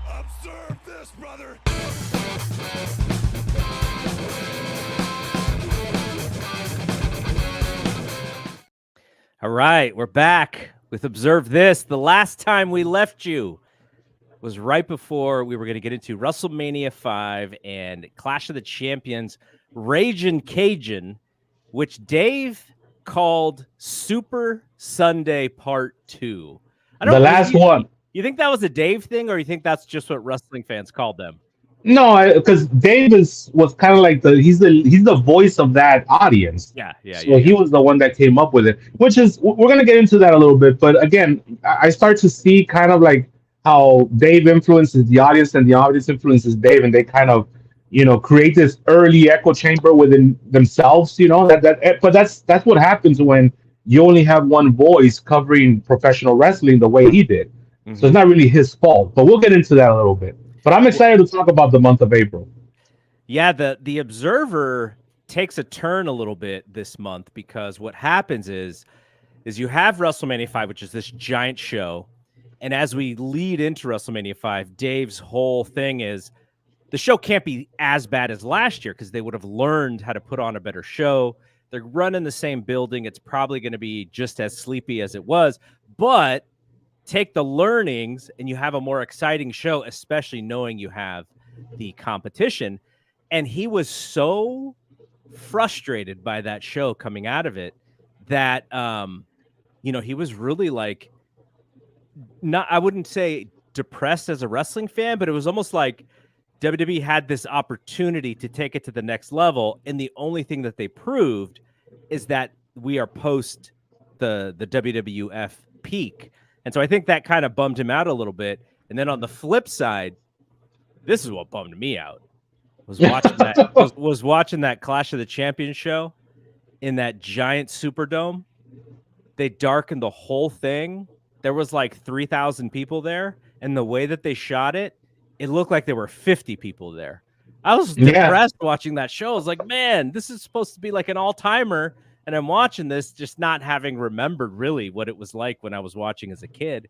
Observe this, brother. All right, we're back with Observe This. The last time we left you was right before we were going to get into WrestleMania 5 and Clash of the Champions, Ragin' Cajun, which Dave called Super Sunday Part 2. The last one. You think that was a Dave thing, or you think that's just what wrestling fans called them? No, because Dave was kind of like he's the voice of that audience. Yeah. So he was the one that came up with it, which is we're gonna get into that a little bit. But again, I start to see kind of like how Dave influences the audience and the audience influences Dave, and they kind of create this early echo chamber within themselves. But that's what happens when you only have one voice covering professional wrestling the way he did. Mm-hmm. So it's not really his fault. But we'll get into that a little bit. But I'm excited to talk about the month of April. Yeah, the Observer takes a turn a little bit this month because what happens is you have WrestleMania 5, which is this giant show. And as we lead into WrestleMania 5, Dave's whole thing is the show can't be as bad as last year because they would have learned how to put on a better show. They're running the same building. It's probably going to be just as sleepy as it was. But take the learnings and you have a more exciting show, especially knowing you have the competition. And he was so frustrated by that show coming out of it that, he was really like, I wouldn't say depressed as a wrestling fan, but it was almost like WWE had this opportunity to take it to the next level. And the only thing that they proved is that we are post the WWF peak. And so I think that kind of bummed him out a little bit. And then on the flip side, this is what bummed me out. Was watching that Clash of the Champions show in that giant Superdome. They darkened the whole thing. There was like 3,000 people there, and the way that they shot it, it looked like there were 50 people there. I was depressed watching that show. I was like, man, this is supposed to be like an all-timer. And I'm watching this just not having remembered really what it was like when I was watching as a kid.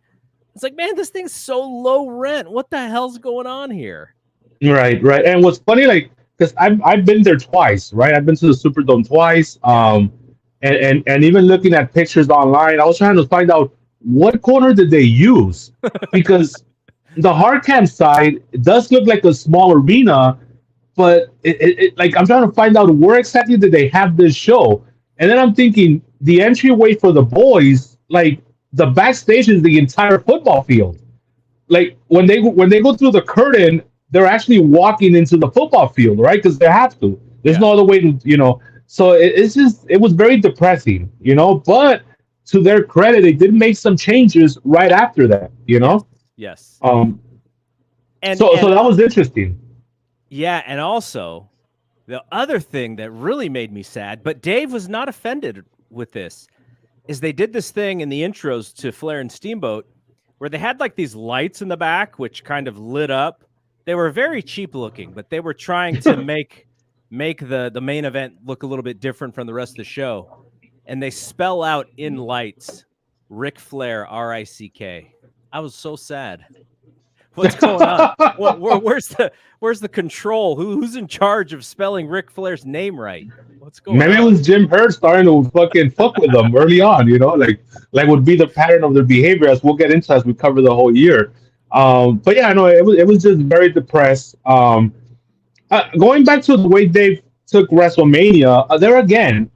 It's like, man, this thing's so low rent. What the hell's going on here? Right. And what's funny, like, because I've been there twice, right? I've been to the Superdome twice. And even looking at pictures online, I was trying to find out what corner did they use? Because the hard cam side, it does look like a small arena, but it like I'm trying to find out where exactly did they have this show. And then I'm thinking the entryway for the boys, like the backstage is the entire football field. Like when they go through the curtain, they're actually walking into the football field, right? Because they have to. There's no other way to, So it was very depressing, But to their credit, they did make some changes right after that, Yes. So that was interesting. Yeah, and also the other thing that really made me sad, but Dave was not offended with this, is they did this thing in the intros to Flair and Steamboat where they had like these lights in the back, which kind of lit up. They were very cheap looking, but they were trying to make the main event look a little bit different from the rest of the show. And they spell out in lights, Ric Flair, R-I-C-K. I was so sad. What's going on? Where's the control? Who's in charge of spelling Ric Flair's name right? What's going on? Maybe it was Jim Hurt starting to fucking fuck with them early on, like would be the pattern of their behavior as we'll get into as we cover the whole year. But yeah, no, it was just very depressed. Going back to the way Dave took WrestleMania, there again,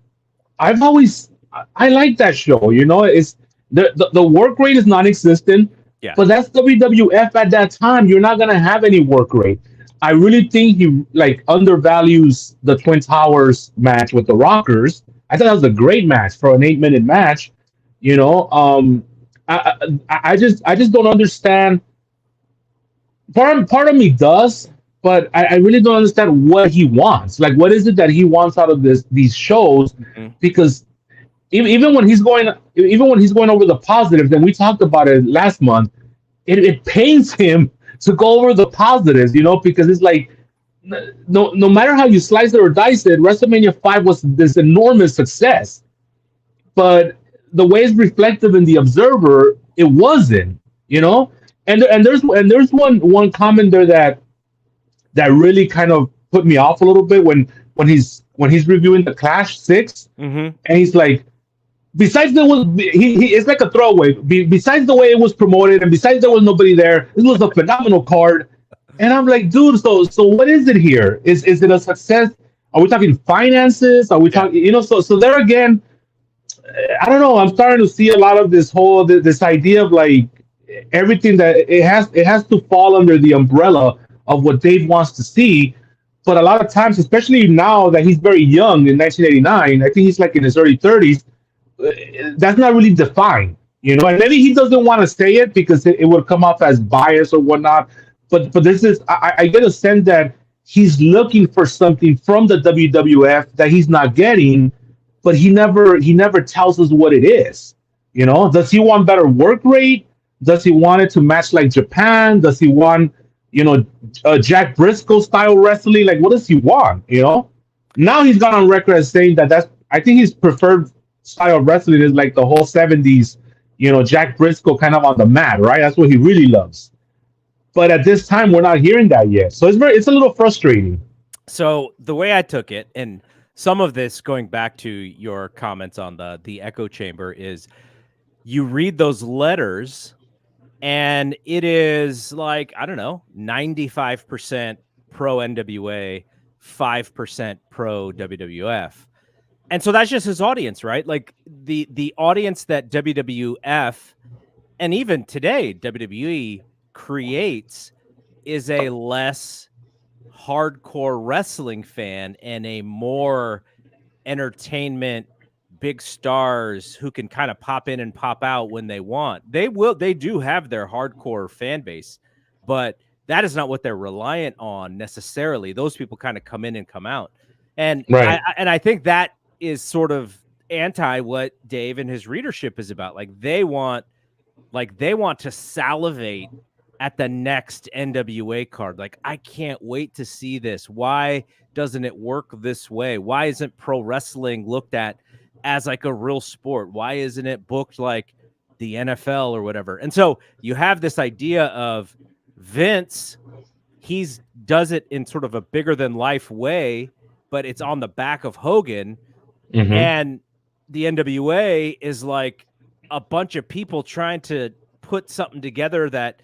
I like that show. It's the work rate is non-existent. Yeah. But that's WWF at that time. You're not gonna have any work rate. I really think he undervalues the Twin Towers match with the Rockers. I thought that was a great match for an 8-minute match. I just don't understand. Part of me does, but I really don't understand what he wants. Like, what is it that he wants out of these shows? Mm-hmm. Because even when he's going over the positives, and we talked about it last month, it pains him to go over the positives, because it's like no matter how you slice it or dice it, WrestleMania 5 was this enormous success. but the way it's reflective in the observer, it wasn't, you know. And there's one comment there that really kind of put me off a little bit when he's reviewing the Clash 6, Mm-hmm. and he's like, besides there was he it's like a throwaway. Besides the way it was promoted, and besides there was nobody there, this was a phenomenal card. And I'm like, dude, so what is it here? Is it a success? Are we talking finances? Are we Yeah. talking, so there again, I don't know. I'm starting to see a lot of this idea of like everything that it has to fall under the umbrella of what Dave wants to see. But a lot of times, especially now that he's very young in 1989, I think he's like in his early 30s. That's not really defined, and maybe he doesn't want to say it because it would come off as bias or whatnot. But this is I get a sense that he's looking for something from the WWF that he's not getting, but he never tells us what it is. Does he want better work rate? Does he want it to match like Japan? Does he want Jack Briscoe style wrestling? Like, what does he want? Now he's gone on record as saying that's, I think, his preferred style of wrestling is like the whole 70s, Jack Briscoe kind of on the mat, right? That's what he really loves. But at this time, we're not hearing that yet. So it's a little frustrating. So the way I took it, and some of this going back to your comments on the echo chamber, is you read those letters and it is like, I don't know, 95% pro NWA, 5% pro WWF. And so that's just his audience, right? Like the audience that WWF and even today WWE creates is a less hardcore wrestling fan and a more entertainment, big stars who can kind of pop in and pop out when they want. They do have their hardcore fan base, but that is not what they're reliant on necessarily. Those people kind of come in and come out. And Right. I think that is sort of anti what Dave and his readership is about. Like they want to salivate at the next NWA card. Like, I can't wait to see this. Why doesn't it work this way? Why isn't pro wrestling looked at as like a real sport? Why isn't it booked like the NFL or whatever? And so you have this idea of Vince, he's does it in sort of a bigger than life way, but it's on the back of Hogan. Mm-hmm. And the NWA is like a bunch of people trying to put something together that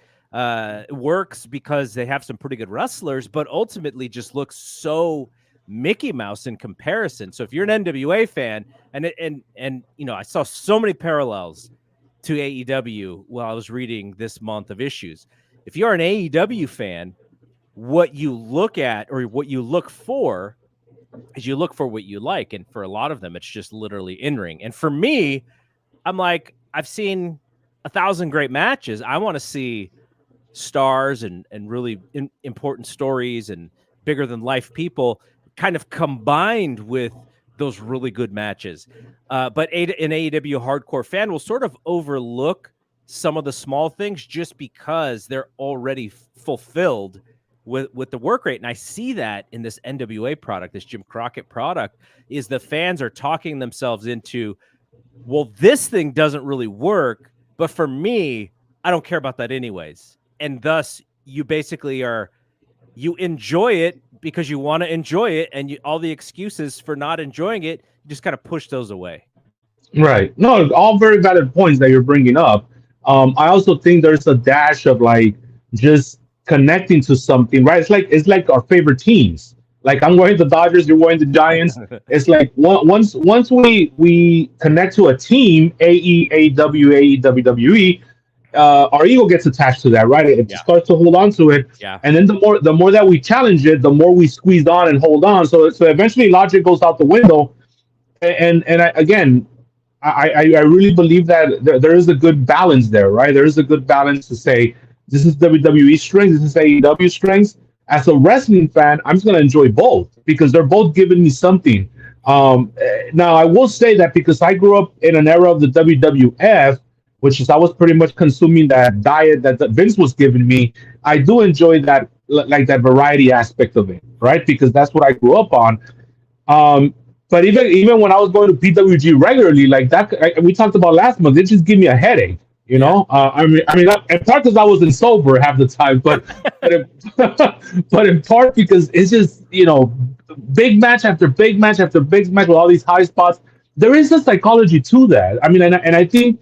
works because they have some pretty good wrestlers, but ultimately just looks so Mickey Mouse in comparison. So if you're an NWA fan, and I saw so many parallels to AEW while I was reading this month of issues. If you're an AEW fan, what you look at or what you look for is you look for what you like. And for a lot of them, it's just literally in-ring. And for me, I'm like, I've seen 1,000 great matches. I want to see stars and really important stories and bigger than life people kind of combined with those really good matches. But an AEW hardcore fan will sort of overlook some of the small things just because they're already fulfilled with the work rate. And I see that in this NWA product, this Jim Crockett product, is the fans are talking themselves into, well, this thing doesn't really work, but for me, I don't care about that anyways. And thus you basically you enjoy it because you want to enjoy it, and all the excuses for not enjoying it, you just kind of push those away. Right. No, all very valid points that you're bringing up. I also think there's a dash of like just connecting to something, right? It's like our favorite teams. Like I'm wearing the Dodgers, you're wearing the Giants. It's like once we connect to a team, AEW, WWE, our ego gets attached to that, right? It starts to hold on to it, and then the more that we challenge it, the more we squeeze on and hold on. So eventually, logic goes out the window, again, I really believe that there is a good balance there, right? There is a good balance to say this is WWE strength, this is AEW strengths. As a wrestling fan, I'm just going to enjoy both because they're both giving me something. Now, I will say that because I grew up in an era of the WWF, which is I was pretty much consuming that diet that Vince was giving me, I do enjoy that, like that variety aspect of it, right? Because that's what I grew up on. But even when I was going to PWG regularly, like that, we talked about last month, it just gave me a headache. You Yeah. know, in part because I wasn't sober half the time, but in, but in part because it's just big match after big match after big match with all these high spots. There is a psychology to that. I mean, and I think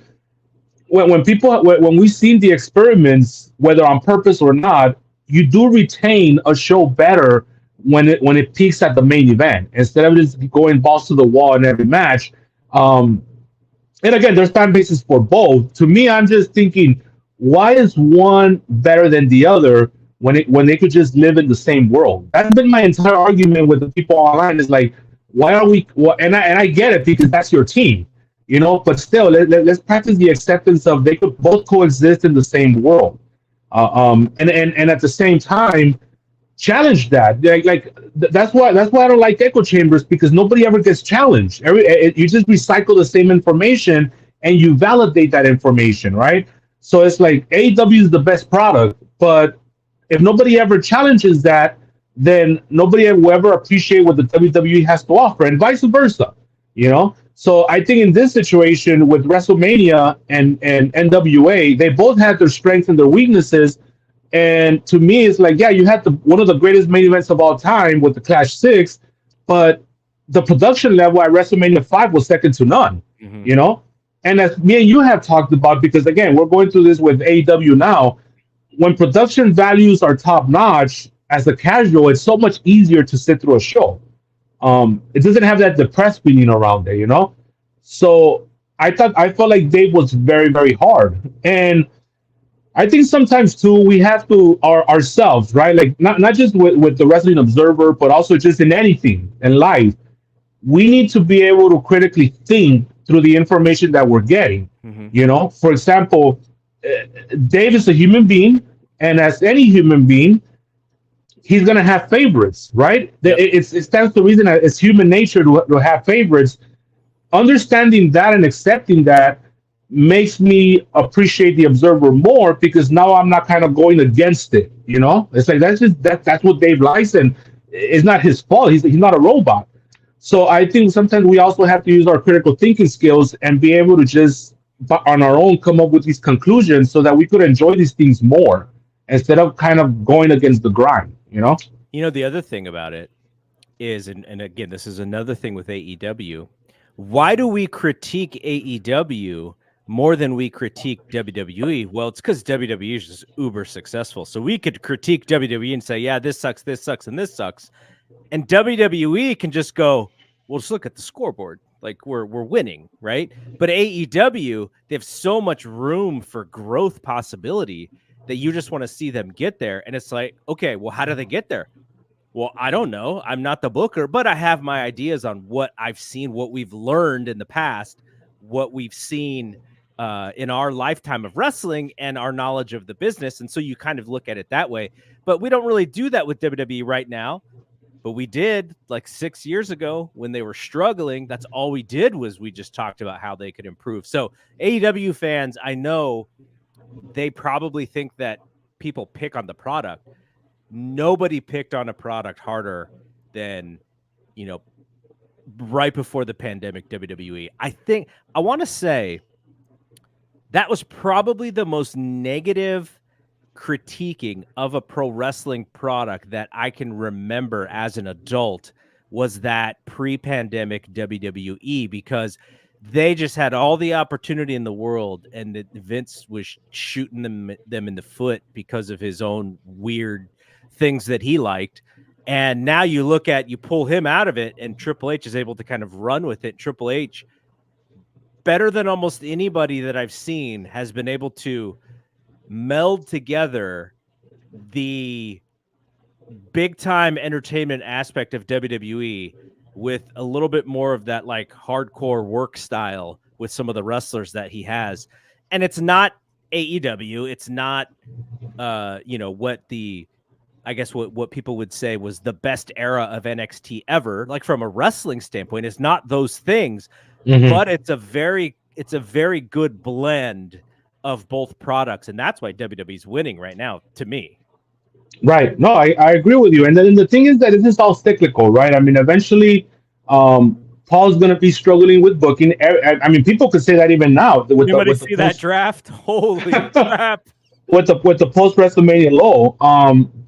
when we've seen the experiments, whether on purpose or not, you do retain a show better when it peaks at the main event instead of just going balls to the wall in every match. Um, and again, there's fan bases for both. To me, I'm just thinking, why is one better than the other when they could just live in the same world? That's been my entire argument with the people online. Is like, why are we? Well, and I get it because that's your team, But still, let's practice the acceptance of they could both coexist in the same world, and at the same time challenge that. That's why I don't like echo chambers because nobody ever gets challenged. You just recycle the same information and you validate that information, right? So it's like AEW is the best product, but if nobody ever challenges that, then nobody will ever appreciate what the WWE has to offer, and vice versa. So I think in this situation with WrestleMania and NWA, they both had their strengths and their weaknesses. And to me, it's like, yeah, you had one of the greatest main events of all time with the Clash 6, but the production level at WrestleMania 5 was second to none, And as me and you have talked about, because again, we're going through this with AEW now, when production values are top notch, as a casual, it's so much easier to sit through a show. It doesn't have that depressed feeling around it. So I felt like Dave was very, very hard. And I think sometimes too we have to ourselves, right? Like not just with the Wrestling Observer, but also just in anything in life. We need to be able to critically think through the information that we're getting. For example, Dave is a human being, and as any human being, he's gonna have favorites, right? Yep. It stands to reason that it's human nature to have favorites. Understanding that and accepting that makes me appreciate the Observer more because now I'm not kind of going against it. It's like that's what Dave likes, and it's not his fault. He's not a robot. So I think sometimes we also have to use our critical thinking skills and be able to just on our own come up with these conclusions so that we could enjoy these things more instead of kind of going against the grind. The other thing about it is, and again, this is another thing with AEW. Why do we critique AEW more than we critique WWE? Well, it's because WWE is just uber successful. So we could critique WWE and say, yeah, this sucks, and this sucks. And WWE can just go, well, just look at the scoreboard. Like we're winning, right? But AEW, they have so much room for growth possibility that you just want to see them get there. And it's like, okay, well, how do they get there? Well, I don't know. I'm not the booker, but I have my ideas on what I've seen, what we've learned in the past, what we've seen in our lifetime of wrestling and our knowledge of the business. And so you kind of look at it that way. But we don't really do that with WWE right now. But we did like 6 years ago when they were struggling. That's all we did was we just talked about how they could improve. So AEW fans, I know they probably think that people pick on the product. Nobody picked on a product harder than, right before the pandemic, WWE. I want to say that was probably the most negative critiquing of a pro wrestling product that I can remember as an adult was that pre-pandemic WWE, because they just had all the opportunity in the world, and Vince was shooting them in the foot because of his own weird things that he liked. And now you pull him out of it, and Triple H is able to kind of run with it. Triple H, better than almost anybody that I've seen, has been able to meld together the big time entertainment aspect of WWE with a little bit more of that like hardcore work style with some of the wrestlers that he has. And it's not AEW. It's not, what people would say was the best era of NXT ever. Like from a wrestling standpoint, it's not those things, but it's a very good blend of both products. And that's why WWE's winning right now, to me. Right. No, I agree with you. And then the thing is that it is all cyclical, right? I mean, eventually, Paul's going to be struggling with booking. I mean, people could say that even now Anybody see that draft? Holy crap! With the post WrestleMania low.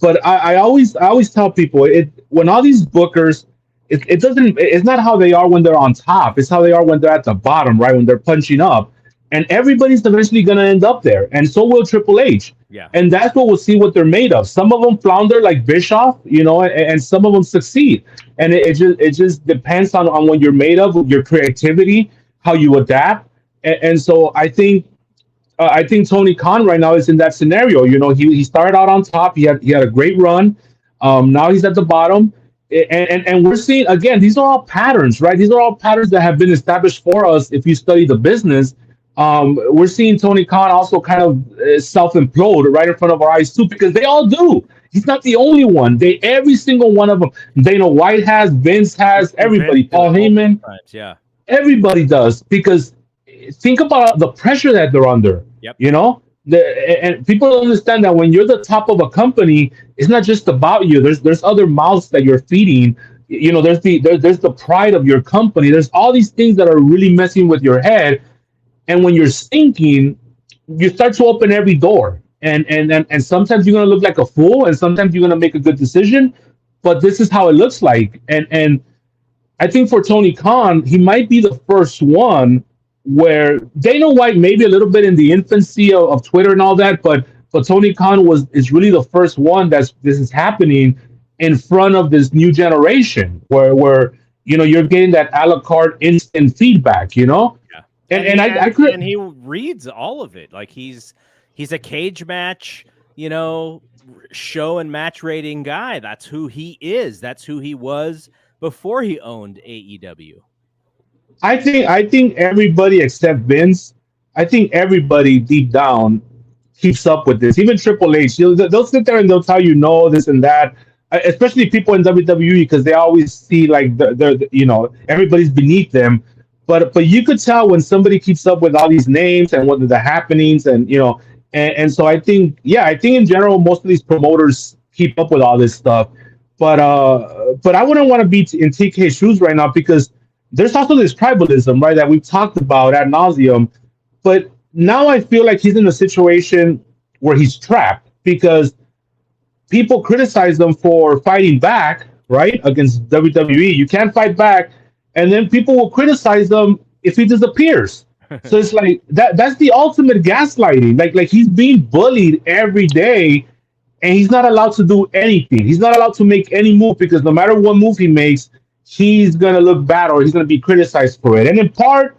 But I always tell people when all these bookers, it doesn't, it's not how they are when they're on top. It's how they are when they're at the bottom, right? When they're punching up, and everybody's eventually going to end up there, and so will Triple H. Yeah. And that's what we'll see what they're made of. Some of them flounder like Bischoff, and some of them succeed. And it just depends on what you're made of, your creativity, how you adapt. And so I think Tony Khan right now is in that scenario. He started out on top. He had a great run. Now he's at the bottom, and we're seeing again. These are all patterns, right? These are all patterns that have been established for us. If you study the business, we're seeing Tony Khan also kind of self implode right in front of our eyes too, because they all do. He's not the only one. Every single one of them. Dana White has, Vince has, everybody. Paul Heyman, yeah, everybody does, because think about the pressure that they're under. Yep. And people don't understand that when you're the top of a company, it's not just about you. There's other mouths that you're feeding. There's the pride of your company. There's all these things that are really messing with your head. And when you're sinking, you start to open every door. And sometimes you're gonna look like a fool, and sometimes you're gonna make a good decision. But this is how it looks like. And I think for Tony Khan, he might be the first one where Dana White maybe a little bit in the infancy of Twitter and all that, but Tony Khan is really the first one this is happening in front of this new generation where you're getting that a la carte instant feedback, Yeah. And he reads all of it. Like he's a cage match, show and match rating guy. That's who he is. That's who he was before he owned AEW. I think everybody except Vince, I think everybody deep down keeps up with this. Even Triple H, they'll sit there and they'll tell you no, this and that. Especially people in WWE, because they always see like they're everybody's beneath them. But you could tell when somebody keeps up with all these names and what are the happenings, and so I think in general most of these promoters keep up with all this stuff. But I wouldn't want to be in TK's shoes right now, because there's also this tribalism, right, that we've talked about ad nauseum. But now I feel like he's in a situation where he's trapped, because people criticize them for fighting back, right, against WWE. You can't fight back, and then people will criticize them if he disappears. So it's like that's the ultimate gaslighting. Like he's being bullied every day, and he's not allowed to do anything. He's not allowed to make any move, because no matter what move he makes, he's gonna look bad, or he's gonna be criticized for it. And in part,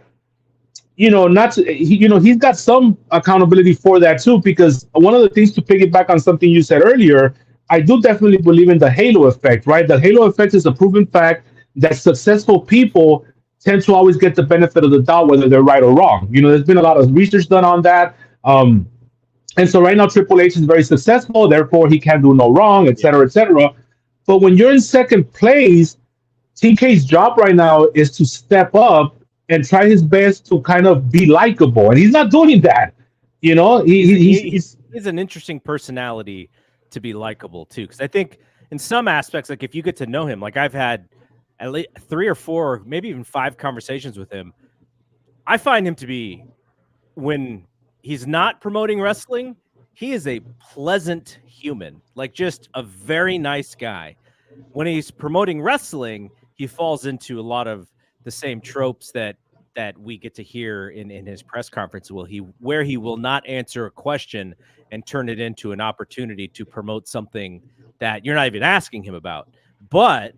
he's got some accountability for that too, because one of the things, to piggyback on something you said earlier, I do definitely believe in the halo effect, right? The halo effect is a proven fact that successful people tend to always get the benefit of the doubt, whether they're right or wrong. There's been a lot of research done on that. And so right now Triple H is very successful, therefore he can't do no wrong, et cetera, et cetera. But when you're in second place, TK's job right now is to step up and try his best to kind of be likable, and he's not doing that. He's an interesting personality to be likable too, because I think in some aspects, like if you get to know him, like I've had at least 3 or 4, maybe even 5 conversations with him, I find him to be, when he's not promoting wrestling, he is a pleasant human, like just a very nice guy. When he's promoting wrestling, he falls into a lot of the same tropes that we get to hear in his press conference, where he will not answer a question and turn it into an opportunity to promote something that you're not even asking him about. But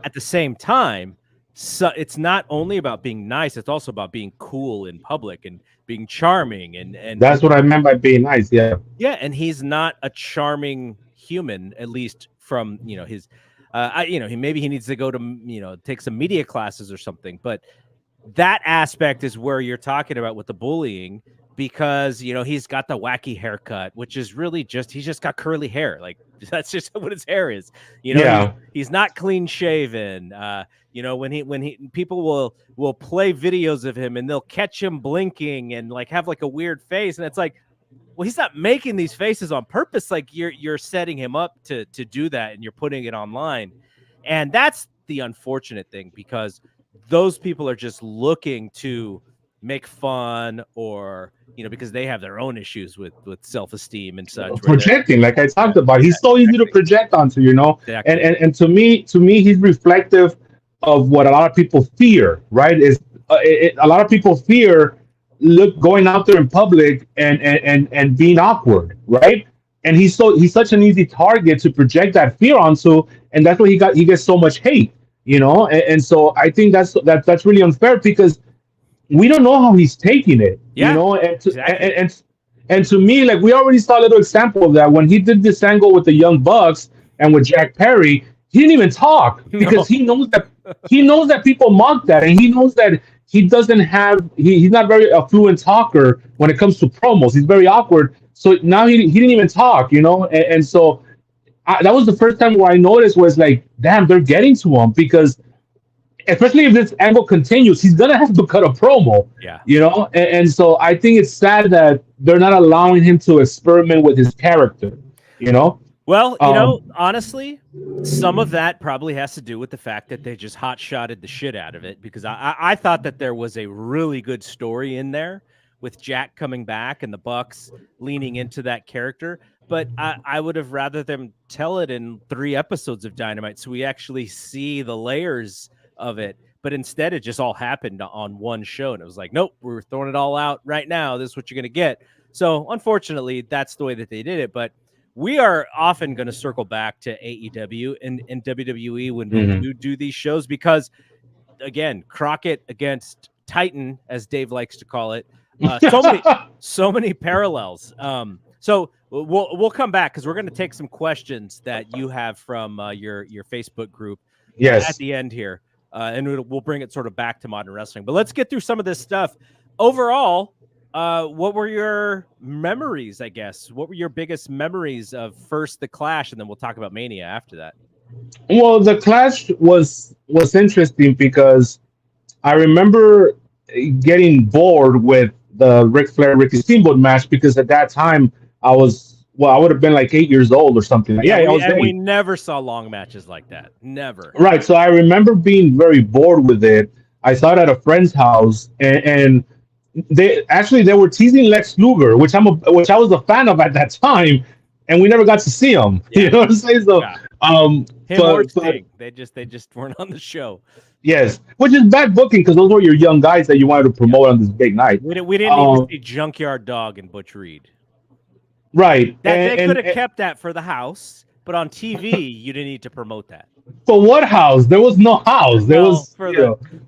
at the same time, so it's not only about being nice, it's also about being cool in public and being charming, and that's what I meant by being nice. Yeah, and he's not a charming human, at least from his maybe he needs to go to take some media classes or something. But that aspect is where you're talking about with the bullying, because he's got the wacky haircut, which is really he's just got curly hair. Like that's just what his hair is. He's not clean shaven. When people will play videos of him and they'll catch him blinking and like have like a weird face, and it's like, well, he's not making these faces on purpose. Like you're setting him up to do that, and you're putting it online. And that's the unfortunate thing, because those people are just looking to make fun, or because they have their own issues with self-esteem and such, where they're projecting, like I talked about. yeah, He's so easy to project onto, and exactly. and to me, he's reflective of what a lot of people fear. Right? Is a lot of people fear going out there in public and being awkward, right? And he's such an easy target to project that fear onto, and that's why he gets so much hate, and so I think that's really unfair because we don't know how he's taking it, Yeah, and exactly. and to me, like we already saw a little example of that when he did this angle with the Young Bucks and with Jack Perry. He didn't even talk because No. he knows that people mock that, and he knows that he doesn't have he's not very a fluent talker when it comes to promos. He's very awkward. So now he didn't even talk, and so that was the first time where I noticed was like, damn, they're getting to him because especially if this angle continues, he's gonna have to cut a promo, Yeah. And so I think it's sad that they're not allowing him to experiment with his character, you know. Well, Um, honestly, some of that probably has to do with the fact that they just hot-shotted the shit out of it, because I thought that there was a really good story in there with Jack coming back and the Bucks leaning into that character. But I would have rather them tell it in 3 episodes of Dynamite so we actually see the layers of it. But instead, it just all happened on one show. And it was like, nope, we're throwing it all out right now. This is what you're going to get. So unfortunately, that's the way that they did it. But we are often going to circle back to AEW and WWE when we mhm. do these shows, because again, Crockett against Titan, as Dave likes to call it, so many parallels. So we'll come back because we're going to take some questions that you have from your Facebook group at Yes. the end here, and we'll bring it sort of back to modern wrestling. But let's get through some of this stuff. Overall, what were your memories, I guess? What were your biggest memories of first the Clash, and then we'll talk about Mania after that? Well, the Clash was interesting because I remember getting bored with the Ric Flair Ricky Steamboat match because at that time I would have been like 8 years old or something. Yeah, Yeah, I was we 8. never saw long matches like that. Never. Right. So I remember being very bored with it. I saw it at a friend's house, and they were teasing Lex Luger, which I was a fan of at that time, and we never got to see him. Yeah. You know what I'm saying? So, Yeah. um, Him or but Sting. They just weren't on the show. yes, which is bad booking because those were your young guys that you wanted to Yeah. promote on this big night. We didn't need to see Junkyard Dog and Butch Reed. Right. That they could have kept that for the house, but on TV you didn't need to promote that. For what house? There was no house. There Well, was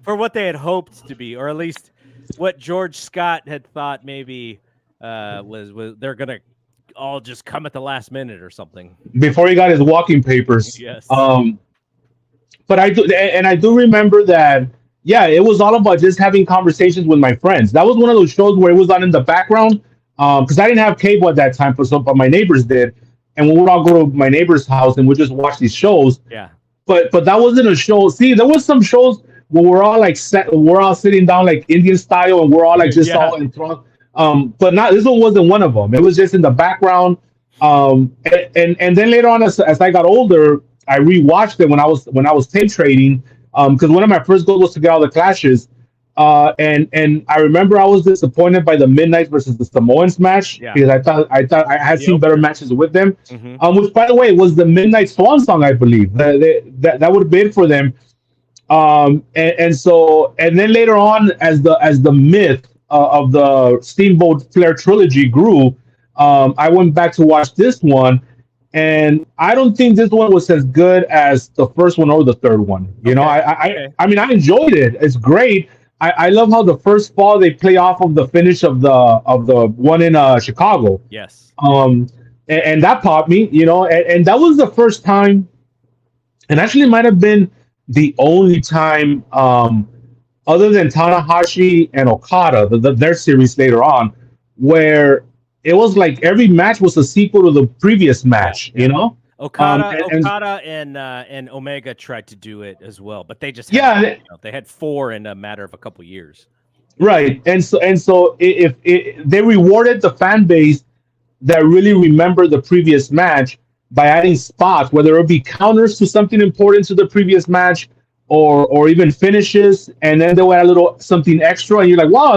for what they had hoped to be, or at least what George Scott had thought maybe was they're gonna all just come at the last minute or something. before he got his walking papers. Yes. But I do remember that. Yeah, it was all about just having conversations with my friends. That was one of those shows where it was on in the background. Because I didn't have cable at that time, but my neighbors did, and we would all go to my neighbor's house and we'd just watch these shows. Yeah. But that wasn't a show. See, there was some shows where we're all sitting down like Indian style, and we're all like just Yeah. all enthralled. But not this one wasn't one of them. It was just in the background. And then later on, as I got older, I rewatched it when I was tape trading. Because one of my first goals was to get all the clashes. And I remember I was disappointed by the Midnight versus the Samoans match because I thought I had seen better matches with them. Mm-hmm. Which, by the way, was the Midnight Swan Song, I believe. That would have been for them. And then later on, as the myth of the Steamboat Flair trilogy grew, I went back to watch this one, and I don't think this one was as good as the first one or the third one. I mean, I enjoyed it. It's great. I love how the first fall they play off of the finish of the one in Chicago. Yes. And that popped me, and that was the first time, and actually it might have been the only time, other than Tanahashi and Okada, their series later on, where it was like every match was a sequel to the previous match, Okada and Omega tried to do it as well, but they just they had 4 in a matter of a couple years. Right, and so if they rewarded the fan base that really remembered the previous match by adding spots, whether it be counters to something important to the previous match, or even finishes, and then they would add a little something extra, and you're like, wow,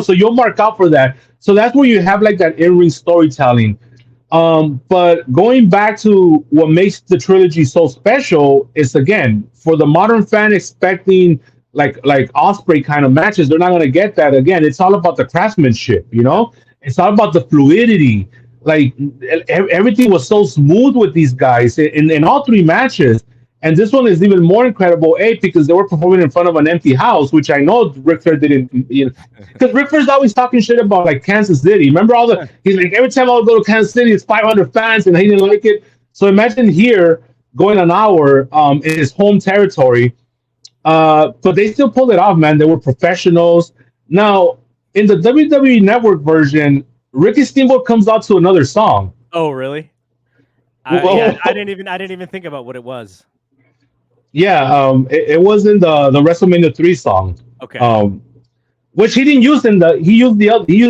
so you'll mark out for that. So that's where you have like that in-ring storytelling. But going back to what makes the trilogy so special is, again, for the modern fan expecting like Osprey kind of matches, they're not gonna get that. Again, it's all about the craftsmanship, It's all about the fluidity. Like everything was so smooth with these guys in all three matches. And this one is even more incredible, because they were performing in front of an empty house, which I know Ric Flair didn't, because Ric Flair's always talking shit about like Kansas City. Remember he's like, every time I would go to Kansas City, it's 500 fans, and he didn't like it. So imagine here going an hour in his home territory, but they still pulled it off, man. They were professionals. Now in the WWE Network version, Ricky Steamboat comes out to another song. Oh, really? I didn't even think about what it was. Yeah, it was in the WrestleMania 3 song. Okay. Which he didn't use he used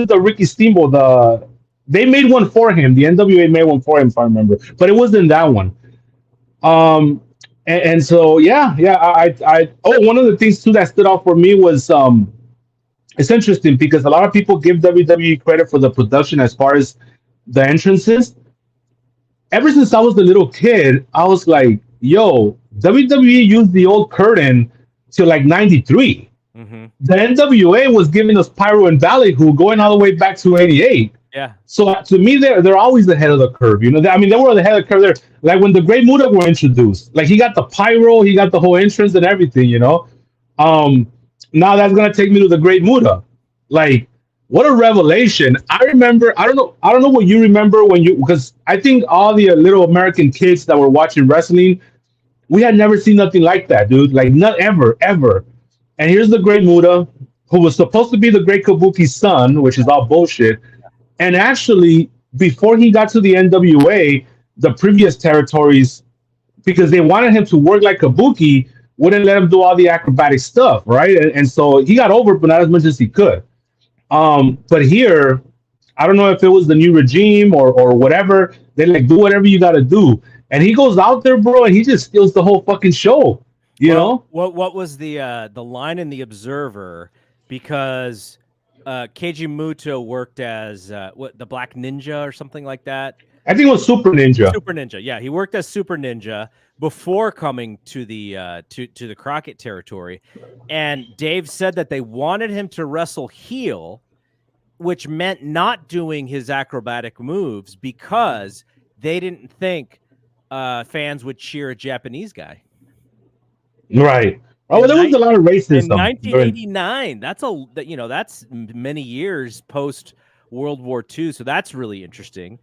the Ricky Steamboat. They made one for him. The NWA made one for him, if I remember, but it wasn't that one. And so one of the things too that stood out for me was it's interesting because a lot of people give WWE credit for the production as far as the entrances. Ever since I was a little kid, I was like, yo, WWE used the old curtain till like 93. Mm-hmm. The NWA was giving us pyro and ballyhoo going all the way back to 88. Yeah. So to me, they're always ahead of the curve. They were ahead of the curve there. Like when the Great Muta were introduced, like he got the pyro, he got the whole entrance and everything, Now that's gonna take me to the Great Muta. Like, what a revelation. I remember, I don't know what you remember because I think all the little American kids that were watching wrestling, we had never seen nothing like that, dude. Like, not ever. And here's the Great Muta, who was supposed to be the Great Kabuki's son, which is all bullshit. And actually, before he got to the NWA, the previous territories, because they wanted him to work like Kabuki, wouldn't let him do all the acrobatic stuff, right? And so he got over, but not as much as he could. But here, I don't know if it was the new regime or whatever. They like, do whatever you got to do, and he goes out there, bro, and he just steals the whole fucking show. What was the line in the Observer? Because Keiji Muto worked as the Black Ninja or something like that. I think it was Super Ninja. Super Ninja, yeah, he worked as Super Ninja before coming to the to the Crockett territory, and Dave said that they wanted him to wrestle heel, which meant not doing his acrobatic moves because they didn't think fans would cheer a Japanese guy. Right. Oh, there was a lot of racism. In 1989, that's many years post World War II, so that's really interesting.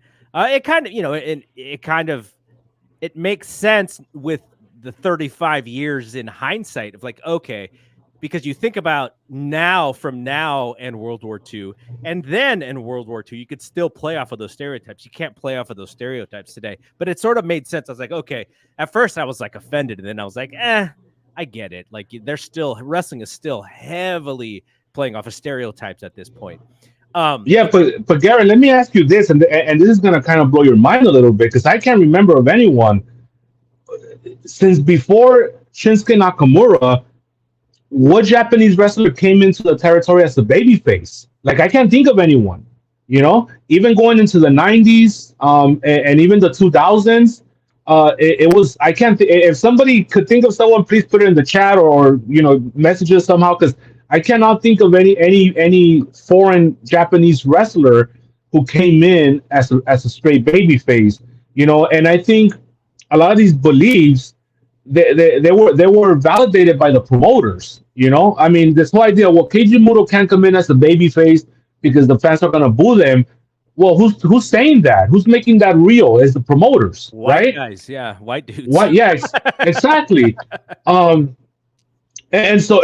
It makes sense with the 35 years in hindsight of like, okay, because you think about from now and World War II, and then in World War II, you could still play off of those stereotypes. You can't play off of those stereotypes today, but it sort of made sense. I was like, okay, at first I was like offended, and then I was like, I get it. Like wrestling is still heavily playing off of stereotypes at this point. But Gary, let me ask you this, and this is gonna kind of blow your mind a little bit because I can't remember of anyone since before Shinsuke Nakamura. What Japanese wrestler came into the territory as a babyface? Like, I can't think of anyone. Even going into the 90s, and even the 2000s, it was. I can't. If somebody could think of someone, please put it in the chat or message us somehow, because I cannot think of any foreign Japanese wrestler who came in as a straight baby face, and I think a lot of these beliefs they were validated by the promoters, I mean, this whole idea, well, Keiji Muto can't come in as a baby face because the fans are gonna boo them. Well, who's saying that? Who's making that real? Is the promoters, white right? Guys, yeah, white dudes. Exactly. And so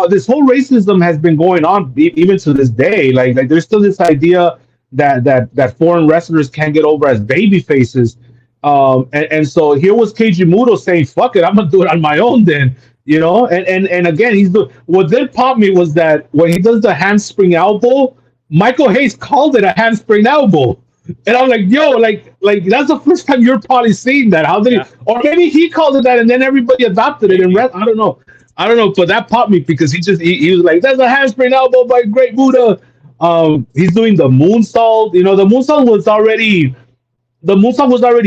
this whole racism has been going on even to this day. Like there's still this idea that foreign wrestlers can't get over as baby faces. And so here was Keiji Muto saying, "Fuck it, I'm gonna do it on my own." Then and again, what did pop me was that when he does the handspring elbow, Michael Hayes called it a handspring elbow. And I'm like, yo, like that's the first time you're probably seeing that. How did he? Yeah, Or maybe he called it that, and then everybody adopted it. And maybe. I don't know. I don't know, but that popped me because he was like, "That's a handspring elbow by Great Buddha." He's doing the moonsault. You know, the moonsault was already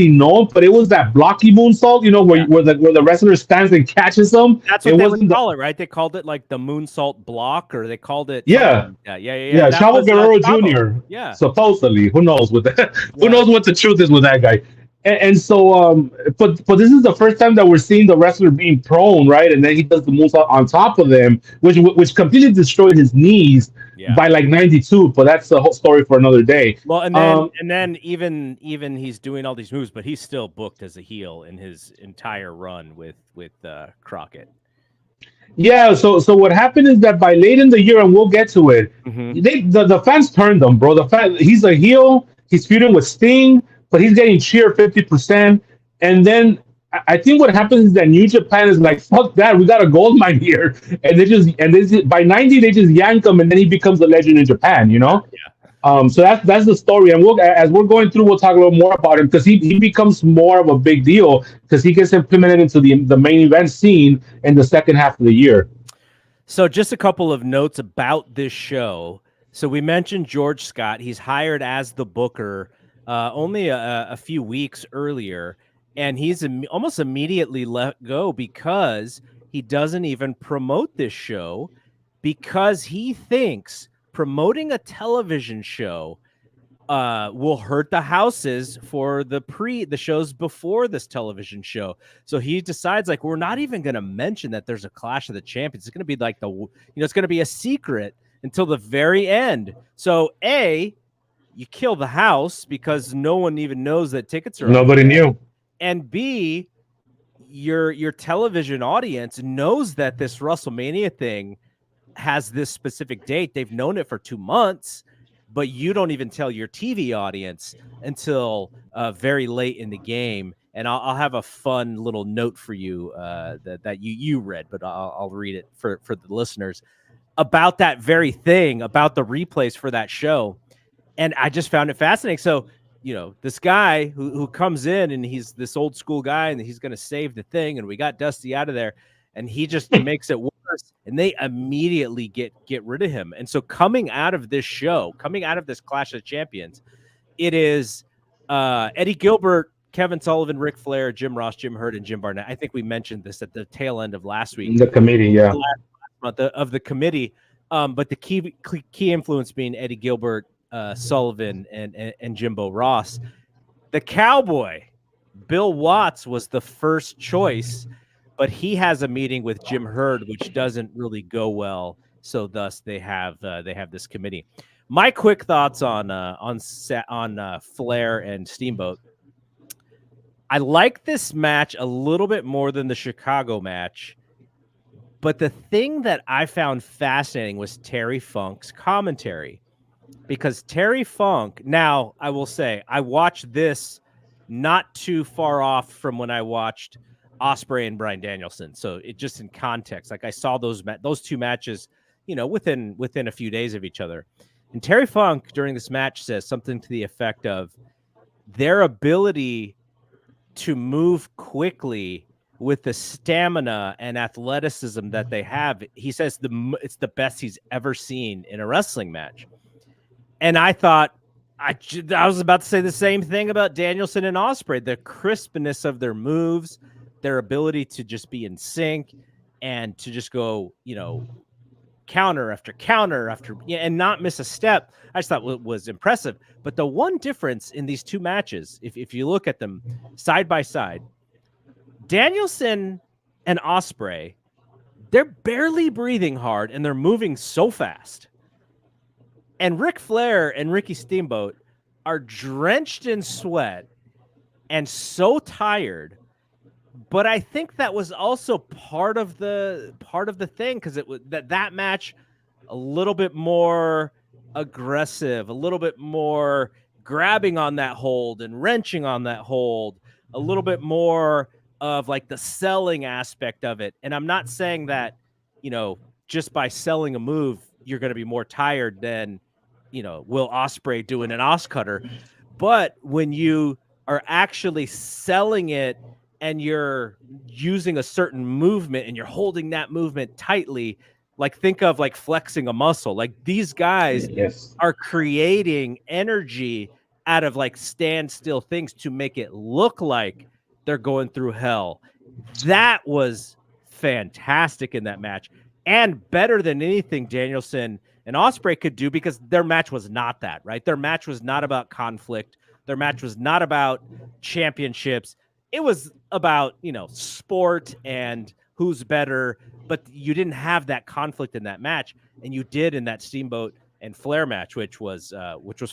known, but it was that blocky moonsault. You know, Yeah. where the wrestler stands and catches them. That's It what they would wasn't the call it, right? They called it like the moonsault block, or they called it something yeah. like that. Yeah, yeah, yeah. Yeah, That Chavo was Guerrero Chavo. Jr. Yeah, Supposedly, who knows what who yeah. knows what the truth is with that guy. And so, but this is the first time that we're seeing the wrestler being prone, right? And then he does the moonsault on top of them, which completely destroyed his knees Yeah. by like 92. But that's the whole story for another day. Well, Um, and then even he's doing all these moves, but he's still booked as a heel in his entire run with Crockett. Yeah, so what happened is that by late in the year, and we'll get to it, Hmm. the fans turned him, bro. He's a heel. He's feuding with Sting, but he's getting cheered 50%. And then I think what happens is that New Japan is like, fuck that, we got a gold mine here, and by 90 they just yank him, and then he becomes a legend in Japan. You know. So that's the story, and as we're going through, we'll talk a little more about him because he becomes more of a big deal because he gets implemented into the main event scene in the second half of the year. So just a couple of notes about this show. So we mentioned George Scott. He's hired as the booker only a few weeks earlier, and he's almost immediately let go because he doesn't even promote this show because he thinks promoting a television show will hurt the houses for the shows before this television show. So he decides like we're not even going to mention that there's a Clash of the Champions. It's going to be like it's going to be a secret until the very end. So you kill the house because no one even knows that tickets are on Nobody sale. knew. And B, your television audience knows that this WrestleMania thing has this specific date. They've known it for 2 months, but you don't even tell your TV audience until very late in the game. And I'll have a fun little note for you that you read, but I'll read it for the listeners about that very thing, about the replays for that show. And I just found it fascinating. So, this guy who comes in and he's this old school guy and he's going to save the thing. And we got Dusty out of there and he just makes it worse. And they immediately get rid of him. And so coming out of this show, coming out of this Clash of Champions, it is Eddie Gilbert, Kevin Sullivan, Ric Flair, Jim Ross, Jim Hurt, and Jim Barnett. I think we mentioned this at the tail end of last week. The committee, yeah. Last month of the committee. But the key influence being Eddie Gilbert, Sullivan, and Jimbo Ross. The Cowboy, Bill Watts, was the first choice, but he has a meeting with Jim Herd, which doesn't really go well. So thus they have this committee. My quick thoughts on Flair and Steamboat. I like this match a little bit more than the Chicago match, but the thing that I found fascinating was Terry Funk's commentary. Because Terry Funk, now I will say, I watched this not too far off from when I watched Ospreay and Bryan Danielson. So it just in context, like I saw those two matches, within a few days of each other. And Terry Funk during this match says something to the effect of their ability to move quickly with the stamina and athleticism that they have. He says it's the best he's ever seen in a wrestling match. And I thought, I was about to say the same thing about Danielson and Ospreay, the crispness of their moves, their ability to just be in sync and to just go, counter after counter and not miss a step. I just thought was impressive. But the one difference in these two matches, if you look at them side by side, Danielson and Ospreay, they're barely breathing hard and they're moving so fast. And Ric Flair and Ricky Steamboat are drenched in sweat and so tired. But I think that was also part of the thing, because it was that match a little bit more aggressive, a little bit more grabbing on that hold and wrenching on that hold, a little bit more of like the selling aspect of it. And I'm not saying that, just by selling a move, you're going to be more tired than, Will Ospreay doing an Os Cutter. But when you are actually selling it and you're using a certain movement and you're holding that movement tightly, like think of like flexing a muscle. Like these guys Yes. are creating energy out of like standstill things to make it look like they're going through hell. That was fantastic in that match and better than anything Danielson and Ospreay could do, because their match was not that, right? Their match was not about conflict. Their match was not about championships. It was about, sport and who's better, but you didn't have that conflict in that match, and you did in that Steamboat and Flair match, which was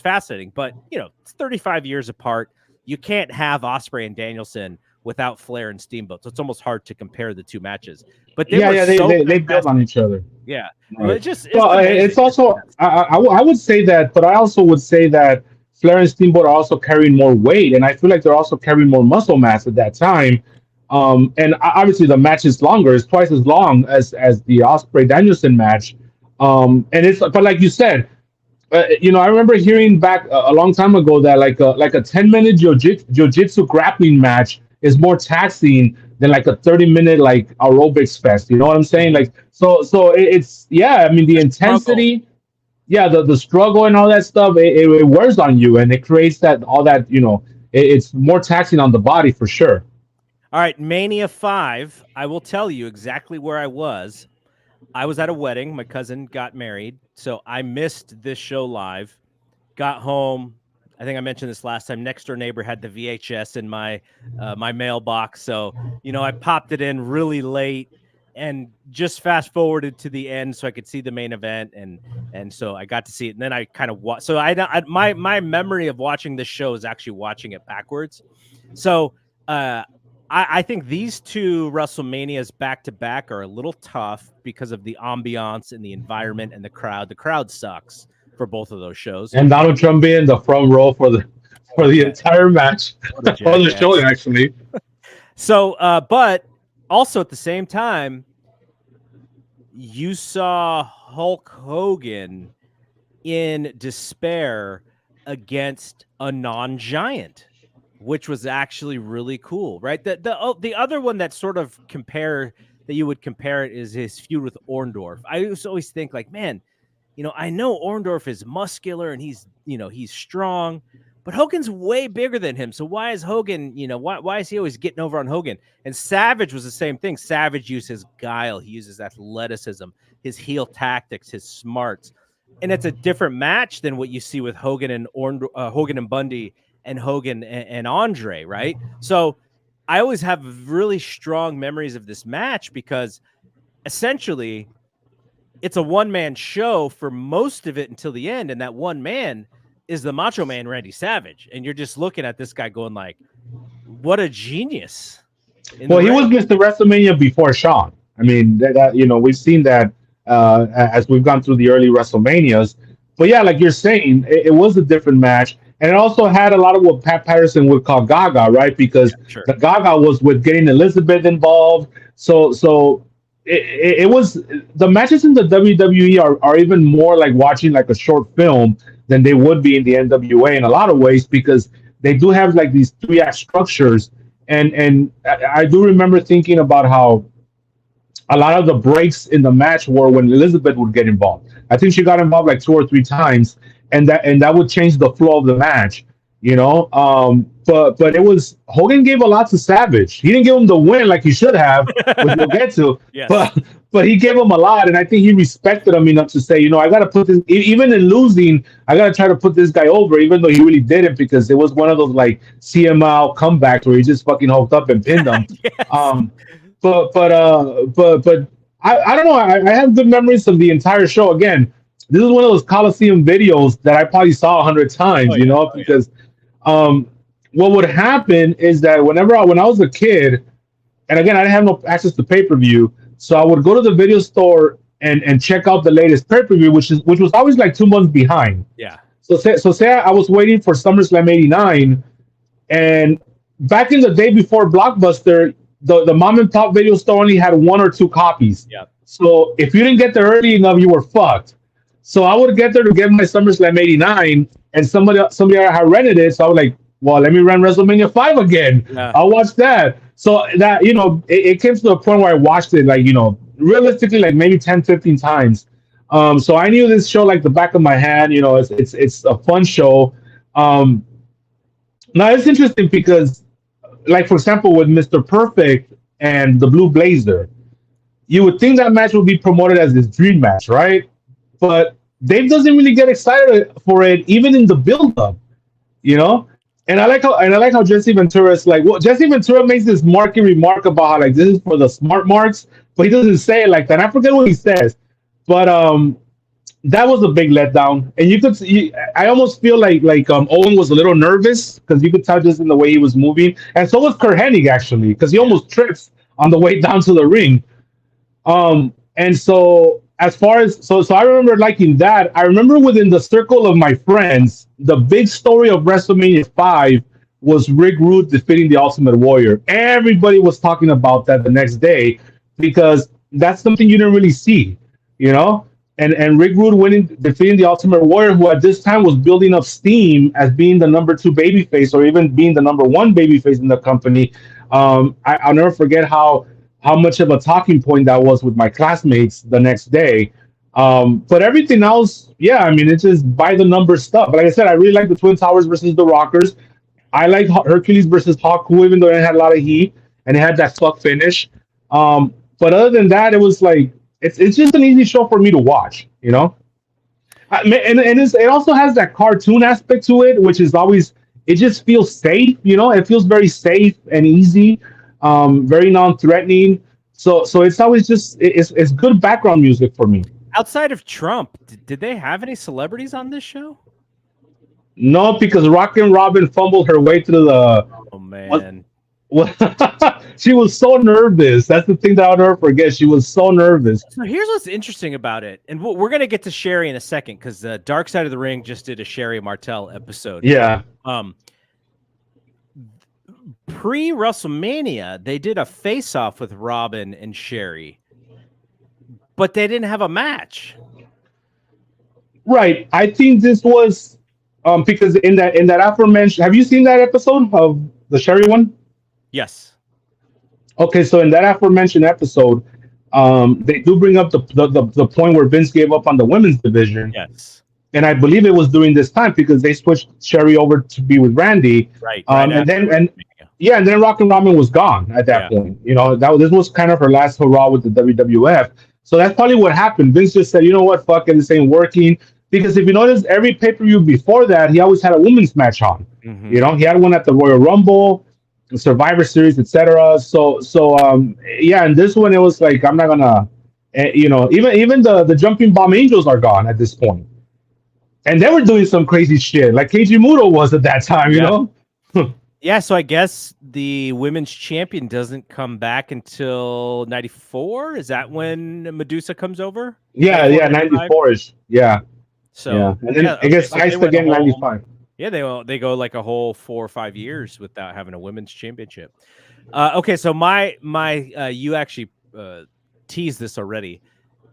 fascinating. But, it's 35 years apart. You can't have Ospreay and Danielson without Flair and Steamboat. So it's almost hard to compare the two matches. But they build on each other. Yeah. Right. It's it's also I would say that, but I also would say that Flair and Steamboat are also carrying more weight, and I feel like they're also carrying more muscle mass at that time. And obviously the match is longer; it's twice as long as the Ospreay Danielson match. And it's, but like you said, I remember hearing back a long time ago that like a 10-minute jiu-jitsu grappling match is more taxing than like a 30-minute like aerobics fest. You know what I'm saying? Like it's yeah. I mean the intensity, yeah, the struggle and all that stuff. It wears on you, and it creates that all that it's more taxing on the body for sure. All right, Mania 5. I will tell you exactly where I was. I was at a wedding. My cousin got married, so I missed this show live. Got home. I think I mentioned this last time. Next door neighbor had the VHS in my mailbox, so I popped it in really late and just fast forwarded to the end so I could see the main event, and so I got to see it. And then I kind of watched. So my memory of watching this show is actually watching it backwards. So I think these two WrestleManias back to back are a little tough because of the ambiance and the environment and the crowd. The crowd sucks for both of those shows. And Donald Trump being in the front row for the entire match or the show, actually. So, but also at the same time, you saw Hulk Hogan in despair against a non-giant, which was actually really cool, right? The other one that sort of you would compare it is his feud with Orndorff. I always think like, man, I know Orndorff is muscular and he's strong, but Hogan's way bigger than him. So why is Hogan, why is he always getting over on Hogan? And Savage was the same thing. Savage used his guile. He uses athleticism, his heel tactics, his smarts. And it's a different match than what you see with Hogan and Hogan and Bundy and Hogan and Andre, right? So I always have really strong memories of this match because essentially it's a one-man show for most of it until the end, and that one man is the Macho Man Randy Savage, and you're just looking at this guy going like, what a genius. Well, he was Mr. WrestleMania before Shawn. I mean, we've seen that as we've gone through the early WrestleManias. But yeah, like you're saying, it was a different match. And it also had a lot of what Pat Patterson would call Gaga, right? Because the Gaga was with getting Elizabeth involved. So it was, the matches in the WWE are even more like watching like a short film than they would be in the NWA in a lot of ways, because they do have like these 3-act structures. And I do remember thinking about how a lot of the breaks in the match were when Elizabeth would get involved. I think she got involved like 2 or 3 times, and that would change the flow of the match, But it was, Hogan gave a lot to Savage. He didn't give him the win like he should have, which we'll get to. Yes. But he gave him a lot, and I think he respected him enough to say, I got to put this, even in losing, I got to try to put this guy over, even though he really didn't, because it was one of those like CML comebacks where he just fucking hulked up and pinned him. Yes. But I don't know. I have good memories of the entire show. Again, this is one of those Coliseum videos that I probably saw 100 times, because what would happen is that when I was a kid, and again, I didn't have no access to pay-per-view, so I would go to the video store and check out the latest pay-per-view, which was always like 2 months behind. Yeah. So say I was waiting for SummerSlam '89, and back in the day before Blockbuster, the mom and pop video store only had 1 or 2 copies. Yeah. So if you didn't get there early enough, you were fucked. So I would get there to get my SummerSlam '89, and somebody had rented it. So I was like, well, let me rent WrestleMania 5 again. Yeah. I'll watch that. So that, it came to the point where I watched it, like, realistically, like maybe 10, 15 times. So I knew this show like the back of my hand. It's a fun show. Um, Now it's interesting because, like, for example, with Mr. Perfect and the Blue Blazer, you would think that match would be promoted as this dream match, right? But Dave doesn't really get excited for it, even in the build-up, you know. And I like how Jesse Ventura is like, well, Jesse Ventura makes this marky remark about how, like, this is for the smart marks, but he doesn't say it like that. I forget what he says, but that was a big letdown. And I almost feel like Owen was a little nervous because you could tell just in the way he was moving, and so was Kurt Hennig actually, because he almost trips on the way down to the ring. And so as far as I remember liking that. I remember within the circle of my friends, the big story of WrestleMania 5 was Rick Rude defeating the Ultimate Warrior. Everybody was talking about that the next day because that's something you didn't really see, you know? And Rick Rude winning, defeating the Ultimate Warrior, who at this time was building up steam as being the number 2 babyface, or even being the number 1 babyface in the company. I'll never forget how much of a talking point that was with my classmates the next day. But everything else, yeah, I mean, it's just by the number stuff. But like I said, I really like the Twin Towers versus the Rockers. I like Hercules versus Hawk, who, even though it had a lot of heat and it had that fuck finish. But other than that, it was like it's just an easy show for me to watch, you know. It also has that cartoon aspect to it, which is always, it just feels safe, you know. It feels very safe and easy, very non-threatening. So it's always just it's good background music for me. Outside of Trump, did they have any celebrities on this show? No, because Rockin' Robin fumbled her way through the. Oh man. She was so nervous. That's the thing that I'll never forget. She was so nervous. So here's what's interesting about it, and we're gonna get to Sherry in a second because Dark Side of the Ring just did a Sherry Martel episode. Yeah. Pre WrestleMania, they did a face-off with Robin and Sherry, but they didn't have a match. Right. I think this was because in that aforementioned. Have you seen that episode of the Sherry one? Yes. Okay, so in that aforementioned episode, they do bring up the point where Vince gave up on the women's division. Yes. And I believe it was during this time because they switched Sherry over to be with Randy. Right. And then Rockin' Robin was gone at that point. You know, this was kind of her last hurrah with the WWF. So that's probably what happened. Vince just said, you know what, fuck it, this ain't working. Because if you notice, every pay-per-view before that, he always had a women's match on. Mm-hmm. You know, he had one at the Royal Rumble, the Survivor Series, etc. So yeah, and this one it was like, I'm not gonna, even the Jumping Bomb Angels are gone at this point. And they were doing some crazy shit, like Keiji Muto was at that time, you know? Yeah, so I guess the women's champion doesn't come back until 94? Is that when Medusa comes over? Yeah, 94-ish. Yeah. So yeah. And then I guess Iced again 95. Yeah, they go like a whole 4 or 5 years without having a women's championship. Okay, so you actually teased this already.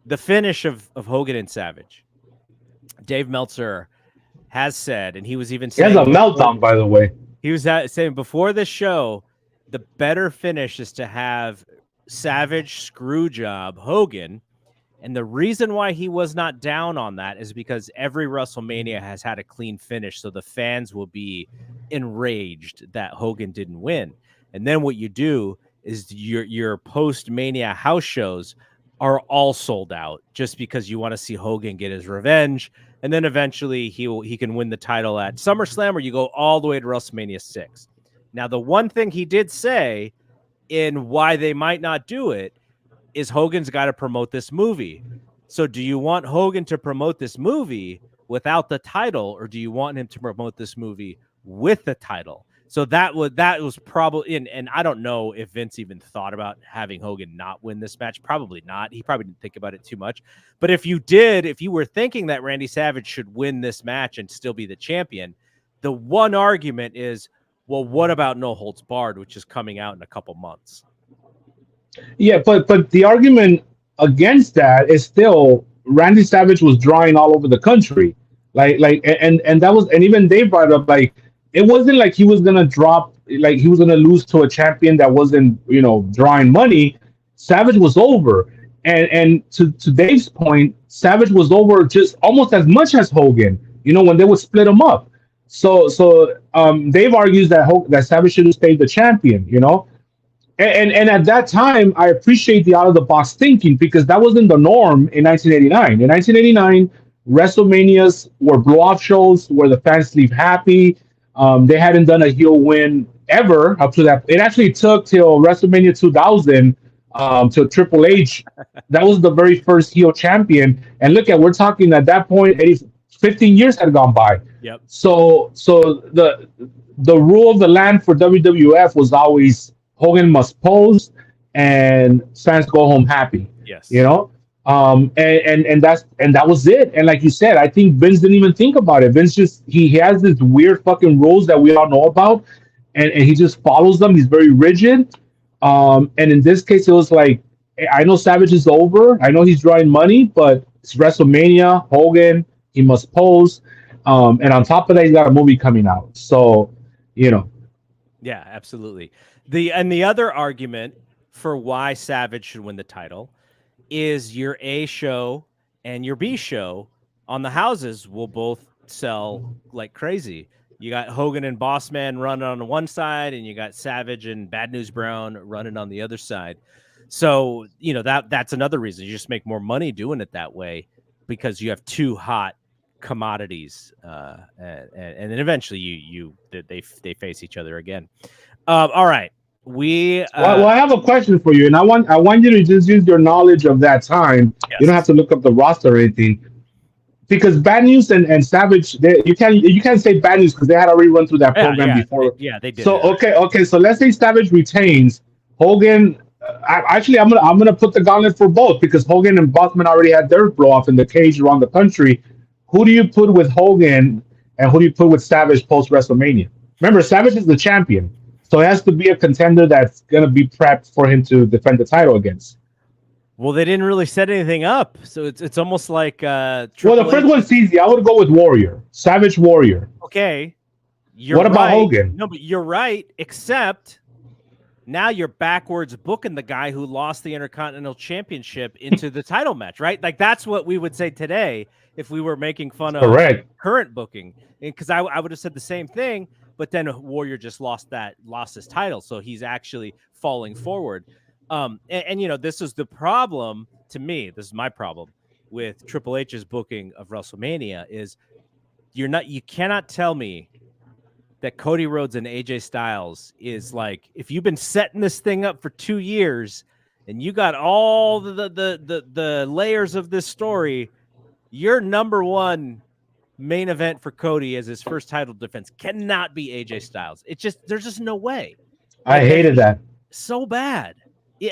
The finish of Hogan and Savage. Dave Meltzer has said, and he was even saying, he has a meltdown, by the way. He was saying before this show, the better finish is to have Savage Screwjob Hogan. And the reason why he was not down on that is because every WrestleMania has had a clean finish. So the fans will be enraged that Hogan didn't win. And then what you do is your post-Mania house shows are all sold out just because you want to see Hogan get his revenge. And then eventually he can win the title at SummerSlam, or you go all the way to WrestleMania 6. Now, the one thing he did say in why they might not do it is Hogan's got to promote this movie. So do you want Hogan to promote this movie without the title, or do you want him to promote this movie with the title? So that was probably, and I don't know if Vince even thought about having Hogan not win this match. Probably not. He probably didn't think about it too much. But if you were thinking that Randy Savage should win this match and still be the champion, the one argument is, well, what about No Holds Barred, which is coming out in a couple months? Yeah, but the argument against that is still Randy Savage was drawing all over the country. And that was, and even Dave brought it up, like it wasn't like he was gonna drop, like he was gonna lose to a champion that wasn't, drawing money. Savage was over. And to Dave's point, Savage was over just almost as much as Hogan, when they would split him up. So Dave argues that Savage should have stayed the champion, and at that time, I appreciate the out of the box thinking because that wasn't the norm in 1989. In 1989, WrestleManias were blow off shows where the fans leave happy. They hadn't done a heel win ever up to that. It actually took till WrestleMania 2000 to Triple H. That was the very first heel champion. And look we're talking at that point, 15 years had gone by. Yep. So the rule of the land for WWF was always Hogan must pose and fans go home happy. Yes. And that was it. And like you said, I think Vince didn't even think about it. Vince just he has this weird fucking rules that we all know about, and he just follows them. He's very rigid. And in this case, it was like, I know Savage is over. I know he's drawing money, but it's WrestleMania. Hogan, he must pose. And on top of that, he's got a movie coming out. So, Yeah, absolutely. The other argument for why Savage should win the title is your A show and your B show on the houses will both sell like crazy. You got Hogan and Bossman running on the one side, and you got Savage and Bad News Brown running on the other side. So, that's another reason. You just make more money doing it that way because you have two hot commodities, and then eventually they face each other again. All right. Well, I have a question for you, and I want you to just use your knowledge of that time. Yes. You don't have to look up the roster or anything, because Bad News and Savage, you can't say Bad News because they had already run through that program before. They did. So okay. So let's say Savage retains Hogan. I'm gonna put the gauntlet for both because Hogan and Bossman already had their blow off in the cage around the country. Who do you put with Hogan, and who do you put with Savage post WrestleMania? Remember, Savage is the champion. So it has to be a contender that's going to be prepped for him to defend the title against. Well, they didn't really set anything up. So it's almost like the first one's easy. I would go with Warrior. Savage Warrior. Okay. What about Hogan? No, but you're right, except now you're backwards booking the guy who lost the Intercontinental Championship into the title match, right? Like that's what we would say today if we were making fun of current booking. Because I would have said the same thing. But then Warrior just lost his title, so he's actually falling forward. And this is the problem to me. This is my problem with Triple H's booking of WrestleMania is you cannot tell me that Cody Rhodes and AJ Styles is like, if you've been setting this thing up for 2 years and you got all the layers of this story, your number one main event for Cody as his first title defense cannot be AJ Styles. There's just no way. I hated that so bad.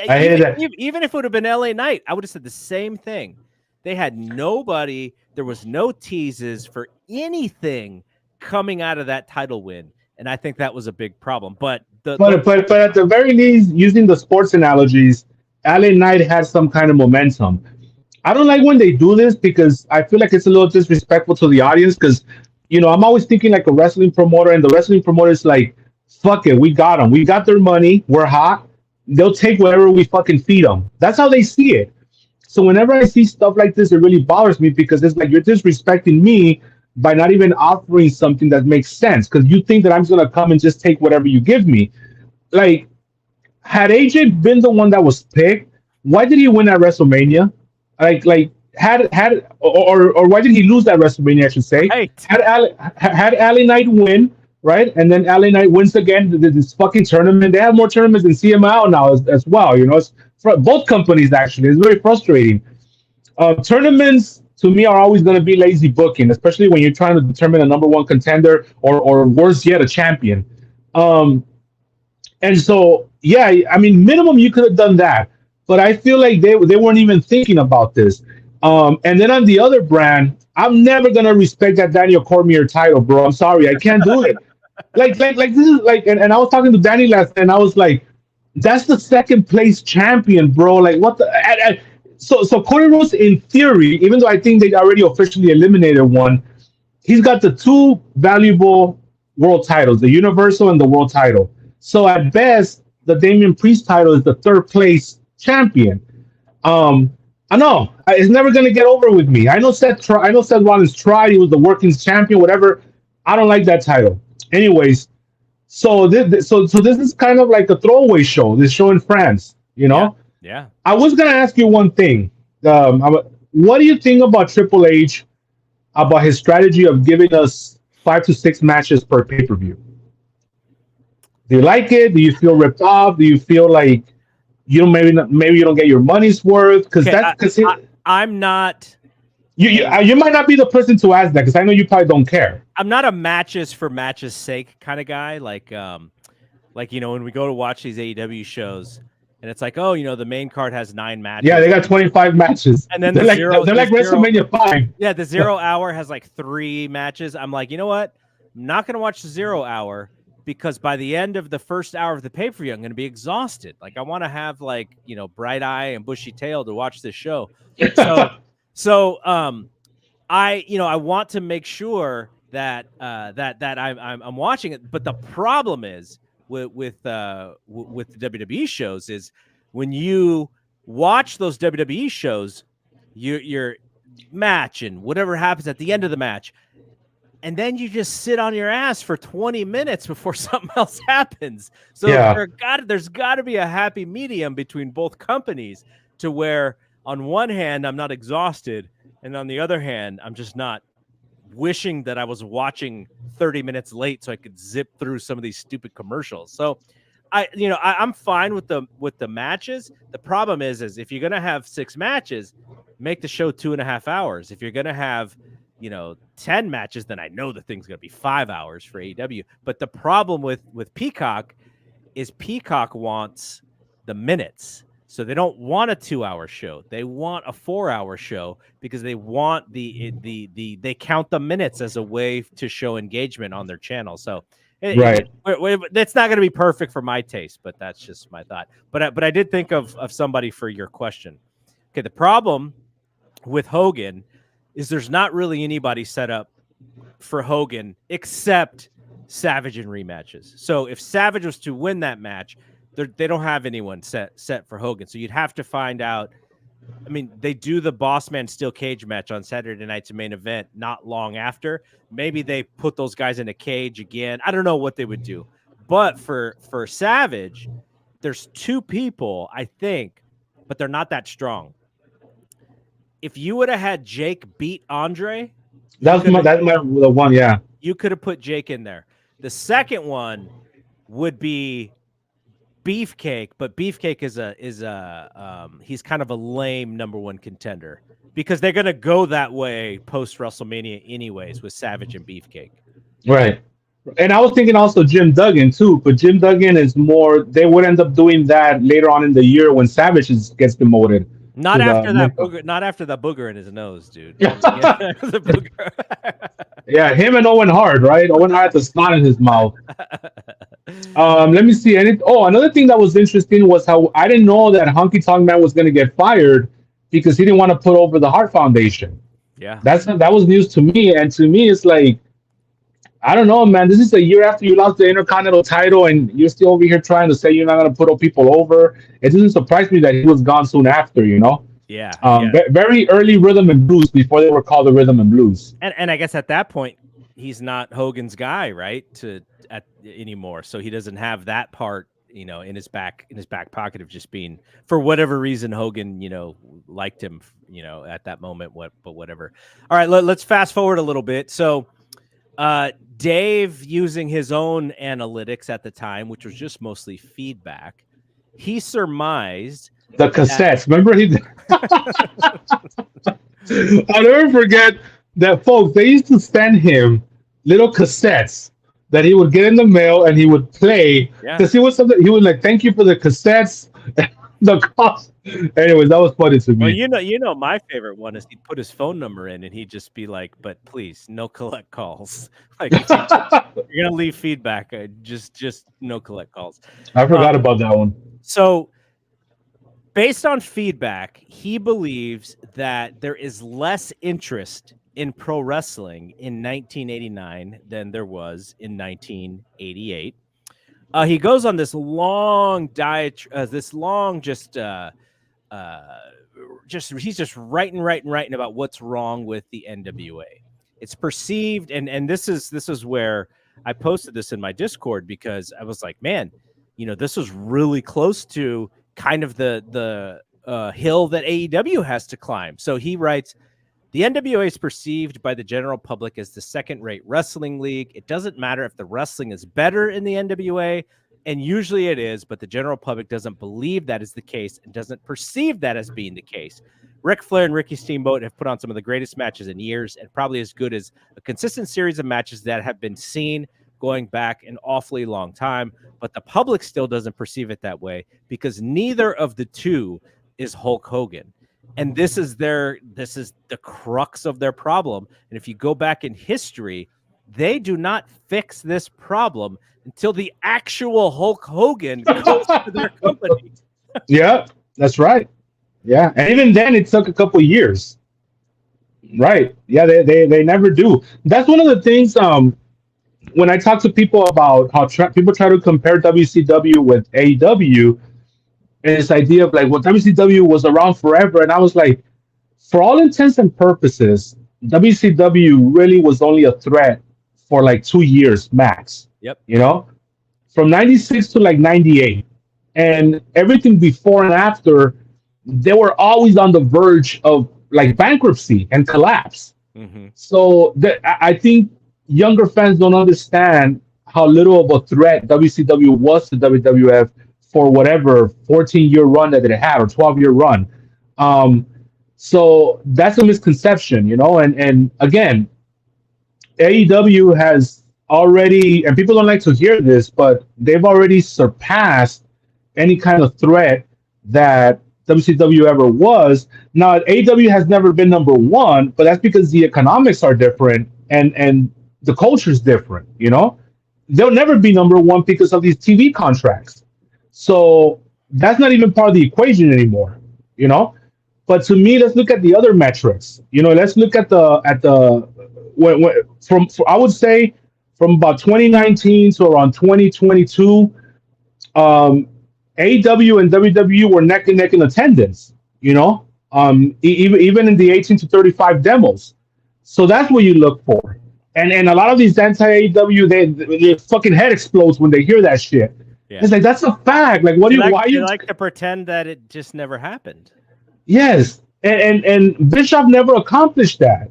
I hated that. Even if it would have been LA Knight, I would have said the same thing. They had nobody. There was no teases for anything coming out of that title win, and I think that was a big problem. But at the very least, using the sports analogies, LA Knight had some kind of momentum. I don't like when they do this because I feel like it's a little disrespectful to the audience because, I'm always thinking like a wrestling promoter, and the wrestling promoter is like, fuck it, we got them. We got their money. We're hot. They'll take whatever we fucking feed them. That's how they see it. So whenever I see stuff like this, it really bothers me because it's like you're disrespecting me by not even offering something that makes sense because you think that I'm going to come and just take whatever you give me. Like, had AJ been the one that was picked, why did he win at WrestleMania? Or why did he lose that WrestleMania? I should say. Right. Had LA Knight win, right, and then LA Knight wins again this fucking tournament. They have more tournaments than CML now as well. It's for both companies actually. It's very frustrating. Tournaments to me are always going to be lazy booking, especially when you're trying to determine a number one contender or worse yet, a champion. And so minimum you could have done that. But I feel like they weren't even thinking about this. And then on the other brand, I'm never gonna respect that Daniel Cormier title, bro. I'm sorry, I can't do it. like this is like, and I was talking to Danny last night, and I was like, that's the second place champion, bro. Like what the? So Cody Rhodes, in theory, even though I think they already officially eliminated one, he's got the two valuable world titles, the Universal and the World title. So at best, the Damian Priest title is the third place champion. Um, I know it's never gonna get over with me. I know Seth Rollins tried. He was the workings champion, whatever. I don't like that title. Anyways, so this is kind of like a throwaway show. This show in France, you Yeah. know. Yeah. I was gonna ask you one thing. What do you think about Triple H about his strategy of giving us 5 to 6 matches per pay per view? Do you like it? Do you feel ripped off? Do you feel like you don't maybe you don't get your money's worth? Because Okay. that's because I'm not. you might not be the person to ask that because I know you probably don't care. I'm not a matches for matches sake kind of guy. Like when we go to watch these AEW shows, and it's like, oh, the main card has 9 matches. Yeah, they got 25 matches, and then they're like WrestleMania 5. Yeah, the 0 hour has like 3 matches. I'm like, you know what? I'm not going to watch the 0 hour because by the end of the first hour of the pay-per-view, I'm going to be exhausted. Like, I want to have bright eye and bushy tail to watch this show. So I want to make sure that I'm watching it. But the problem is with the WWE shows is when you watch those WWE shows, your match and whatever happens at the end of the match, and then you just sit on your ass for 20 minutes before something else happens. So there's got to be a happy medium between both companies to where on one hand I'm not exhausted, and on the other hand I'm just not wishing that I was watching 30 minutes late so I could zip through some of these stupid commercials. So I'm fine with the matches. The problem is if you're gonna have 6 matches, make the show 2.5 hours. If you're gonna have 10 matches, then I know the thing's gonna be 5 hours for AEW. But the problem with Peacock is Peacock wants the minutes. So they don't want a 2-hour show. They want a 4-hour show because they want they count the minutes as a way to show engagement on their channel. So that's not going to be perfect for my taste, but that's just my thought. But I did think of somebody for your question. Okay, the problem with Hogan is there's not really anybody set up for Hogan except Savage in rematches. So if Savage was to win that match, they don't have anyone set for Hogan. So you'd have to find out. I mean, they do the Boss Man Steel Cage match on Saturday night's main event not long after. Maybe they put those guys in a cage again. I don't know what they would do. But for Savage, there's 2 people, I think, but they're not that strong. If you would have had Jake beat Andre, that's the one, yeah. You could have put Jake in there. The second one would be Beefcake, but Beefcake is he's kind of a lame number 1 contender because they're gonna go that way post WrestleMania anyways with Savage and Beefcake. Right. And I was thinking also Jim Duggan too, but Jim Duggan is more. They would end up doing that later on in the year when Savage gets demoted. Not after that booger, not after the booger in his nose, dude. The booger. Yeah, him and Owen Hart, right? Owen Hart had the snot in his mouth. Let me see. Another thing that was interesting was how I didn't know that Honky Tonk Man was going to get fired because he didn't want to put over the Hart Foundation. Yeah, that was news to me, and to me, it's like, I don't know, man. This is a year after you lost the Intercontinental title, and you're still over here trying to say you're not going to put people over. It doesn't surprise me that he was gone soon after, Yeah. Very early rhythm and blues before they were called the rhythm and blues. And I guess at that point, he's not Hogan's guy, right? Anymore, so he doesn't have that part, in his back pocket of just being, for whatever reason, Hogan, liked him, at that moment. But whatever. All right, let's fast forward a little bit. So, Dave, using his own analytics at the time, which was just mostly feedback, he surmised the cassettes. Remember I'll never forget that, folks. They used to send him little cassettes that he would get in the mail and he would play because he was like, "Thank you for the cassettes." The cost. Anyways, that was funny to me. Well, my favorite one is he'd put his phone number in and he'd just be like, "But please, no collect calls. Like, you're gonna leave feedback. Just no collect calls." I forgot about that one. So Based on feedback, he believes that there is less interest in pro wrestling in 1989 than there was in 1988. He goes on this long diet, this long uh, just he's just writing about what's wrong with the NWA. It's perceived, and this is where I posted this in my Discord because I was like, man, this was really close to kind of the hill that AEW has to climb. So he writes, the NWA is perceived by the general public as the second-rate wrestling league. It doesn't matter if the wrestling is better in the NWA, and usually it is, but the general public doesn't believe that is the case and doesn't perceive that as being the case. Ric Flair and Ricky Steamboat have put on some of the greatest matches in years and probably as good as a consistent series of matches that have been seen going back an awfully long time, but the public still doesn't perceive it that way because neither of the two is Hulk Hogan. And this is the crux of their problem. And if you go back in history, they do not fix this problem until the actual Hulk Hogan comes to their company. Yeah, that's right. Yeah, and even then, it took a couple years. Right. Yeah, they never do. That's one of the things. When I talk to people about how people try to compare WCW with AEW, and this idea of like, well, WCW was around forever, and I was like, for all intents and purposes, WCW really was only a threat for like 2 years max. Yep. From '96 to like '98, and everything before and after, they were always on the verge of like bankruptcy and collapse. Mm-hmm. So I think younger fans don't understand how little of a threat WCW was to WWF for whatever 14-year run that it had or 12-year run. So that's a misconception, and again, AEW has already, and people don't like to hear this, but they've already surpassed any kind of threat that WCW ever was. Now, AEW has never been number one, but that's because the economics are different and the culture is different. They'll never be number one because of these TV contracts. So that's not even part of the equation anymore. But to me, let's look at the other metrics. Let's look at I would say from about 2019 to around 2022, AEW and WWE were neck and neck in attendance. Even in the 18 to 35 demos. So that's what you look for. And a lot of these anti-AEW, their fucking head explodes when they hear that shit. Yeah. It's like, that's a fact. Like, why you like to pretend that it just never happened? Yes, and Bischoff never accomplished that.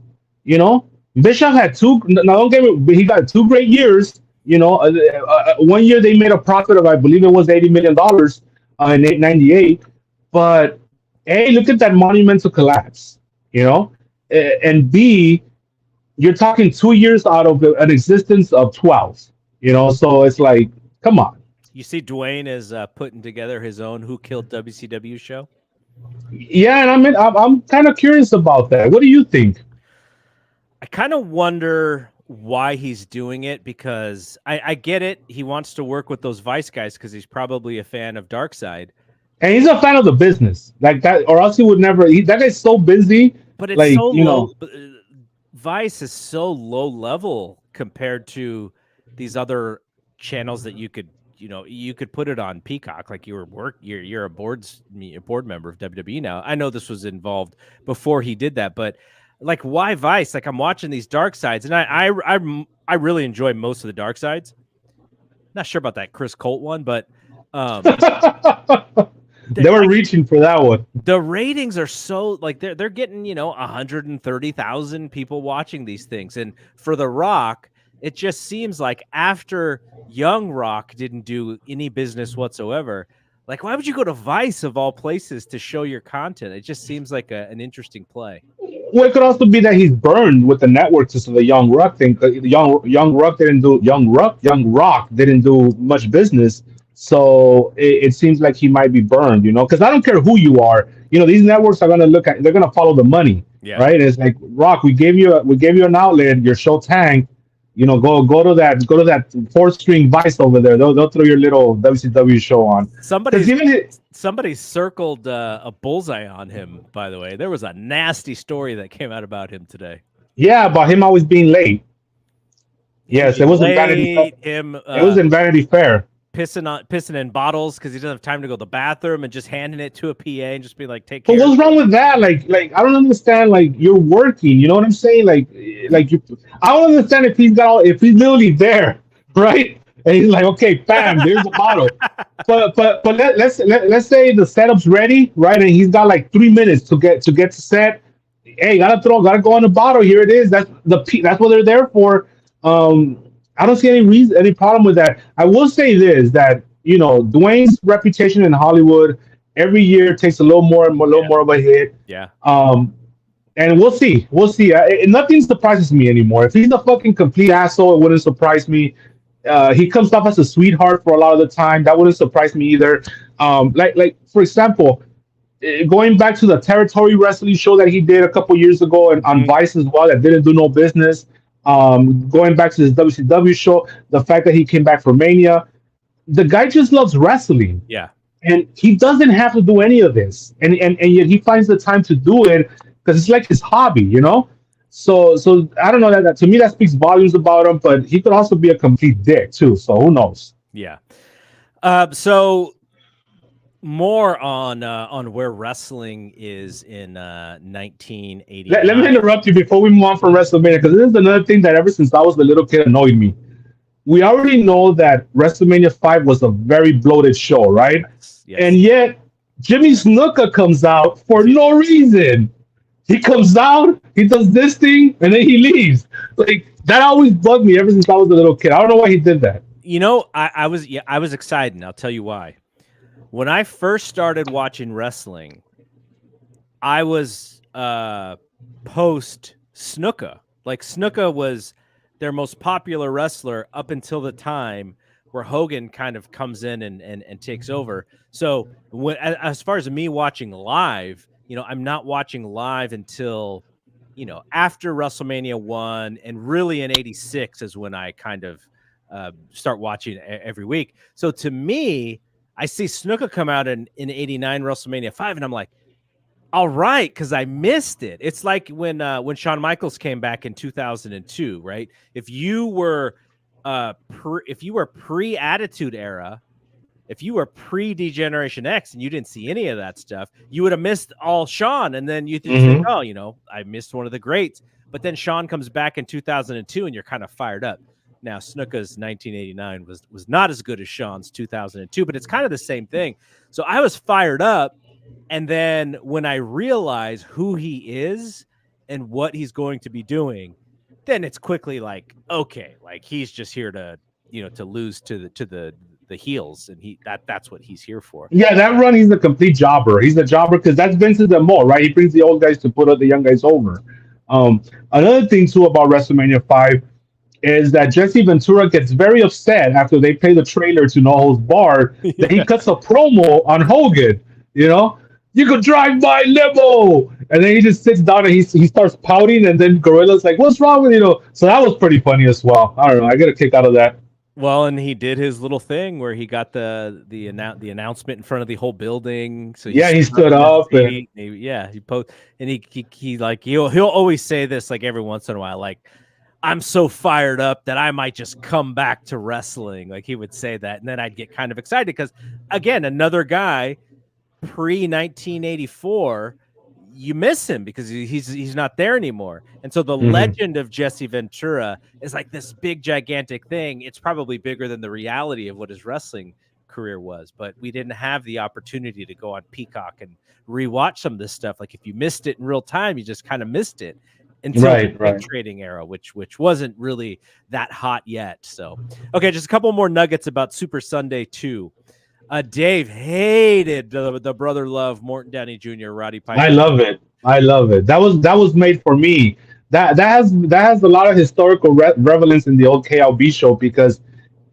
Bischoff had two. Now don't get me. He got 2 great years. 1 year they made a profit of, I believe it was $80 million in '98. But A, look at that monumental collapse. And B, you're talking 2 years out of an existence of 12. So it's like, come on. You see, Dwayne is putting together his own Who Killed WCW show. Yeah, and I'm kind of curious about that. What do you think? I kind of wonder why he's doing it, because I get it. He wants to work with those Vice guys because he's probably a fan of Darkseid. And he's a fan of the business, like that, or else he would never. That guy's so busy. But it's so low. Vice is so low level compared to these other channels that you could put it on Peacock. Like you're a board member of WWE now. I know this was involved before he did that, but like, why Vice? Like, I'm watching these dark sides, and I really enjoy most of the dark sides. Not sure about that Chris Colt one, but they were reaching for that one. The ratings are so like they're getting 130,000 people watching these things, and for The Rock, it just seems like after Young Rock didn't do any business whatsoever, like, why would you go to Vice of all places to show your content? It just seems like an interesting play. Well, it could also be that he's burned with the network to the Young Rock thing. Young Rock didn't do much business, so it seems like he might be burned. Because I don't care who you are. These networks are they're gonna follow the money, right? And it's like, Rock, we gave you an outlet. Your show tanked. go to that 4-string Vice over there. They'll throw your little WCW show on. Somebody circled a bullseye on him. By the way, there was a nasty story that came out about him today. Yeah, about him always being late. Yes, it was in Vanity Fair. It was in Vanity Fair. Pissing in bottles because he doesn't have time to go to the bathroom and just handing it to a PA and just be like, take But care. what's wrong with that? Like I don't understand. Like you're working, you know what I'm saying? Like you. I don't understand if if he's literally there, right? And he's like, okay, bam, there's a bottle. But let's say the setup's ready, right? And he's got like 3 minutes to get to set. Hey, gotta go on the bottle. Here it is. That's what they're there for. I don't see any problem with that. I will say this, that Dwayne's reputation in Hollywood every year takes a little more of a hit. Yeah. And we'll see. Nothing surprises me anymore. If he's a fucking complete asshole, it wouldn't surprise me. He comes off as a sweetheart for a lot of the time. That wouldn't surprise me either. Like for example, going back to the territory wrestling show that he did a couple years ago and on Vice as well, that didn't do no business. Going back to his WCW show, the fact that he came back for Mania, the guy just loves wrestling. Yeah. And he doesn't have to do any of this. And yet he finds the time to do it because it's like his hobby, So I don't know, that to me that speaks volumes about him, but he could also be a complete dick too. So who knows? Yeah. So more on where wrestling is in 1980. Let me interrupt you before we move on from WrestleMania, because this is another thing that ever since I was a little kid annoyed me. We already know that WrestleMania 5 was a very bloated show, right? Yes. And yet Jimmy Snuka comes out for no reason. He comes out, he does this thing, and then he leaves. Like, that always bugged me ever since I was a little kid. I don't know why he did that. I was excited, and I'll tell you why. When I first started watching wrestling, I was post Snuka. Like, Snuka was their most popular wrestler up until the time where Hogan kind of comes in and takes over. So as far as me watching live, I'm not watching live until, after WrestleMania 1, and really in 86 is when I kind of start watching every week. So to me, I see Snuka come out in 89 WrestleMania 5, and I'm like, all right, because I missed it. It's like when Shawn Michaels came back in 2002, right? If you were pre-Attitude Era, if you were pre-Degeneration X and you didn't see any of that stuff, you would have missed all Shawn, and then you think, oh, I missed one of the greats. But then Shawn comes back in 2002, and you're kind of fired up. Now, Snuka's 1989 was not as good as Shawn's 2002, but it's kind of the same thing. So I was fired up. And then when I realize who he is and what he's going to be doing, then it's quickly like, okay, like he's just here to, to lose to the heels, and that's what he's here for. Yeah, that run, he's a complete jobber. He's a jobber because that's Vince's MO, right? He brings the old guys to put the young guys over. Another thing too about WrestleMania 5 is that Jesse Ventura gets very upset after they play the trailer to No Holds Barred that he cuts a promo on Hogan. You could drive my limo, and then he just sits down and he starts pouting, and then Gorilla's like, "What's wrong with you?" So that was pretty funny as well. I don't know. I get a kick out of that. Well, and he did his little thing where he got the announcement in front of the whole building. So he stood up and he'll always say this like every once in a while, like, I'm so fired up that I might just come back to wrestling. Like, he would say that, and then I'd get kind of excited because, again, another guy pre-1984, you miss him because he's not there anymore. And so the legend of Jesse Ventura is like this big, gigantic thing. It's probably bigger than the reality of what his wrestling career was, but we didn't have the opportunity to go on Peacock and rewatch some of this stuff. Like, if you missed it in real time, you just kind of missed it until the trading era, which wasn't really that hot yet. So, okay, just a couple more nuggets about Super Sunday 2. Dave hated the brother love Morton Downey Jr. Roddy Piper. I love it. That was made for me. That has a lot of historical relevance in the old KLB show because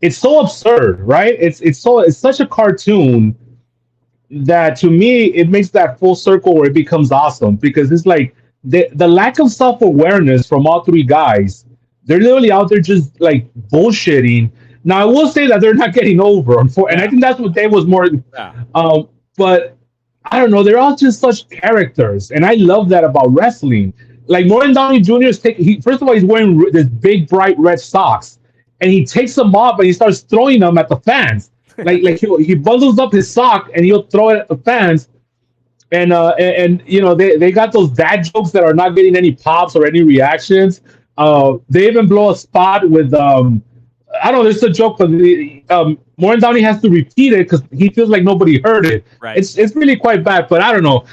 it's so absurd, right? It's such a cartoon that to me it makes that full circle where it becomes awesome because it's like the lack of self-awareness from all three guys They're literally out there just like bullshitting. Now I will say that they're not getting over, and I think that's what Dave was more. Yeah. But I don't know. They're all just such characters, and I love that about wrestling. Like Morgan Downey Jr. is taking. First of all, he's wearing this big bright red socks, and he takes them off and he starts throwing them at the fans. Like he bundles up his sock and he'll throw it at the fans. And you know they got those dad jokes that are not getting any pops or any reactions. They even blow a spot with I don't know. There's a joke, but Morgan Downey has to repeat it because he feels like nobody heard it. Right. It's really quite bad, but I don't know.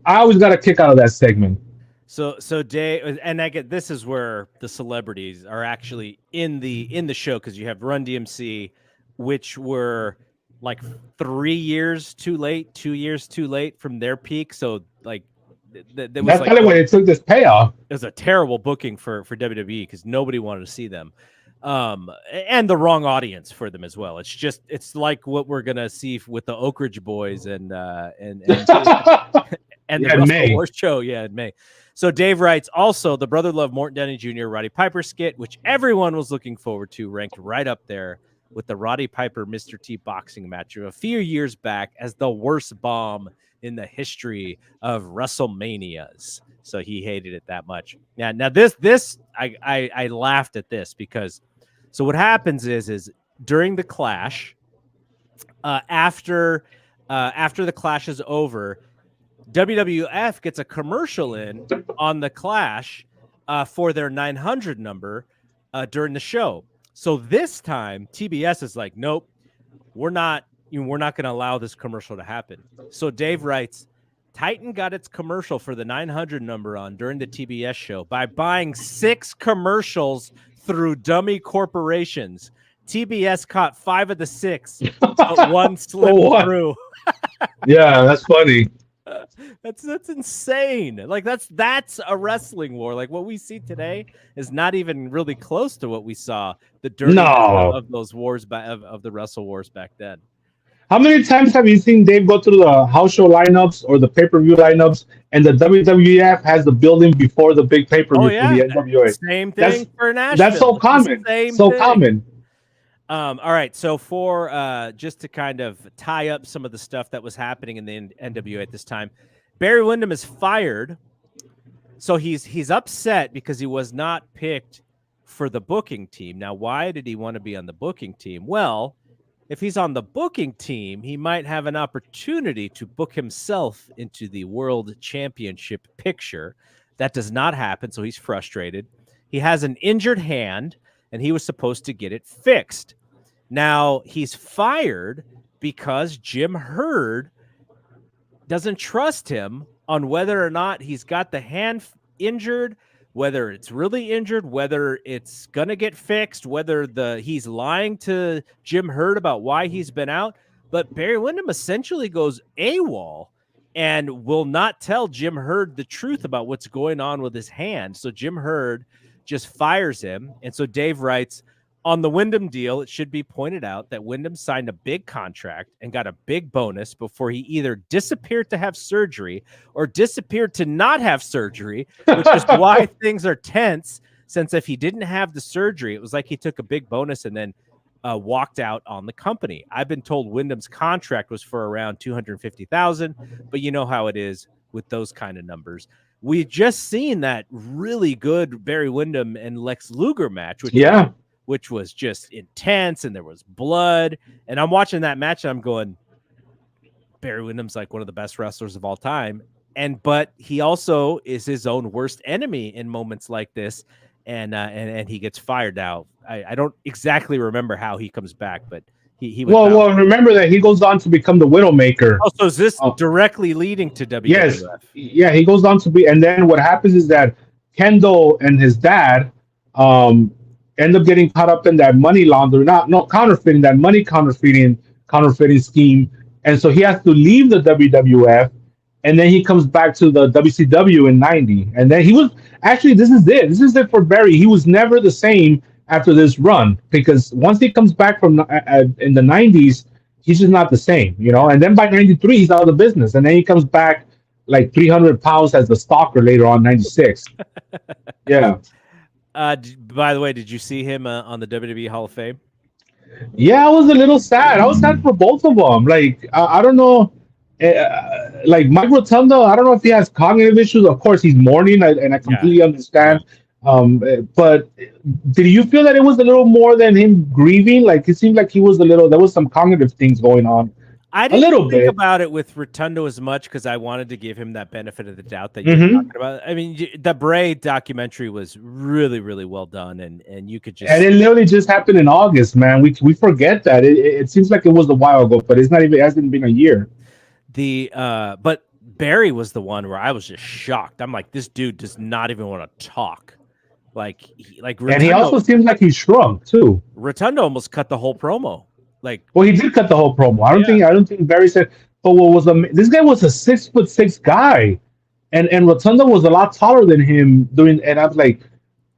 I always got a kick out of that segment. So Dave, and I get this is where the celebrities are actually in the show because you have Run DMC, which were like 3 years too late, 2 years too late from their peak. So like That's kind of when it took this payoff. It was a terrible booking for WWE because nobody wanted to see them, and the wrong audience for them as well. It's like what we're gonna see with the Oak Ridge Boys and the Russell Horse Show, in May. So Dave writes, also the Brother Love Morton Downey Jr. Roddy Piper skit, which everyone was looking forward to, ranked right up there with the Roddy Piper Mr. T boxing match of a few years back as the worst bomb in the history of WrestleManias. So he hated it that much. Now this I laughed at this because so what happens is during the Clash, after the Clash is over, WWF gets a commercial in on the Clash for their 900 number during the show. So this time TBS is like, nope, we're not going to allow this commercial to happen. So Dave writes, Titan got its commercial for the 900 number on during the TBS show by buying 6 commercials through dummy corporations. TBS caught 5 of the 6, but 1 slipped through. Yeah, that's funny. That's insane. Like that's a wrestling war. Like what we see today is not even really close to what we saw the dirty of those wars of the Wrestle Wars back then. How many times have you seen Dave go through the house show lineups or the pay-per-view lineups, and the WWF has the building before the big pay-per-view for the NWA? Same thing for Nashville. That's so common. Common. All right, so for just to kind of tie up some of the stuff that was happening in the NWA at this time, Barry Windham is fired. So he's upset because he was not picked for the booking team. Now, why did he want to be on the booking team? Well, if he's on the booking team, he might have an opportunity to book himself into the World Championship picture. That does not happen, so he's frustrated. He has an injured hand, and he was supposed to get it fixed. Now, he's fired because Jim Herd doesn't trust him on whether or not he's got the hand injured, whether it's really injured, whether it's going to get fixed, whether he's lying to Jim Herd about why he's been out. But Barry Windham essentially goes AWOL and will not tell Jim Herd the truth about what's going on with his hand. So Jim Herd just fires him. And so Dave writes, on the Windham deal, it should be pointed out that Windham signed a big contract and got a big bonus before he either disappeared to have surgery or disappeared to not have surgery, which is why things are tense, since if he didn't have the surgery, it was like he took a big bonus and then walked out on the company. I've been told Windham's contract was for around $250,000, but you know how it is with those kind of numbers. We just seen that really good Barry Windham and Lex Luger match, which was just intense, and there was blood. And I'm watching that match, and I'm going, Barry Windham's like one of the best wrestlers of all time. But he also is his own worst enemy in moments like this. And he gets fired now. I don't exactly remember how he comes back, but he well, remember that he goes on to become the Widowmaker. Oh, so is this directly leading to WWF? Yes. Yeah, he goes on to be, and then what happens is that Kendall and his dad end up getting caught up in that money laundering, not counterfeiting, that money counterfeiting scheme. And so he has to leave the WWF, and then he comes back to the WCW in 90. And then he was, actually, this is it for Barry. He was never the same after this run, because once he comes back from in the 90s, he's just not the same, you know? And then by 93, he's out of the business. And then he comes back like 300 pounds as the stalker later on, 96. Yeah. By the way, did you see him on the WWE Hall of Fame? Yeah, I was a little sad. I was sad for both of them. Like, I don't know. Like Mike Rotundo, I don't know if he has cognitive issues. Of course, he's mourning, and I Yeah, completely yeah. understand. But did you feel that it was a little more than him grieving? Like, it seemed like he was a little. There was some cognitive things going on, I a didn't little think bit. about it with Rotundo as much because I wanted to give him that benefit of the doubt that you're Hmm. talking about. I mean, the Bray documentary was really, really well done, and you could And just it literally just happened in August, man. We forget that. It seems like it was a while ago, but it's not even. It hasn't been a year. but Barry was the one where I was just shocked. I'm like, this dude does not even want to talk. Like And he Rotundo, also seems like he shrunk too. Rotundo almost cut the whole promo. Like, Well, he did cut the whole promo. yeah, I don't think Barry said. But what was this guy was a 6'6" guy, and Rotunda was a lot taller than him. Doing and I was like,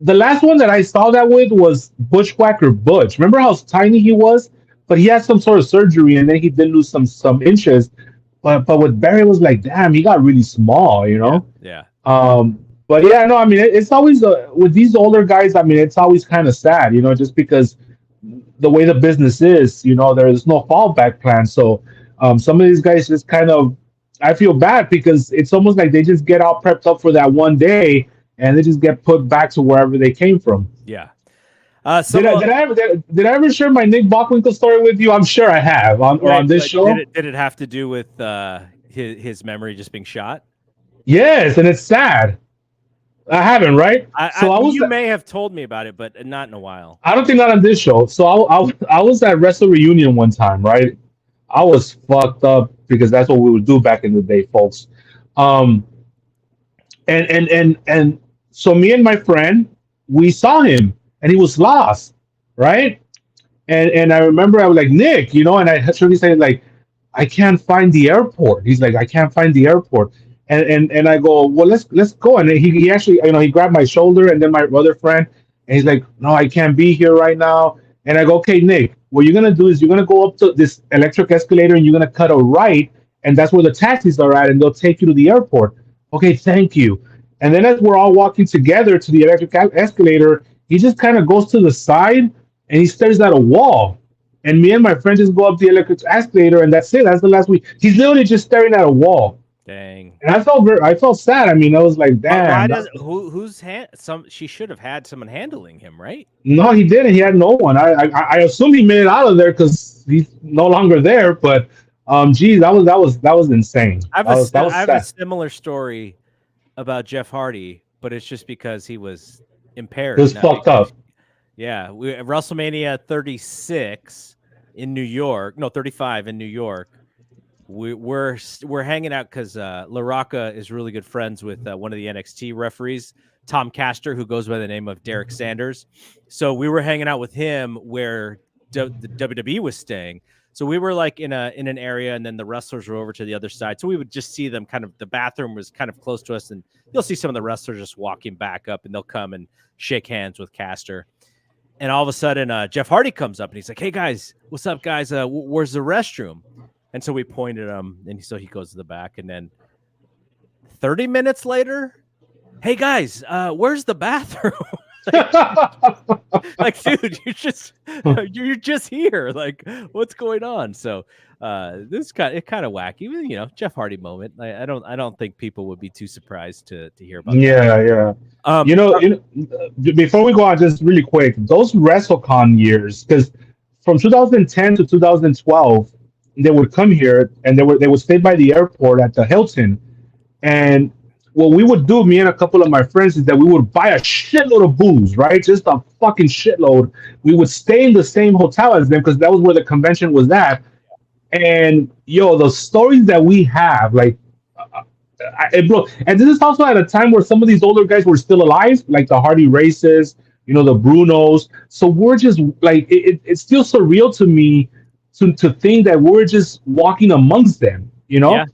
the last one that I saw that with was Bushwhacker Butch. Remember how tiny he was? But he had some sort of surgery, and then he did lose some inches. But with Barry, it was like, damn, he got really small, you yeah, know. yeah, But yeah, no, I mean, it's always with these older guys. I mean, it's always kind of sad, you know, just because the way the business is, you know, there's no fallback plan. So some of these guys just kind of, I feel bad because it's almost like they just get all prepped up for that one day and they just get put back to wherever they came from. yeah. Did I ever share my Nick Bockwinkel story with you? I'm sure I have on this Like, did show. it have to do with his memory just being shot? Yes, and it's sad. I haven't, right? So I was. You may have told me about it, but not in a while. I don't think not on this show. So I was at Wrestle Reunion one time, right? I was fucked up because that's what we would do back in the day, folks. Um, and so me and my friend, we saw him, and he was lost, right? And I remember I was like, Nick, you know, and I heard he said like, I can't find the airport. He's like, I can't find the airport. And I go, well, let's go. And he actually, you know, he grabbed my shoulder and then my other friend, and he's like, no, I can't be here right now. And I go, okay, Nick, what you're gonna do is you're gonna go up to this electric escalator and you're gonna cut a right, and that's where the taxis are at, and they'll take you to the airport. Okay, thank you. And then as we're all walking together to the electric escalator, he just kind of goes to the side and he stares at a wall. And me and my friend just go up the electric escalator, and that's it. That's the last week. He's literally just staring at a wall. Dang. And I felt sad. I mean, I was like, But why damn. does who's she should have had someone handling him, right? No, he didn't. He had no one. I assume he made it out of there because he's no longer there. But geez, that was insane. That was I have a sad. similar story about Jeff Hardy, but it's just because he was It impaired. was fucked up. Yeah, we at WrestleMania 36 in New York, no 35 in New York. We're hanging out because La Rocca is really good friends with one of the NXT referees, Tom Castor, who goes by the name of Derek Sanders. So we were hanging out with him where the WWE was staying. So we were like in an area, and then the wrestlers were over to the other side. So we would just see them kind of. The bathroom was kind of close to us, and you'll see some of the wrestlers just walking back up, and they'll come and shake hands with Castor. And all of a sudden, Jeff Hardy comes up, and he's like, "Hey guys, what's up, guys? Where's the restroom?" And so we pointed him, and so he goes to the back. And then 30 minutes later, "Hey guys, where's the bathroom?" Like, dude, you're just here. Like, what's going on? So this kind of wacky, you know, Jeff Hardy moment. I don't think people would be too surprised to hear about that. Yeah. Before we go on, just really quick, those WrestleCon years, because from 2010 to 2012, they would come here and they would stay by the airport at the Hilton. And what we would do, me and a couple of my friends, is that we would buy a shitload of booze, right? Just a fucking shitload. We would stay in the same hotel as them because that was where the convention was at. And yo, the stories that we have, like, bro, and this is also at a time where some of these older guys were still alive, like the Hardy Races, you know, the Brunos. So we're just like, it's still surreal to me to think that we're just walking amongst them, you know. Yeah.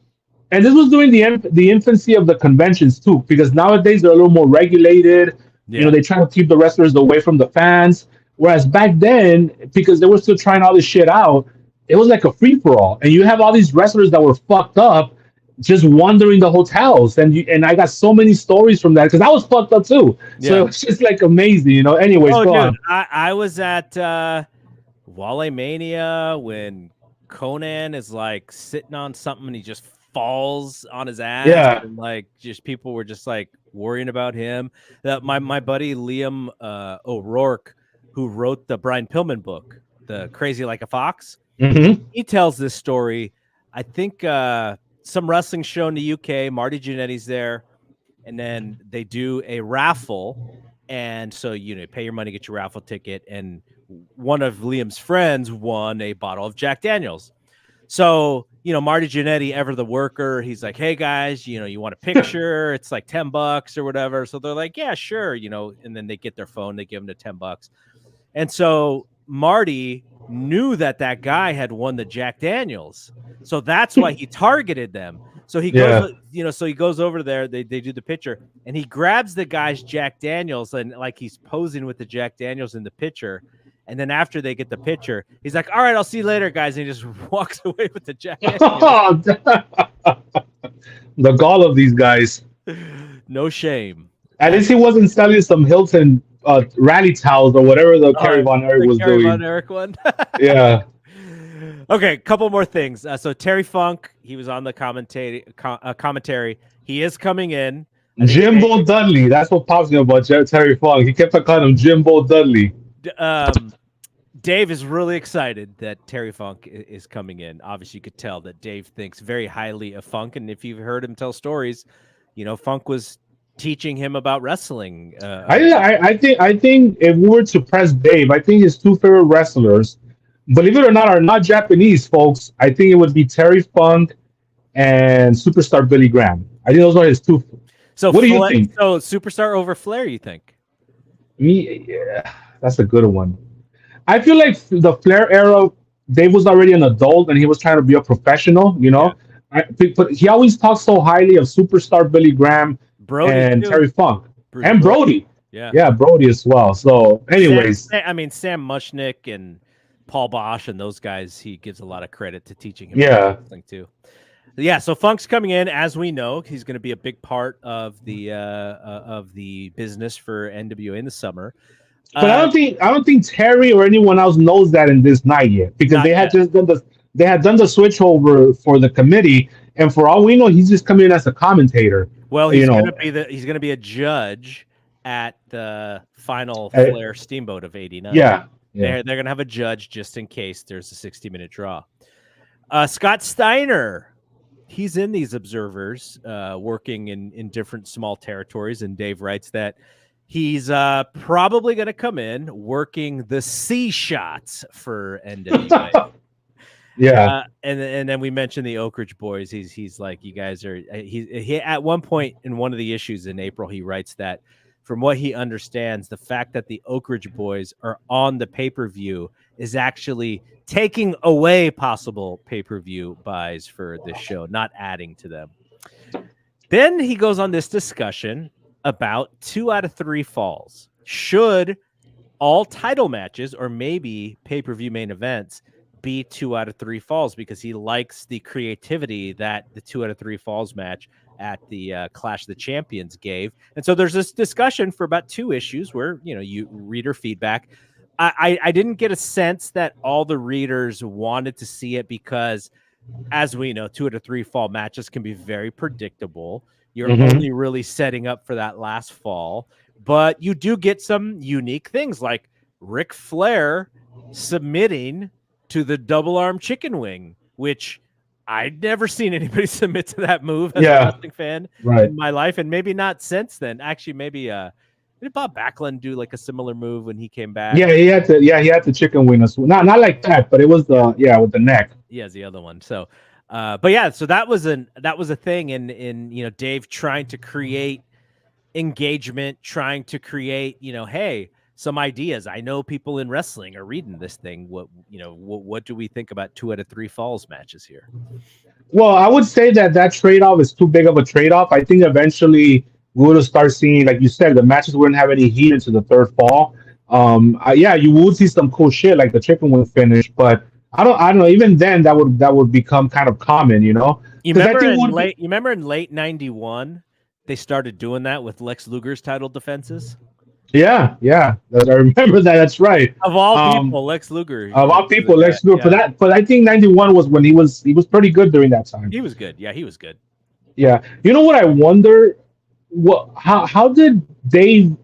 And this was during the infancy of the conventions too, because nowadays they're a little more regulated. Yeah. You know, they try to keep the wrestlers away from the fans. Whereas back then, because they were still trying all this shit out, it was like a free for all. And you have all these wrestlers that were fucked up, just wandering the hotels, and I got so many stories from that because I was fucked up too. So Yeah. it was just like amazing, you know. Anyways, Oh, go dude, on. I was at Wale Mania when Conan is like sitting on something and he just falls on his ass, Yeah. and like just people were just like worrying about him. That my buddy Liam O'Rourke, who wrote the Brian Pillman book, The Crazy Like a Fox, Hmm. he tells this story. I think some wrestling show in the UK, Marty Jannetty's there, and then they do a raffle, and so pay your money, get your raffle ticket, and one of Liam's friends won a bottle of Jack Daniels. So Marty Jannetty, ever the worker, he's like, hey guys, you want a picture, it's like $10 or whatever. So they're like, yeah, sure, and then they get their phone, they give him the $10. And so Marty knew that guy had won the Jack Daniels, so that's why he targeted them. So he goes, so he goes over there. They do the picture, and he grabs the guy's Jack Daniels, and like he's posing with the Jack Daniels in the picture. And then after they get the picture, he's like, "All right, I'll see you later, guys," and he just walks away with the Jack Daniels. The gall of these guys. No shame. At least he wasn't selling some Hilton rally towels or whatever the Kerry Von Erich the was Kerry doing. Von Erich one. Yeah. Okay, a couple more things. So Terry Funk, he was on the commentary. He is coming in. Jimbo Dudley. That's what pops me about Terry Funk. He kept on calling him Jimbo Dudley. Dave is really excited that Terry Funk is coming in. Obviously, you could tell that Dave thinks very highly of Funk, and if you've heard him tell stories, Funk was teaching him about wrestling. I think if we were to press Dave, I think his two favorite wrestlers, believe it or not, are not Japanese, folks. I think it would be Terry Funk and Superstar Billy Graham. I think those are his two. So what do you think? So Superstar over Flair, you think? Yeah, that's a good one. I feel like the Flair era, Dave was already an adult and he was trying to be a professional, but he always talks so highly of Superstar Billy Graham and too. Terry Funk and Brody. Yeah, Brody as well. So, anyways, Sam Mushnick and Paul Bosch and those guys, he gives a lot of credit to teaching him wrestling too. Yeah, so Funk's coming in, as we know. He's going to be a big part of the business for NWA in the summer. But I don't think Terry or anyone else knows that in this night yet, because they had just done the switch over for the committee, and for all we know, he's just coming in as a commentator. Well, he's going to be a judge at the final Flair Steamboat of '89. Yeah. They're going to have a judge just in case there's a 60-minute draw. Scott Steiner, he's in these observers, working in different small territories, and Dave writes that he's probably going to come in working the C shots for NWA. Yeah, and then we mentioned the Oak Ridge Boys. He's like, you guys are. He at one point in one of the issues in April, he writes that from what he understands, the fact that the Oak Ridge Boys are on the pay-per-view is actually taking away possible pay-per-view buys for this show, not adding to them. Then he goes on this discussion about 2 out of 3 falls. Should all title matches or maybe pay-per-view main events be 2 out of 3 falls, because he likes the creativity that the 2 out of 3 falls match at the Clash of the Champions gave. And so there's this discussion for about 2 issues where, you reader feedback. I didn't get a sense that all the readers wanted to see it, because as we know, 2 out of 3 fall matches can be very predictable. You're only really setting up for that last fall, but you do get some unique things like Ric Flair submitting to the double arm chicken wing, which I'd never seen anybody submit to that move as a wrestling fan in my life, and maybe not since then. Actually, maybe did Bob Backlund do like a similar move when he came back? Yeah, he had the chicken wing as well. Not like that, but it was with the neck. Yeah, the other one. So, but yeah, so that was a thing in Dave trying to create engagement, trying to create hey, some ideas. I know people in wrestling are reading this thing. What do we think about 2 out of 3 falls matches here? Well, I would say that trade-off is too big of a trade-off. I think eventually we would start seeing, like you said, the matches wouldn't have any heat into the third fall. You would see some cool shit like the chicken wing finish, but I don't know. Even then, that would become kind of common, you know, because I think You remember in late '91, they started doing that with Lex Luger's title defenses. yeah, I remember that. That's right. Of all Um, people, Lex Luger, of all was the people, guy. let's do it for Yeah, that. But I think '91 was when he was pretty good during that time. he was good. Yeah, he was good. Yeah, you know what I wonder? What how did Dave?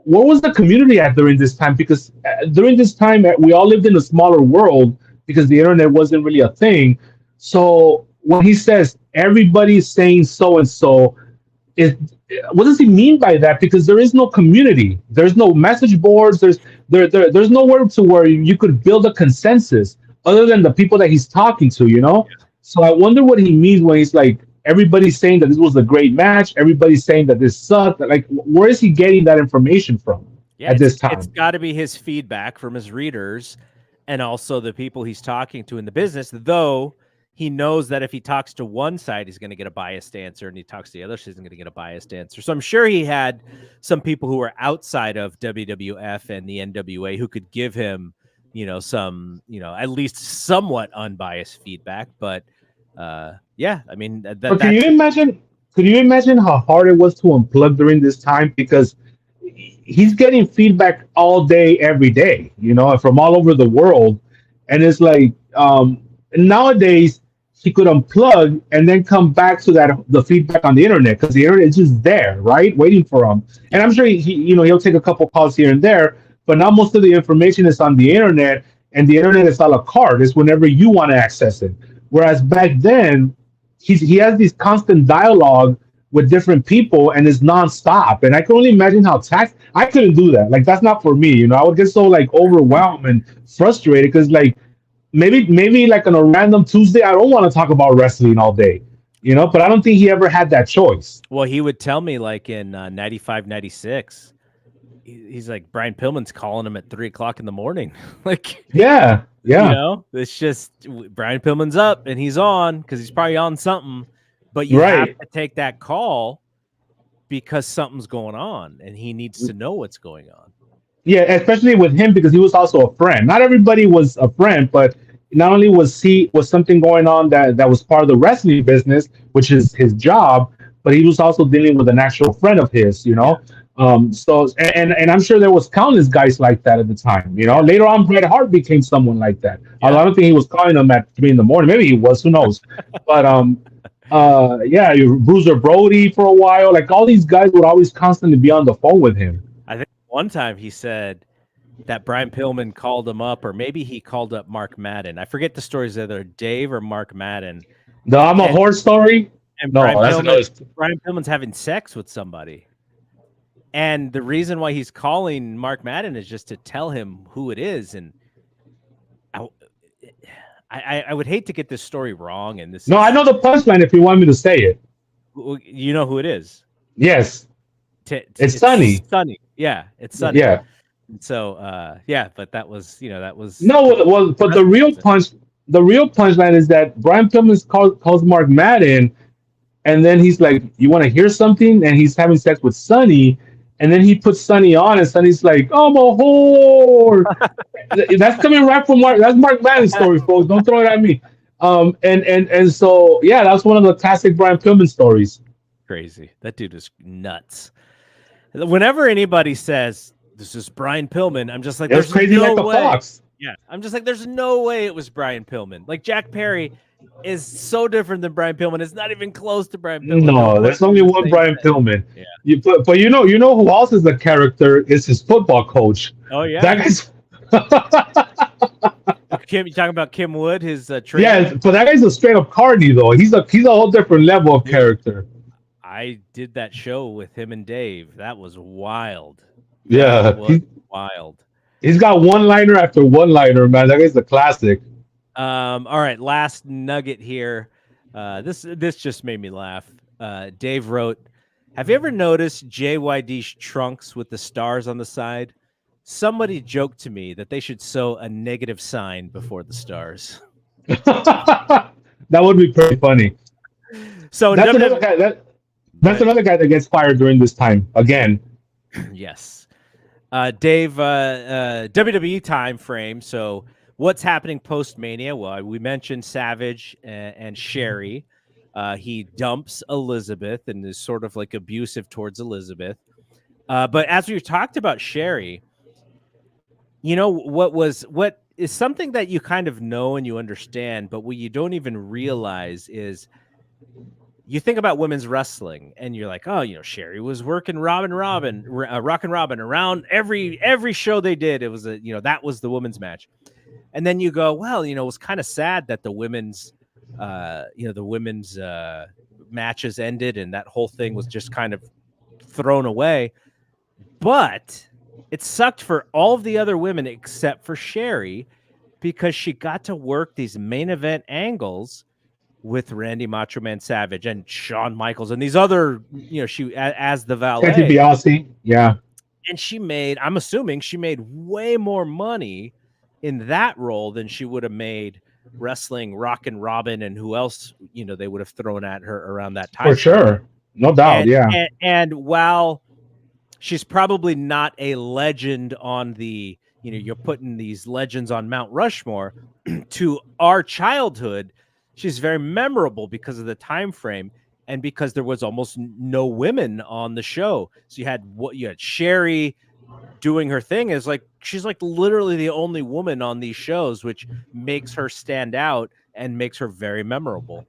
What was the community at during this time? Because during this time, we all lived in a smaller world because the internet wasn't really a thing. So when he says everybody's saying so and so, is what does he mean by that? Because there is no community, there's no message boards, there's nowhere to where you could build a consensus other than the people that he's talking to, you know. So I wonder what he means when he's like everybody's saying that this was a great match, everybody's saying that this sucked. Like where is he getting that information from Yeah, at this it's time? got to be his feedback from his readers and also the people he's talking to in the business, though he knows that if he talks to one side, he's going to get a biased answer, and he talks to the other side, he's going to get a biased answer. So I'm sure he had some people who were outside of WWF and the NWA who could give him, some, at least somewhat unbiased feedback. But yeah, I mean, But can you imagine? Could you imagine how hard it was to unplug during this time? Because he's getting feedback all day, every day, you know, from all over the world, and it's like nowadays he could unplug and then come back to that the feedback on the internet because the internet is just there, right, waiting for him. And I'm sure he'll take a couple calls here and there, but now most of the information is on the internet, and the internet is a la carte. It's whenever you want to access it. Whereas back then, he has this constant dialogue with different people and it's nonstop. And I can only imagine how I couldn't do that. Like that's not for me, you know. I would get so like overwhelmed and frustrated because like maybe like on a random Tuesday, I don't want to talk about wrestling all day, you know. But I don't think he ever had that choice. Well, he would tell me like in 95, 96, he's like, Brian Pillman's calling him at 3:00 in the morning. Like, Yeah, yeah, it's just Brian Pillman's up and he's on because he's probably on something, but you have right. to take that call because something's going on and he needs to know what's going on. Yeah, especially with him because he was also a friend. Not everybody was a friend, but not only was something going on that was part of the wrestling business, which is his job, but he was also dealing with an actual friend of his, you know. So and I'm sure there was countless guys like that at the time. You know, later on, Bret Hart became someone like that. Yeah. I don't think he was calling them at 3 in the morning. Maybe he was. Who knows? But yeah, Bruiser Brody for a while. Like all these guys would always constantly be on the phone with him. I think one time he said that Brian Pillman called him up, or maybe he called up Mark Madden. I forget the stories, either Dave or Mark Madden. The I'm a horse story. And No, that's another. Brian Pillman's having sex with somebody. And the reason why he's calling Mark Madden is just to tell him who it is. And I would hate to get this story wrong. And this I know the punchline if you want me to say it. You know who it is? Yes. It's Sunny. Sunny. Yeah, it's Sunny. Yeah. So yeah, but that was No, well, but the real punchline is that Brian Pillman calls Mark Madden, and then he's like, "You want to hear something?" And he's having sex with Sunny, and then he puts Sunny on, and Sunny's like, "I'm a whore." That's coming right from Mark. That's Mark Madden's story, folks. Don't throw it at me. And so yeah, that's one of the classic Brian Pillman stories. Crazy. That dude is nuts. Whenever anybody says this is Brian Pillman, I'm just like, "There's crazy no like a way." fox. Yeah, I'm just like, there's no way it was Brian Pillman. Like Jack Perry is so different than Brian Pillman. It's not even close to Brian Pillman. No, there's only one Brian Pillman. Yeah. But you know who else is a character is his football coach. Oh yeah. That guy's Kim, you talking about Kim Wood, his trainer? Yeah, but that guy's a straight up Carney though. He's a whole different level of character. I did that show with him and Dave. That was wild. Yeah, wild. He's got one liner after one liner, man. That guy's a classic. All right, last nugget here. This just made me laugh. Dave wrote, "Have you ever noticed JYD's trunks with the stars on the side? Somebody joked to me that they should sew a negative sign before the stars." That would be pretty funny. So that's another guy. That's another guy that gets fired during this time again. Yes. Dave, WWE time frame. So what's happening post Mania? Well, we mentioned Savage and Sherry. He dumps Elizabeth and is sort of like abusive towards Elizabeth. But as we talked about Sherry, you know what is something that you kind of know and you understand, but what you don't even realize is you think about women's wrestling and you're like, oh, Sherry was working Rockin' Robin around every show they did. It was that was the women's match. And then you go, well, it was kind of sad that the women's matches ended and that whole thing was just kind of thrown away. But it sucked for all of the other women except for Sherry, because she got to work these main event angles with Randy Macho Man Savage and Shawn Michaels and these other, she as the valet. Ted DiBiase, yeah. And I'm assuming she made way more money in that role than she would have made wrestling Rockin' Robin and who else, they would have thrown at her around that time. For sure. No doubt, And while she's probably not a legend on the, you're putting these legends on Mount Rushmore, to our childhood, she's very memorable because of the time frame and because there was almost no women on the show. So you had Sherry doing her thing. Is like she's like literally the only woman on these shows, which makes her stand out and makes her very memorable.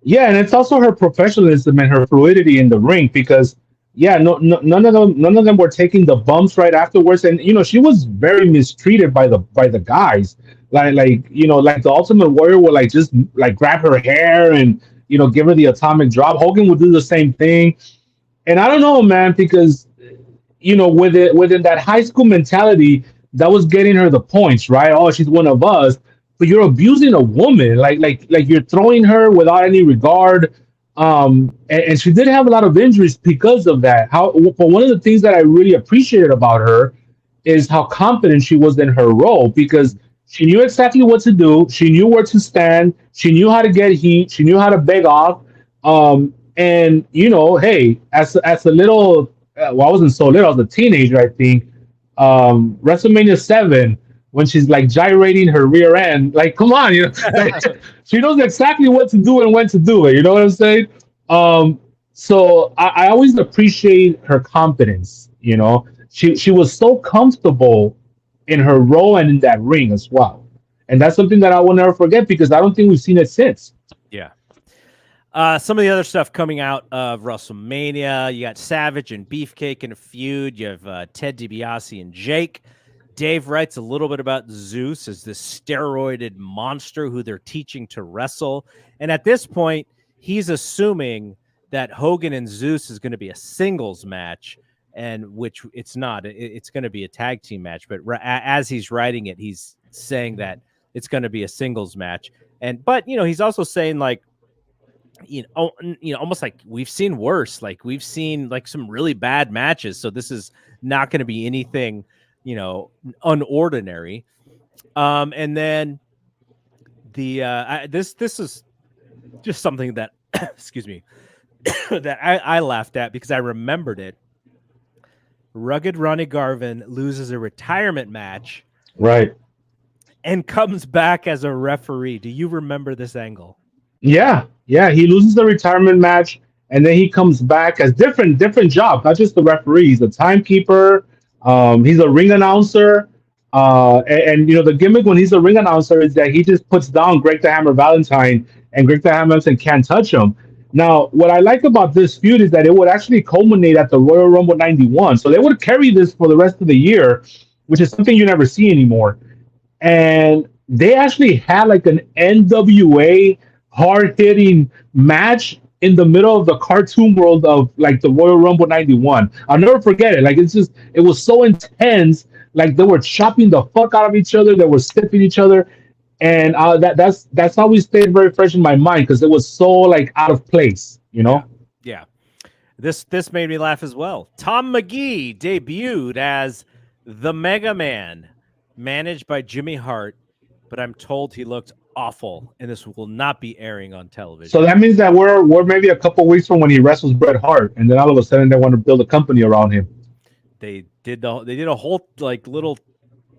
Yeah, and it's also her professionalism and her fluidity in the ring, because none of them were taking the bumps right afterwards, and she was very mistreated by the guys. Like the Ultimate Warrior would like just like grab her hair and give her the atomic drop. Hogan would do the same thing, and I don't know, man, because within that high school mentality, that was getting her the points, right? Oh, she's one of us. But you're abusing a woman, like you're throwing her without any regard. And she did have a lot of injuries because of that. But one of the things that I really appreciated about her is how confident she was in her role, because she knew exactly what to do. She knew where to stand. She knew how to get heat. She knew how to beg off. And hey, as a little, well, I wasn't so little. I was a teenager, I think. WrestleMania 7. When she's like gyrating her rear end, like, come on, like, she knows exactly what to do and when to do it. You know what I'm saying? So I always appreciate her confidence. She was so comfortable in her role and in that ring as well, and that's something that I will never forget, because I don't think we've seen it since. Yeah. Some of the other stuff coming out of WrestleMania, you got Savage and Beefcake in a feud. You have Ted DiBiase and Jake. Dave writes a little bit about Zeus as this steroided monster who they're teaching to wrestle. And at this point, he's assuming that Hogan and Zeus is going to be a singles match, and which it's not. It's going to be a tag team match. But as he's writing it, he's saying that it's going to be a singles match. But he's also saying like, almost like we've seen worse. Like we've seen like some really bad matches. So this is not going to be anything unordinary. And then this is just something that excuse me that I laughed at because I remembered it. Rugged Ronnie Garvin loses a retirement match, right, and comes back as a referee. Do you remember this angle? Yeah, he loses the retirement match, and then he comes back as different job, not just the referee. He's a timekeeper. He's a ring announcer, and the gimmick when he's a ring announcer is that he just puts down Greg the Hammer Valentine, and Greg the Hammer Valentine can't touch him. Now, what I like about this feud is that it would actually culminate at the Royal Rumble '91, so they would carry this for the rest of the year, which is something you never see anymore. And they actually had like an NWA hard-hitting match in the middle of the cartoon world of like the Royal Rumble '91. I'll never forget it. Like it was so intense. Like they were chopping the fuck out of each other. They were stiffing each other, and that's always stayed very fresh in my mind because it was so like out of place. Yeah. This made me laugh as well. Tom McGee debuted as the Mega Man, managed by Jimmy Hart, but I'm told he looked awful, and this will not be airing on television. So that means that we're maybe a couple weeks from when he wrestles Bret Hart, and then all of a sudden they want to build a company around him. They did a whole like little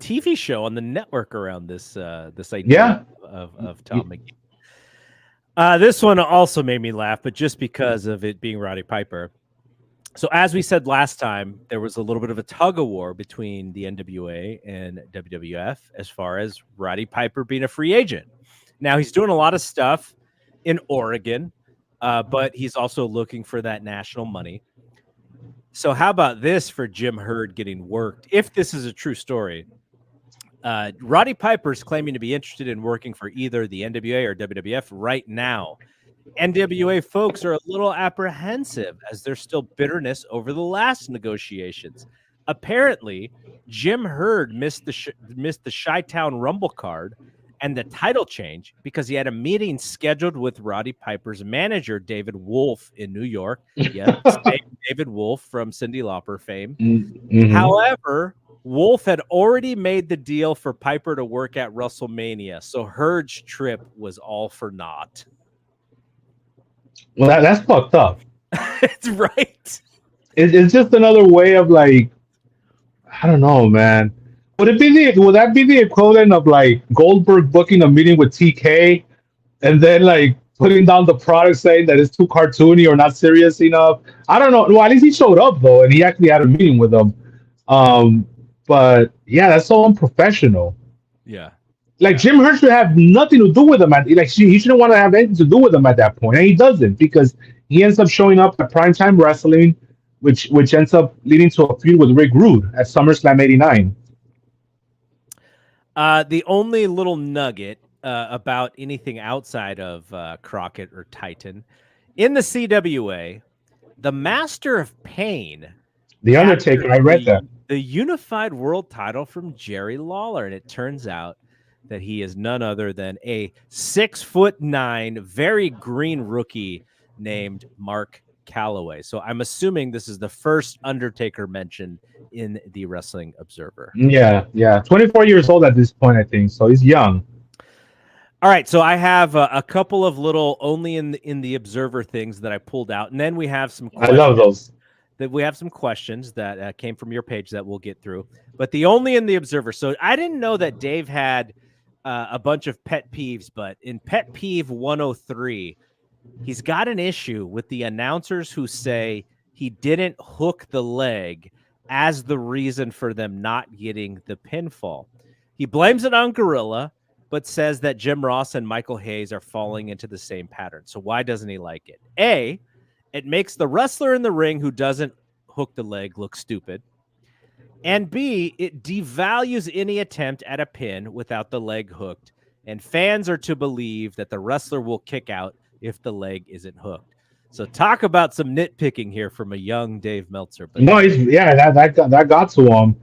TV show on the network around this this Yeah. idea of Tom McGee. This one also made me laugh, but just because of it being Roddy Piper. So as we said last time, there was a little bit of a tug of war between the NWA and WWF as far as Roddy Piper being a free agent. Now he's doing a lot of stuff in Oregon, but he's also looking for that national money. So how about this for Jim Herd getting worked? If this is a true story, Roddy Piper's claiming to be interested in working for either the NWA or WWF right now. NWA folks are a little apprehensive as there's still bitterness over the last negotiations. Apparently, Jim Herd missed the Chi-Town Rumble card and the title change because he had a meeting scheduled with Roddy Piper's manager, David Wolf, in New York. Yes, David Wolf from Cyndi Lauper fame. Mm-hmm. However, Wolf had already made the deal for Piper to work at WrestleMania, so Herd's trip was all for naught. Well, that's fucked up. It's right. It's just another way of like, I don't know, man. Would that be the equivalent of like Goldberg booking a meeting with TK and then like putting down the product saying that it's too cartoony or not serious enough? I don't know. Well, at least he showed up though, and he actually had a meeting with them. But yeah, that's so unprofessional. Yeah. Like Jim Hurt should have nothing to do with him. He shouldn't want to have anything to do with him at that point, and he doesn't because he ends up showing up at Primetime Wrestling, which ends up leading to a feud with Rick Rude at SummerSlam '89. The only little nugget about anything outside of Crockett or Titan in the CWA, the Master of Pain, The Undertaker. I read that. The unified world title from Jerry Lawler, and it turns out that he is none other than a 6'9", very green rookie named Mark Calloway. So I'm assuming this is the first Undertaker mentioned in the Wrestling Observer. Yeah. 24 years old at this point, I think. So he's young. All right, so I have a couple of little only in the Observer things that I pulled out, and then we have some questions. I love those. We have some questions that came from your page that we'll get through, but the only in the Observer. So I didn't know that Dave had a bunch of pet peeves, but in Pet Peeve 103, he's got an issue with the announcers who say he didn't hook the leg as the reason for them not getting the pinfall. He blames it on Gorilla, but says that Jim Ross and Michael Hayes are falling into the same pattern. So why doesn't he like it? A, it makes the wrestler in the ring who doesn't hook the leg look stupid. And B, it devalues any attempt at a pin without the leg hooked. And fans are to believe that the wrestler will kick out if the leg isn't hooked. So talk about some nitpicking here from a young Dave Meltzer. But no, that got to him.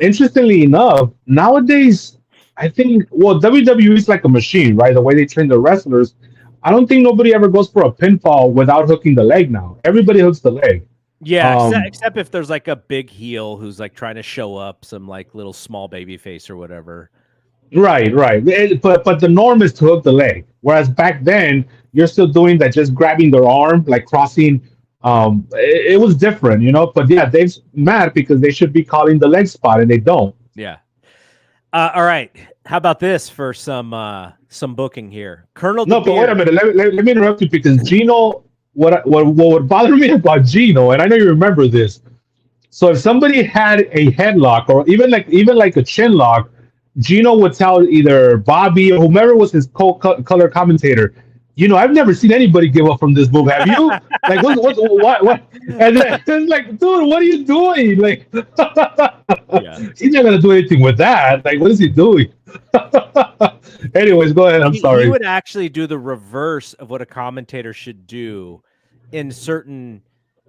Interestingly enough, nowadays, I think, WWE is like a machine, right? The way they train the wrestlers. I don't think nobody ever goes for a pinfall without hooking the leg now. Everybody hooks the leg. Yeah, except if there's like a big heel who's like trying to show up some like little small baby face or whatever. Right. But the norm is to hook the leg. Whereas back then, you're still doing that, just grabbing their arm, like crossing. It was different, you know. But yeah, Dave's mad because they should be calling the leg spot and they don't. Yeah. All right. How about this for some booking here, Colonel? No, but wait a minute. Let me interrupt you because Gino. What would bother me about Gino, and I know you remember this. So if somebody had a headlock or even like a chin lock, Gino would tell either Bobby or whomever was his color commentator, I've never seen anybody give up from this move. Have you? Like what? And then it's like, dude, what are you doing? Like, he's not gonna do anything with that. Like, what is he doing? Anyways, go ahead. I'm sorry. He would actually do the reverse of what a commentator should do in certain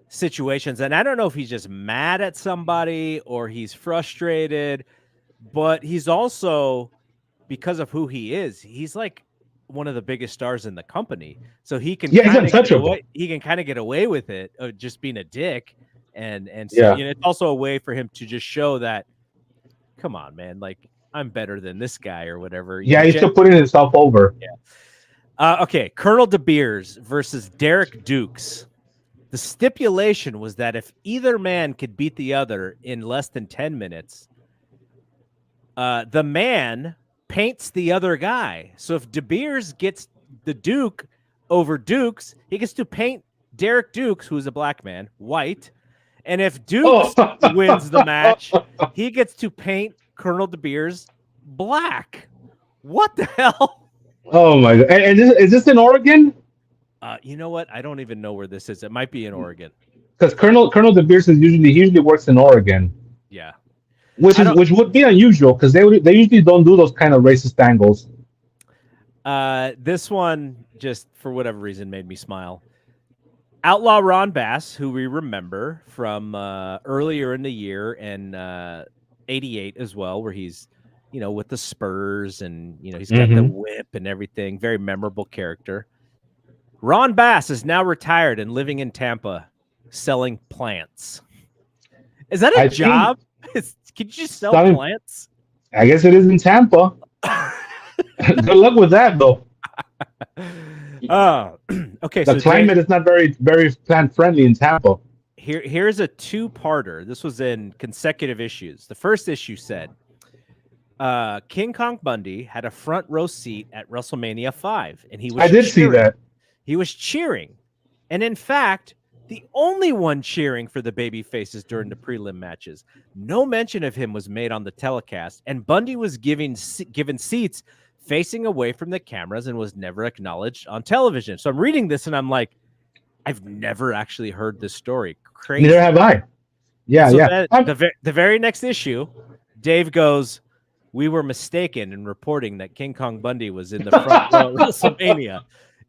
situations. And I don't know if he's just mad at somebody or he's frustrated, but he's also, because of who he is, he's like one of the biggest stars in the company. So he can he's untouchable. He can kind of get away with it, just being a dick. And so, it's also a way for him to just show that, come on, man, like, I'm better than this guy or whatever. Yeah, he's still putting himself over. Yeah. Okay, Colonel De Beers versus Derek Dukes. The stipulation was that if either man could beat the other in less than 10 minutes, the man paints the other guy. So if De Beers gets the Duke over Dukes, he gets to paint Derek Dukes, who's a black man, white. And if Dukes wins the match, he gets to paint Colonel De Beers black. What the hell? Oh my god! And is this in Oregon? You know what? I don't even know where this is. It might be in Oregon. Because Colonel De Beers usually works in Oregon. Yeah, which would be unusual because they usually don't do those kind of racist angles. This one just for whatever reason made me smile. Outlaw Ron Bass, who we remember from earlier in the year and '88 as well, where he's with the Spurs and he's got the whip and everything. Very memorable character. Ron Bass is now retired and living in Tampa, selling plants. Is that a job? Can you just sell plants? I guess it is in Tampa. Good luck with that, though. Okay. The climate is not very, very plant friendly in Tampa. Here's a two-parter. This was in consecutive issues. The first issue said, King Kong Bundy had a front row seat at WrestleMania 5, and he was. I did see that. He was cheering, and in fact, the only one cheering for the baby faces during the prelim matches. No mention of him was made on the telecast, and Bundy was given seats facing away from the cameras and was never acknowledged on television. So I'm reading this and I'm like, I've never actually heard this story. Crazy. Neither have I. Yeah, so yeah. The very next issue, Dave goes, "We were mistaken in reporting that King Kong Bundy was in the front row of WrestleMania.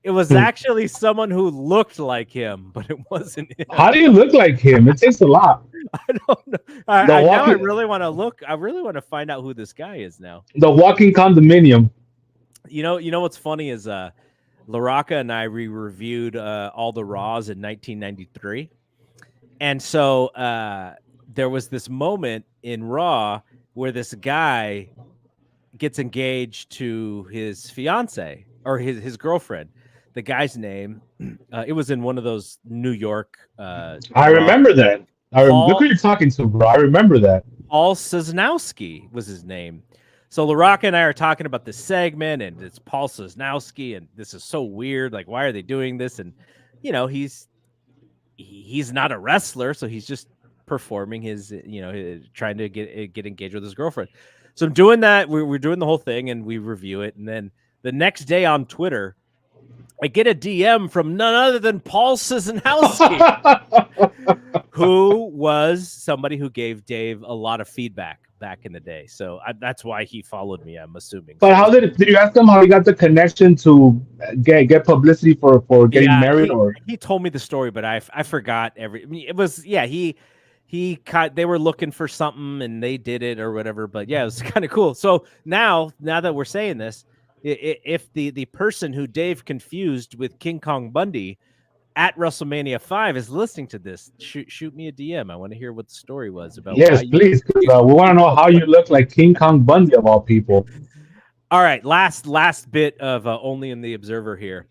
It was actually someone who looked like him, but it wasn't him." How do you look like him? It takes a lot. I don't know. I really want to look. I really want to find out who this guy is now. The walking condominium. You know what's funny is LaRocca and I reviewed all the Raws in 1993. And so there was this moment in Raw where this guy gets engaged to his fiance or his girlfriend. The guy's name, it was in one of those New York. I remember that. Look who you're talking to, bro. I remember that. Paul Sosnowski was his name. So LaRocca and I are talking about this segment, and it's Paul Sosnowski, and this is so weird. Like, why are they doing this? And he's not a wrestler, so he's just performing his, trying to get engaged with his girlfriend. So I'm doing that. We're doing the whole thing, and we review it, and then the next day on Twitter, I get a DM from none other than Paul Sosnowski, who was somebody who gave Dave a lot of feedback back in the day. So that's why he followed me, I'm assuming. But how did you ask him how he got the connection to get publicity for getting married? He told me the story, but I forgot it was, they were looking for something and they did it or whatever. But yeah, it was kind of cool. So now that we're saying this, if the person who Dave confused with King Kong Bundy at WrestleMania 5 is listening to this, shoot me a DM. I want to hear what the story was about. Yes, please. We want to know how you look like King Kong Bundy of all people. All right, last bit of Only in the Observer here.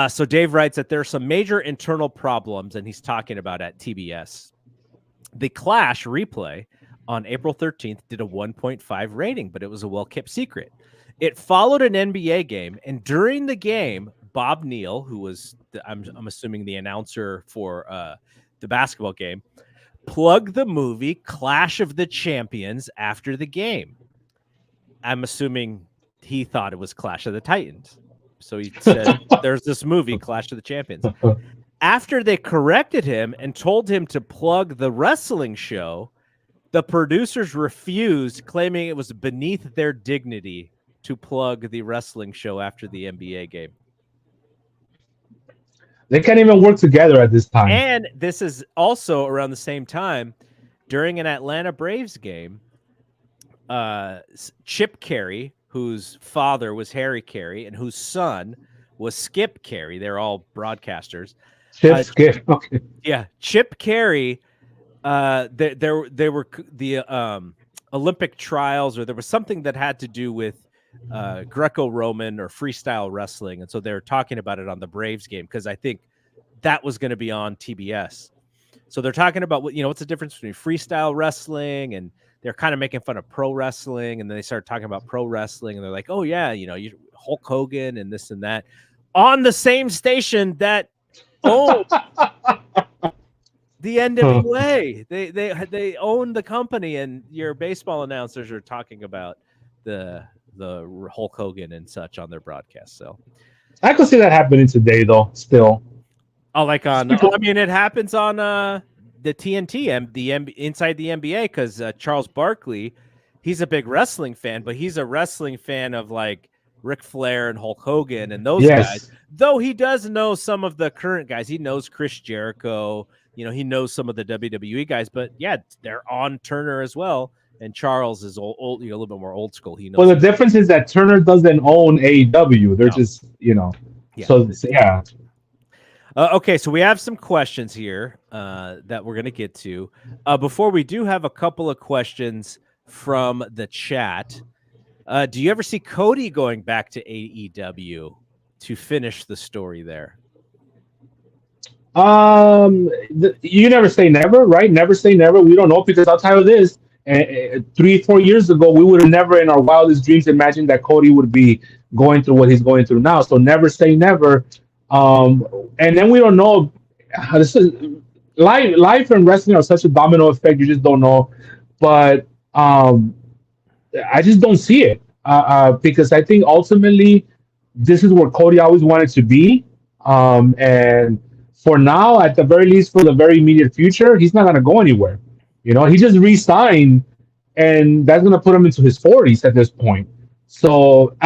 So Dave writes that there are some major internal problems, and he's talking about at TBS. The Clash replay on April 13th did a 1.5 rating, but it was a well-kept secret. It followed an NBA game, and during the game, Bob Neal, who was, I'm assuming, the announcer for the basketball game, plugged the movie Clash of the Champions after the game. I'm assuming he thought it was Clash of the Titans. So he said, there's this movie, Clash of the Champions. After they corrected him and told him to plug the wrestling show, the producers refused, claiming it was beneath their dignity to plug the wrestling show after the NBA game. They can't even work together at this time. And this is also around the same time during an Atlanta Braves game. Chip Carey, whose father was Harry Carey and whose son was Skip Carey. They're all broadcasters. Skip. Okay. Yeah, Chip Carey. There were the Olympic trials, or there was something that had to do with Greco-Roman or freestyle wrestling, and so they were talking about it on the Braves game because I think that was going to be on TBS. So they're talking about what's the difference between freestyle wrestling, and they're kind of making fun of pro wrestling, and then they started talking about pro wrestling, and they're like, oh yeah, you Hulk Hogan and this and that on the same station that owned the NWA. They own the company, and your baseball announcers are talking about the Hulk Hogan and such on their broadcast. So I could see that happening today, though. Still, like it happens on the TNT and inside the NBA, because Charles Barkley, he's a big wrestling fan, but he's a wrestling fan of like Ric Flair and Hulk Hogan and those guys. Though he does know some of the current guys. He knows Chris Jericho. He knows some of the WWE guys. But yeah, they're on Turner as well. And Charles is old, a little bit more old school. He knows. Well, the difference is that Turner doesn't own AEW. They're just, Yeah. So yeah. Okay, so we have some questions here that we're going to get to. Before we do have a couple of questions from the chat. Do you ever see Cody going back to AEW to finish the story there? You never say never, right? Never say never. We don't know, because I'll tell you this: 3-4 years ago, we would have never in our wildest dreams imagined that Cody would be going through what he's going through now. So never say never. And then we don't know. This is life and wrestling are such a domino effect. You just don't know. But I just don't see it because I think ultimately this is where Cody always wanted to be. And for now, at the very least, for the very immediate future, he's not going to go anywhere. He just re-signed, and that's going to put him into his 40s at this point. So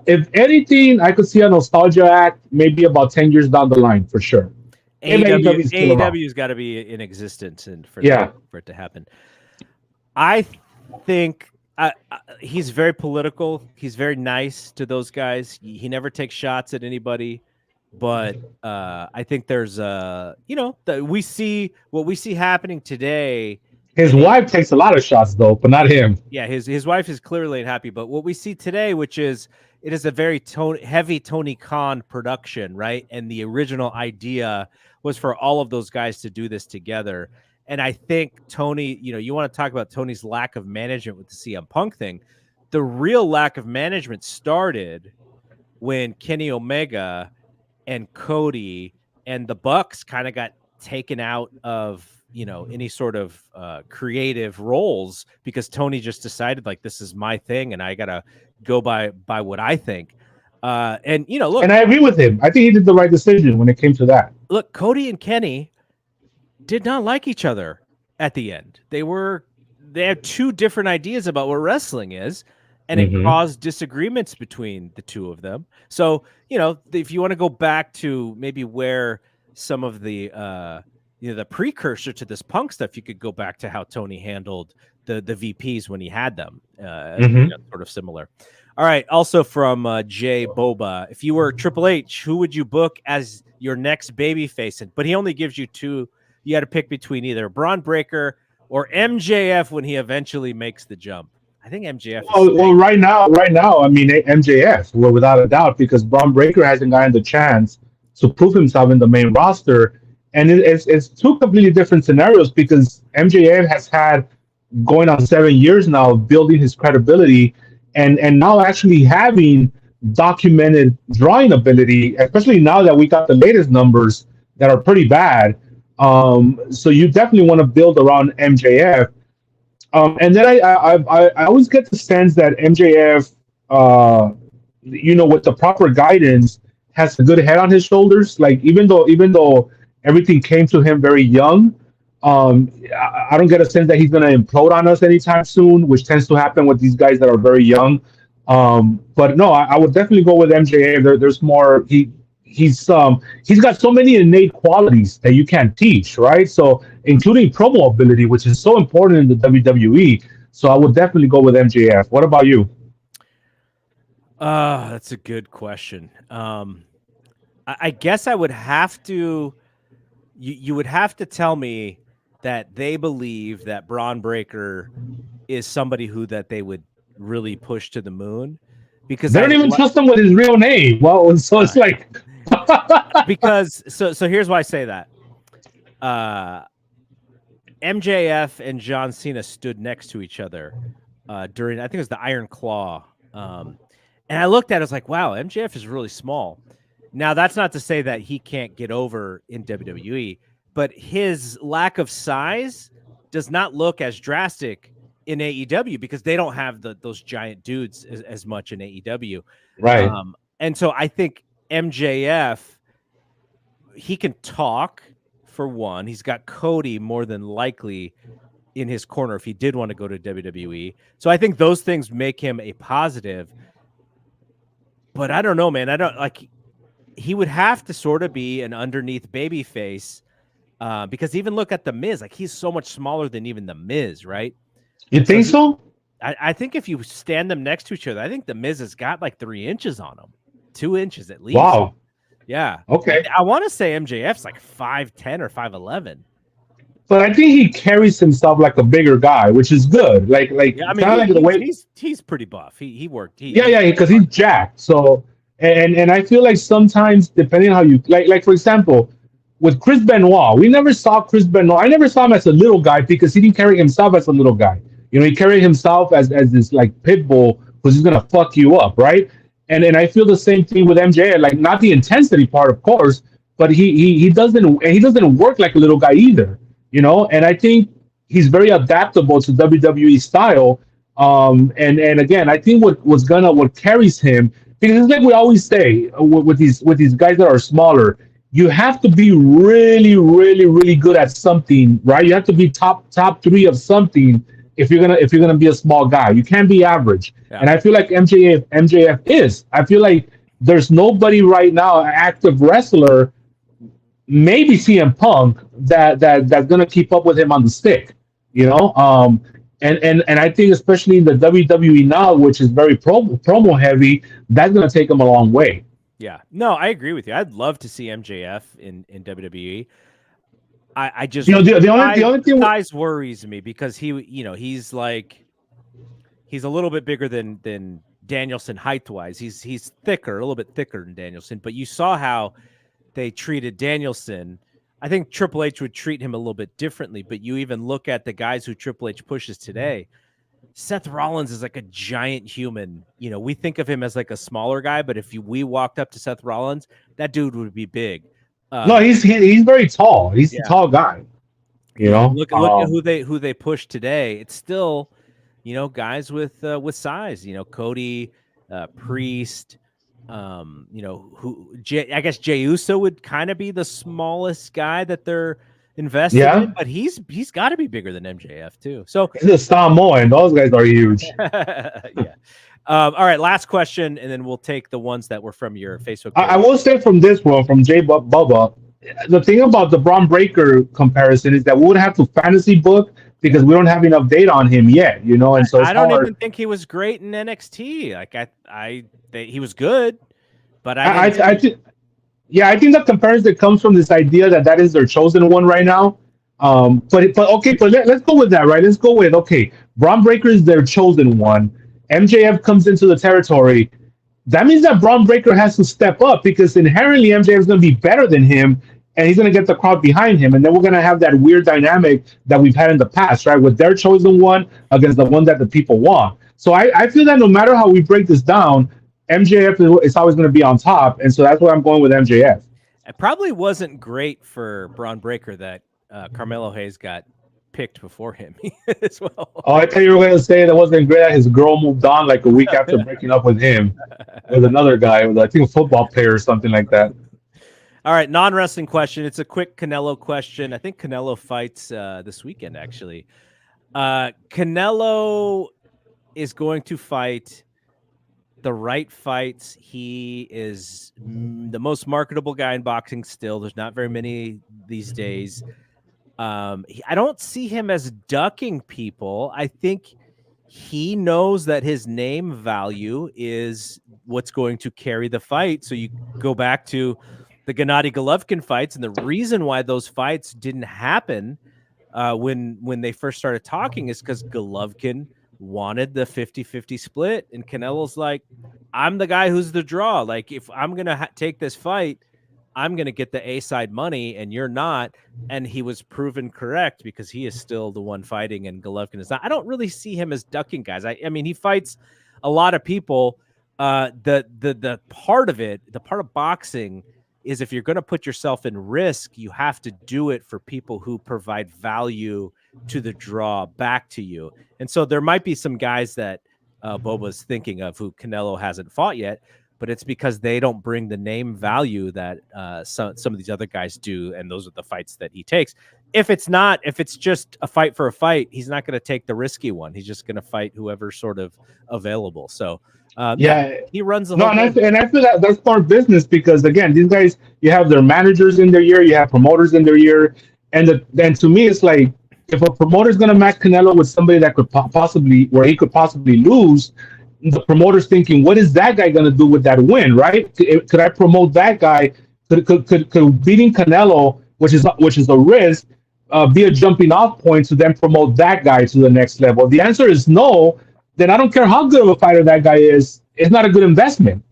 if anything, I could see a nostalgia act maybe about 10 years down the line for sure. AEW's got to be in existence and for it to happen. I think he's very political. He's very nice to those guys. He never takes shots at anybody. But I think there's we see what we see happening today. His wife takes a lot of shots though, but not him. Yeah, his wife is clearly unhappy. But what we see today, which is it is a very heavy Tony Khan production, right? And the original idea was for all of those guys to do this together. And I think Tony, you want to talk about Tony's lack of management with the CM Punk thing. The real lack of management started when Kenny Omega and Cody and the Bucks kind of got taken out of, any sort of creative roles, because Tony just decided like, this is my thing and I got to go by what I think. And look, and I agree with him. I think he did the right decision when it came to that. Look, Cody and Kenny did not like each other at the end. They had two different ideas about what wrestling is. And it caused disagreements between the two of them. So, if you want to go back to maybe where some of the, the precursor to this Punk stuff, you could go back to how Tony handled the VPs when he had them. Sort of similar. All right. Also from Jay Boba, if you were Triple H, who would you book as your next babyface? But he only gives you two. You got to pick between either Braun Breaker or MJF when he eventually makes the jump. I think MJF. Well, right now, I mean MJF, well, without a doubt, because Braun Breaker hasn't gotten the chance to prove himself in the main roster, and it's two completely different scenarios, because MJF has had going on 7 years now building his credibility, and now actually having documented drawing ability, especially now that we got the latest numbers that are pretty bad. So you definitely want to build around MJF. And then I always get the sense that MJF, with the proper guidance, has a good head on his shoulders. Like even though everything came to him very young, I don't get a sense that he's going to implode on us anytime soon, which tends to happen with these guys that are very young. But no, I would definitely go with MJF. There's more. He's got so many innate qualities that you can't teach, right? So including promo ability, which is so important in the WWE. So I would definitely go with MJF. What about you? That's a good question. I guess I would have to. You would have to tell me that they believe that Braun Breaker is somebody that they would really push to the moon, because they don't even trust him with his real name. Well, so it's like. Because so here's why I say that. MJF and John Cena stood next to each other during, I think it was the Iron Claw. And I looked at it, I was like, wow, MJF is really small. Now, that's not to say that he can't get over in WWE, but his lack of size does not look as drastic in AEW because they don't have those giant dudes as much in AEW. Right. And so I think MJF, he can talk for one. He's got Cody more than likely in his corner if he did want to go to WWE. So I think those things make him a positive. But I don't know, man. I don't like. He would have to sort of be an underneath baby face because even look at the Miz, like he's so much smaller than even the Miz, right? You think so? I think if you stand them next to each other, I think the Miz has got like 3 inches on him, 2 inches at least. Wow. Yeah. Okay. I want to say MJF's like 5'10" or 5'11. But I think he carries himself like a bigger guy, which is good. Like Yeah, I mean, kind of like the way he's pretty buff. He worked. yeah, because he's jacked. So and I feel like sometimes depending on how you like for example, with Chris Benoit, we never saw Chris Benoit. I never saw him as a little guy because he didn't carry himself as a little guy. He carried himself as this like pit bull who's just gonna fuck you up, right? And I feel the same thing with MJ. Like not the intensity part, of course, but he doesn't work like a little guy either. And I think he's very adaptable to WWE style. And again, I think what carries him because it's like we always say with these guys that are smaller, you have to be really, really, really good at something, right? You have to be top 3 of something if you're gonna be a small guy. You can't be average. Yeah. And I feel like MJF is. I feel like there's nobody right now, an active wrestler, maybe CM Punk that's gonna keep up with him on the stick. And I think especially in the WWE now, which is very promo heavy, that's gonna take him a long way. Yeah. No, I agree with you. I'd love to see MJF in WWE. I just the only thing size worries me because he's a little bit bigger than Danielson height wise. He's thicker, a little bit thicker than Danielson, but you saw how they treated Danielson. I think Triple H would treat him a little bit differently, but you even look at the guys who Triple H pushes today. Seth Rollins is like a giant human. We think of him as like a smaller guy, but if we walked up to Seth Rollins, that dude would be big. No, he's very tall. He's a tall guy. Look at who they push today. It's still, guys with size. Cody, Priest. I guess Jey Uso would kind of be the smallest guy that they're invested in, but he's got to be bigger than MJF too. So he's a Samoan. Those guys are huge. Yeah. All right, last question, and then we'll take the ones that were from your Facebook page. I will say from this one, from Jay Bubba, the thing about the Braun Breaker comparison is that we would have to fantasy book because we don't have enough data on him yet, and so I don't even think he was great in NXT. Like he was good, but I think the comparison comes from this idea that is their chosen one right now. But let's go with that, right? Let's go with Braun Breaker is their chosen one. MJF comes into the territory. That means that Braun Breaker has to step up because inherently MJF is going to be better than him, and he's going to get the crowd behind him, and then we're going to have that weird dynamic that we've had in the past, right? With their chosen one against the one that the people want. So I feel that no matter how we break this down, MJF is always going to be on top, and so that's why I'm going with MJF. It probably wasn't great for Braun Breaker that Carmelo Hayes got picked before him as well. Oh, I thought you were going to say that wasn't great that his girl moved on like a week after breaking up with him with another guy, I think a football player or something like that. All right, non-wrestling question. It's a quick Canelo question. I think Canelo fights this weekend, actually. Canelo is going to fight the right fights. He is the most marketable guy in boxing still. There's not very many these days. I don't see him as ducking people. I think he knows that his name value is what's going to carry the fight. So you go back to the Gennady Golovkin fights, and the reason why those fights didn't happen when they first started talking is because Golovkin wanted the 50-50 split, and Canelo's like, I'm the guy who's the draw. Like, if I'm going to take this fight, I'm going to get the A side money and you're not. And he was proven correct because he is still the one fighting and Golovkin is not. I don't really see him as ducking guys. I mean, he fights a lot of people. The part of it, the part of boxing is if you're going to put yourself in risk, you have to do it for people who provide value to the draw back to you. And so there might be some guys that Boba's thinking of who Canelo hasn't fought yet, but it's because they don't bring the name value that some of these other guys do. And those are the fights that he takes. If it's just a fight for a fight, he's not going to take the risky one. He's just going to fight whoever's sort of available. So he runs the whole and I feel that that's part of business because again, these guys, you have their managers in their ear, you have promoters in their ear, and then to me, it's like if a promoter is going to match Canelo with somebody that could where he could possibly lose, the promoter's thinking, what is that guy going to do with that win, right? Could I promote that guy? Could beating Canelo, which is a risk, be a jumping off point to then promote that guy to the next level? If the answer is no, then I don't care how good of a fighter that guy is. It's not a good investment,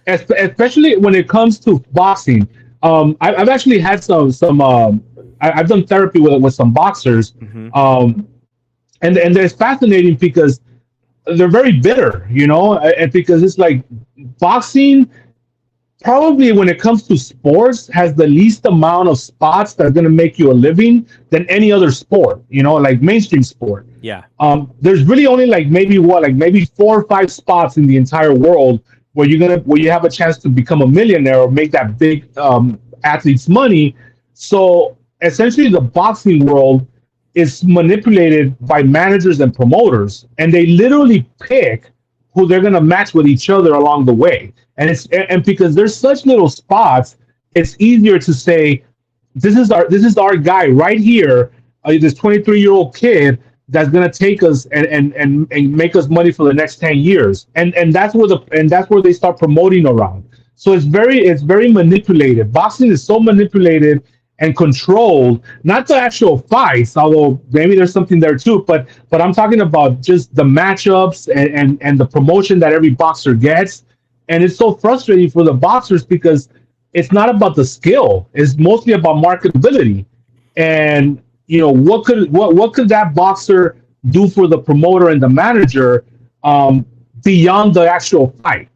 especially when it comes to boxing. I've actually had I've done therapy with some boxers, and it's fascinating because they're very bitter, and because it's like boxing probably when it comes to sports has the least amount of spots that's going to make you a living than any other sport, like mainstream sport. Yeah. There's really only maybe 4 or 5 spots in the entire world where you have a chance to become a millionaire or make that big athlete's money. So essentially the boxing world is manipulated by managers and promoters, and they literally pick who they're going to match with each other along the way. And because there's such little spots, it's easier to say, this is our guy right here, this 23-year-old kid that's going to take us and make us money for the next 10 years. And that's where they start promoting around. So it's very manipulated. Boxing is so manipulated and controlled, not the actual fights, although maybe there's something there too, but I'm talking about just the matchups and the promotion that every boxer gets. And it's so frustrating for the boxers because it's not about the skill. It's mostly about marketability. And what could that boxer do for the promoter and the manager beyond the actual fight,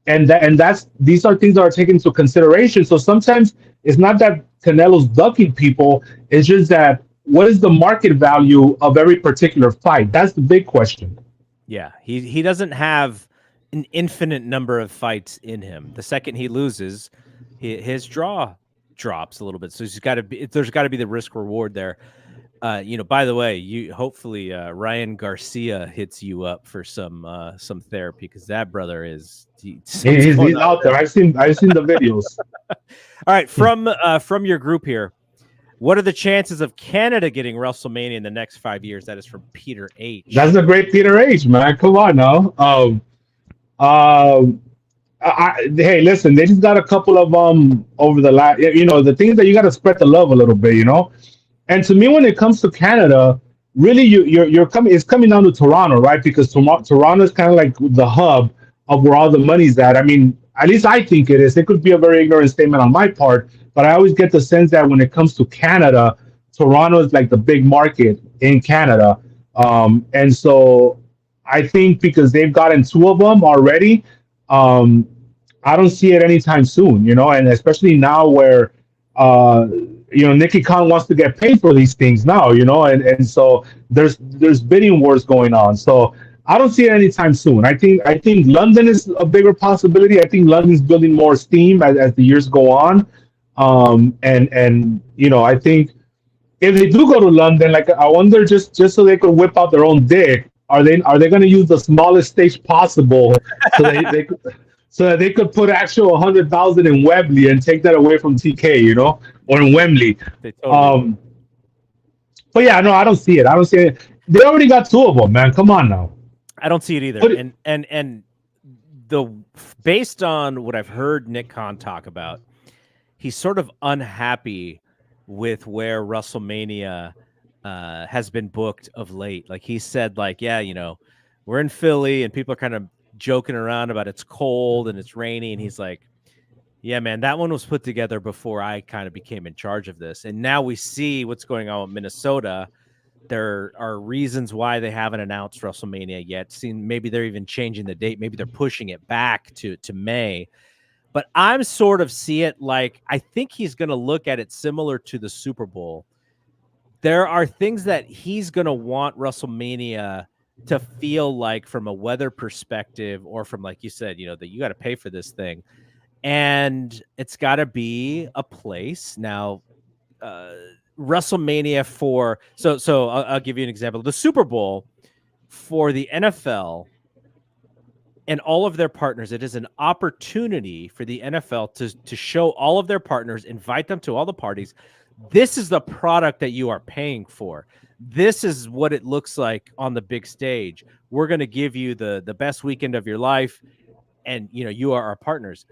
And these are things that are taken into consideration. So sometimes it's not that Canelo's ducking people. It's just that what is the market value of every particular fight? That's the big question. Yeah, he doesn't have an infinite number of fights in him. The second he loses, his draw drops a little bit. So there's got to be the risk reward there. By the way, hopefully Ryan Garcia hits you up for some therapy because that brother is he's out there. I've seen the videos. All right, from your group here, what are the chances of Canada getting WrestleMania in the next 5 years? That is from Peter H. That's a great Peter H, man. Come on now. Hey, listen, they just got a couple of over the last, the things that you got to spread the love a little bit, And to me, when it comes to Canada, really, it's coming down to Toronto, right? Because Toronto is kind of like the hub of where all the money's at. I mean, at least I think it is. It could be a very ignorant statement on my part, but I always get the sense that when it comes to Canada, Toronto is like the big market in Canada. And so I think because they've gotten 2 of them already, I don't see it anytime soon, and especially now where, Nicky Khan wants to get paid for these things now, and so there's bidding wars going on. So I don't see it anytime soon. I think London is a bigger possibility. I think London's building more steam as the years go on. I think if they do go to London, I wonder just so they could whip out their own dick, are they going to use the smallest stage possible so that they could put actual 100,000 in Wembley and take that away from TK, or in Wembley. But yeah, no, I don't see it. They already got 2 of them, man. Come on now. I don't see it either. And based on what I've heard Nick Khan talk about, he's sort of unhappy with where WrestleMania has been booked of late. Like he said, we're in Philly and people are kind of joking around about it's cold and it's rainy, and he's like, Yeah, man, that one was put together before I kind of became in charge of this. And now we see what's going on with Minnesota. There are reasons why they haven't announced WrestleMania yet. Maybe they're even changing the date. Maybe they're pushing it back to May. But I'm sort of see it like I think he's going to look at it similar to the Super Bowl. There are things that he's going to want WrestleMania to feel like from a weather perspective, or from, like you said, that you got to pay for this thing. And it's got to be a place now. WrestleMania so I'll give you an example. The Super Bowl for the NFL and all of their partners, it is an opportunity for the NFL to show all of their partners, invite them to all the parties. This is the product that you are paying for. This is what it looks like on the big stage. We're going to give you the best weekend of your life, and you are our partners.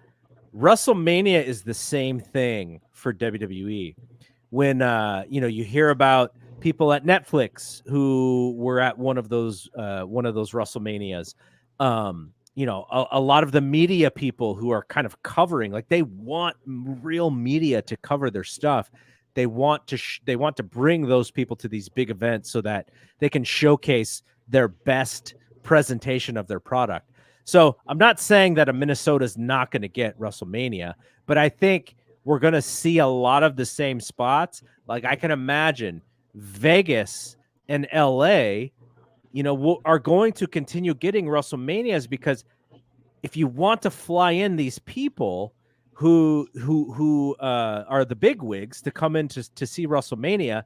WrestleMania is the same thing for WWE. When you hear about people at Netflix who were at one of those WrestleManias, a lot of the media people who are kind of covering, like, they want real media to cover their stuff. They want to bring those people to these big events so that they can showcase their best presentation of their product. So I'm not saying that Minnesota's not going to get WrestleMania, but I think we're going to see a lot of the same spots. Like, I can imagine Vegas and LA, are going to continue getting WrestleManias, because if you want to fly in these people who are the big wigs to come in to see WrestleMania,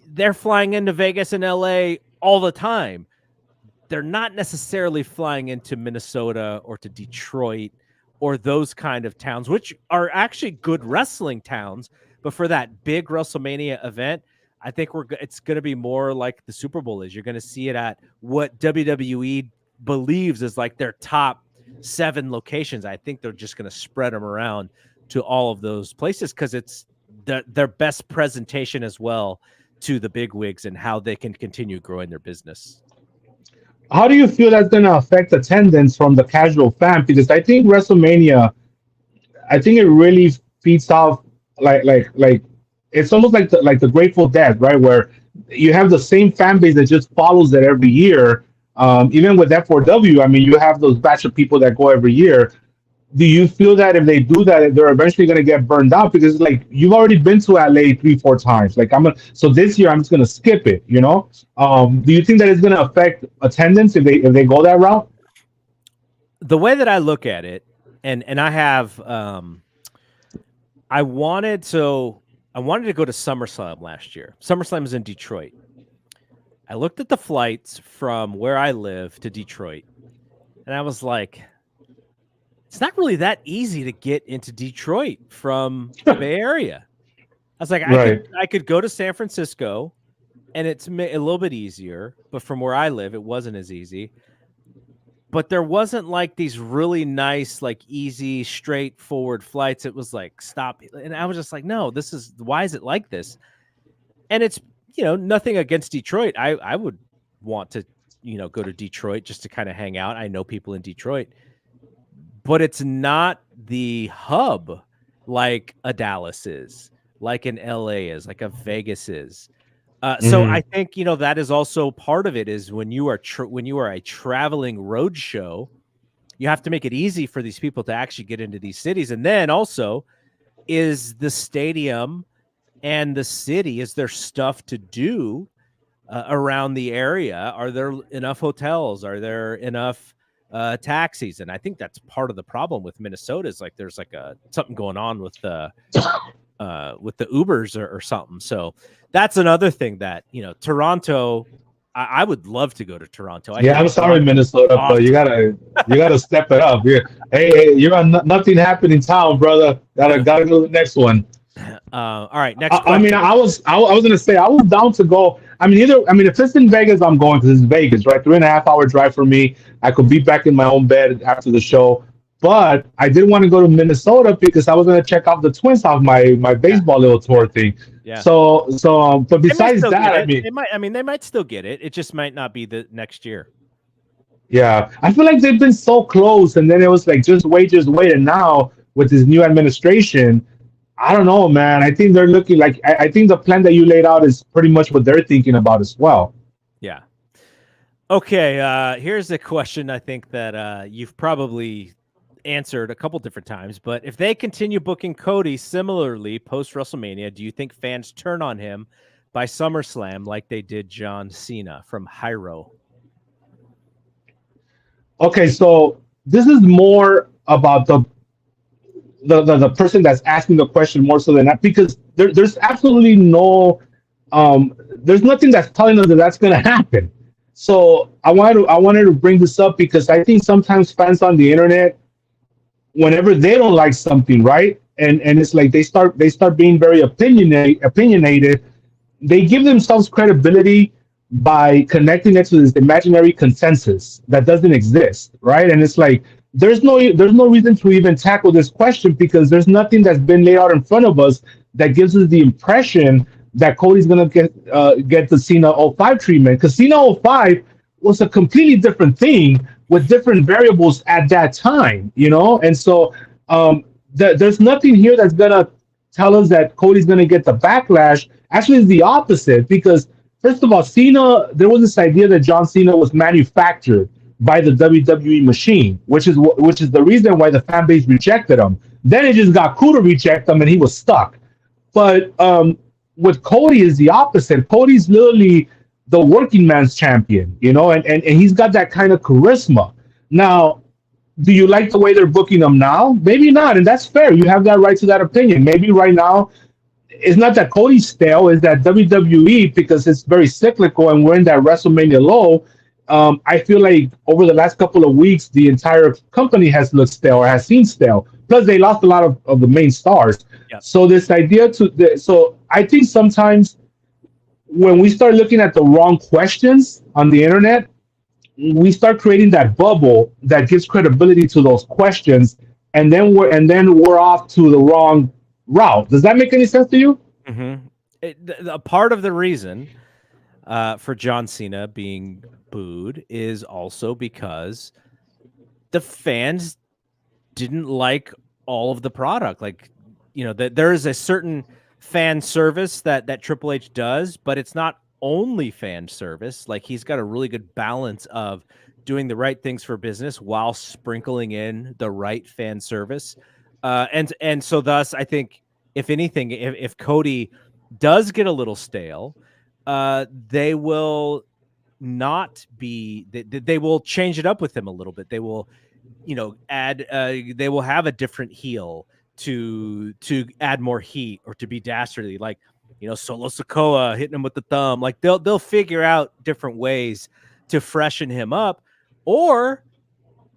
they're flying into Vegas and LA all the time. They're not necessarily flying into Minnesota or to Detroit or those kind of towns, which are actually good wrestling towns. But for that big WrestleMania event, I think it's going to be more like the Super Bowl is. You're going to see it at what WWE believes is like their top 7 locations. I think they're just going to spread them around to all of those places, because it's their best presentation as well to the big wigs and how they can continue growing their business. How do you feel that's going to affect attendance from the casual fan? Because I think WrestleMania, I think it really feeds off like it's almost like the Grateful Dead, right? Where you have the same fan base that just follows it every year. Even with F4W, I mean, you have those batch of people that go every year. Do you feel that if they do that, they're eventually going to get burned out? Because like you've already been to LA 3-4 times. Like so this year I'm just going to skip it. Do you think that it's going to affect attendance if they go that route? The way that I look at it, and I have, I wanted to go to SummerSlam last year. SummerSlam is in Detroit. I looked at the flights from where I live to Detroit, and I was like, it's not really that easy to get into Detroit from the Bay Area. I was like, Right. I could go to San Francisco, and it's a little bit easier, but from where I live, it wasn't as easy. But there wasn't like these really nice, like easy, straightforward flights. It was like stop, and I was just like, no, why is it like this? And it's nothing against Detroit. I would want to go to Detroit just to kind of hang out. I know people in Detroit. But it's not the hub like a Dallas is, like an LA is, like a Vegas is. So I think that is also part of it. Is when you are a traveling road show, you have to make it easy for these people to actually get into these cities. And then also, is the stadium and the city, is there stuff to do around the area? Are there enough hotels? Are there enough taxis? And I think that's part of the problem with Minnesota is like there's like something going on with the Ubers or something. So that's another thing that Toronto. I would love to go to Toronto. I'm sorry, Minnesota, awesome. but you gotta step it up. Hey, you're on nothing happened in town, brother. Gotta go to the next one. All right, next. I mean, I was gonna say I was down to go. I mean, if it's in Vegas, I'm going because it's Vegas, right? 3.5 hour drive for me. I could be back in my own bed after the show. But I did want to go to Minnesota because I was gonna check out the Twins off my baseball little tour thing. Yeah. But besides that, they might still get it. It just might not be the next year. Yeah, I feel like they've been so close, and then it was like just wait, and now with this new administration, I don't know, man. I think they're looking like I think the plan that you laid out is pretty much what they're thinking about as well. Yeah. Okay. Here's a question I think that you've probably answered a couple different times, but if they continue booking Cody similarly post WrestleMania, do you think fans turn on him by SummerSlam like they did John Cena from Hyro? Okay, so this is more about the person that's asking the question more so than that, because there's absolutely no there's nothing that's telling us that that's going to happen. So I wanted to bring this up because I think sometimes fans on the internet, whenever they don't like something, right, and it's like they start being very opinionated, they give themselves credibility by connecting it to this imaginary consensus that doesn't exist, right? And it's like there's no reason to even tackle this question because there's nothing that's been laid out in front of us that gives us the impression that Cody's gonna get the Cena '05 treatment, because Cena '05 was a completely different thing with different variables at that time, and so there's nothing here that's gonna tell us that Cody's gonna get the backlash. Actually, it's the opposite, because first of all, Cena, there was this idea that John Cena was manufactured by the WWE machine, which is the reason why the fan base rejected him. Then it just got cool to reject him, and he was stuck. But with Cody is the opposite. Cody's literally the working man's champion, and he's got that kind of charisma. Now, do you like the way they're booking him now? Maybe not, and that's fair. You have that right to that opinion. Maybe right now, it's not that Cody's stale, it's that WWE, because it's very cyclical and we're in that WrestleMania low. I feel like over the last couple of weeks, the entire company has looked stale or has seen stale. Plus, they lost a lot of the main stars. Yep. So this idea so I think sometimes when we start looking at the wrong questions on the internet, we start creating that bubble that gives credibility to those questions, and then we're off to the wrong route. Does that make any sense to you? Mm-hmm. A part of the reason for John Cena being booed is also because the fans didn't like all of the product. Like, there is a certain fan service that Triple H does, but it's not only fan service. Like, he's got a really good balance of doing the right things for business while sprinkling in the right fan service. And so thus, I think, if anything, if Cody does get a little stale, they will not be. They will change it up with him a little bit. They will, add. They will have a different heel to add more heat or to be dastardly, like Solo Sikoa hitting him with the thumb. Like they'll figure out different ways to freshen him up, or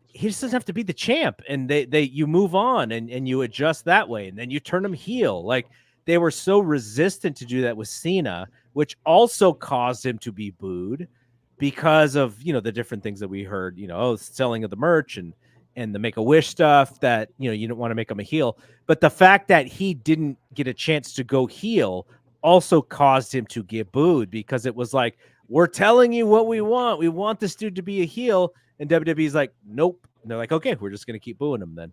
he just doesn't have to be the champ, and you move on and you adjust that way, and then you turn him heel. Like, they were so resistant to do that with Cena, which also caused him to be booed because of the different things that we heard, selling of the merch and the Make-A-Wish stuff, that you didn't want to make him a heel. But the fact that he didn't get a chance to go heel also caused him to get booed, because it was like, we're telling you what we want. We want this dude to be a heel. And WWE's like, nope. And they're like, okay, we're just going to keep booing him then.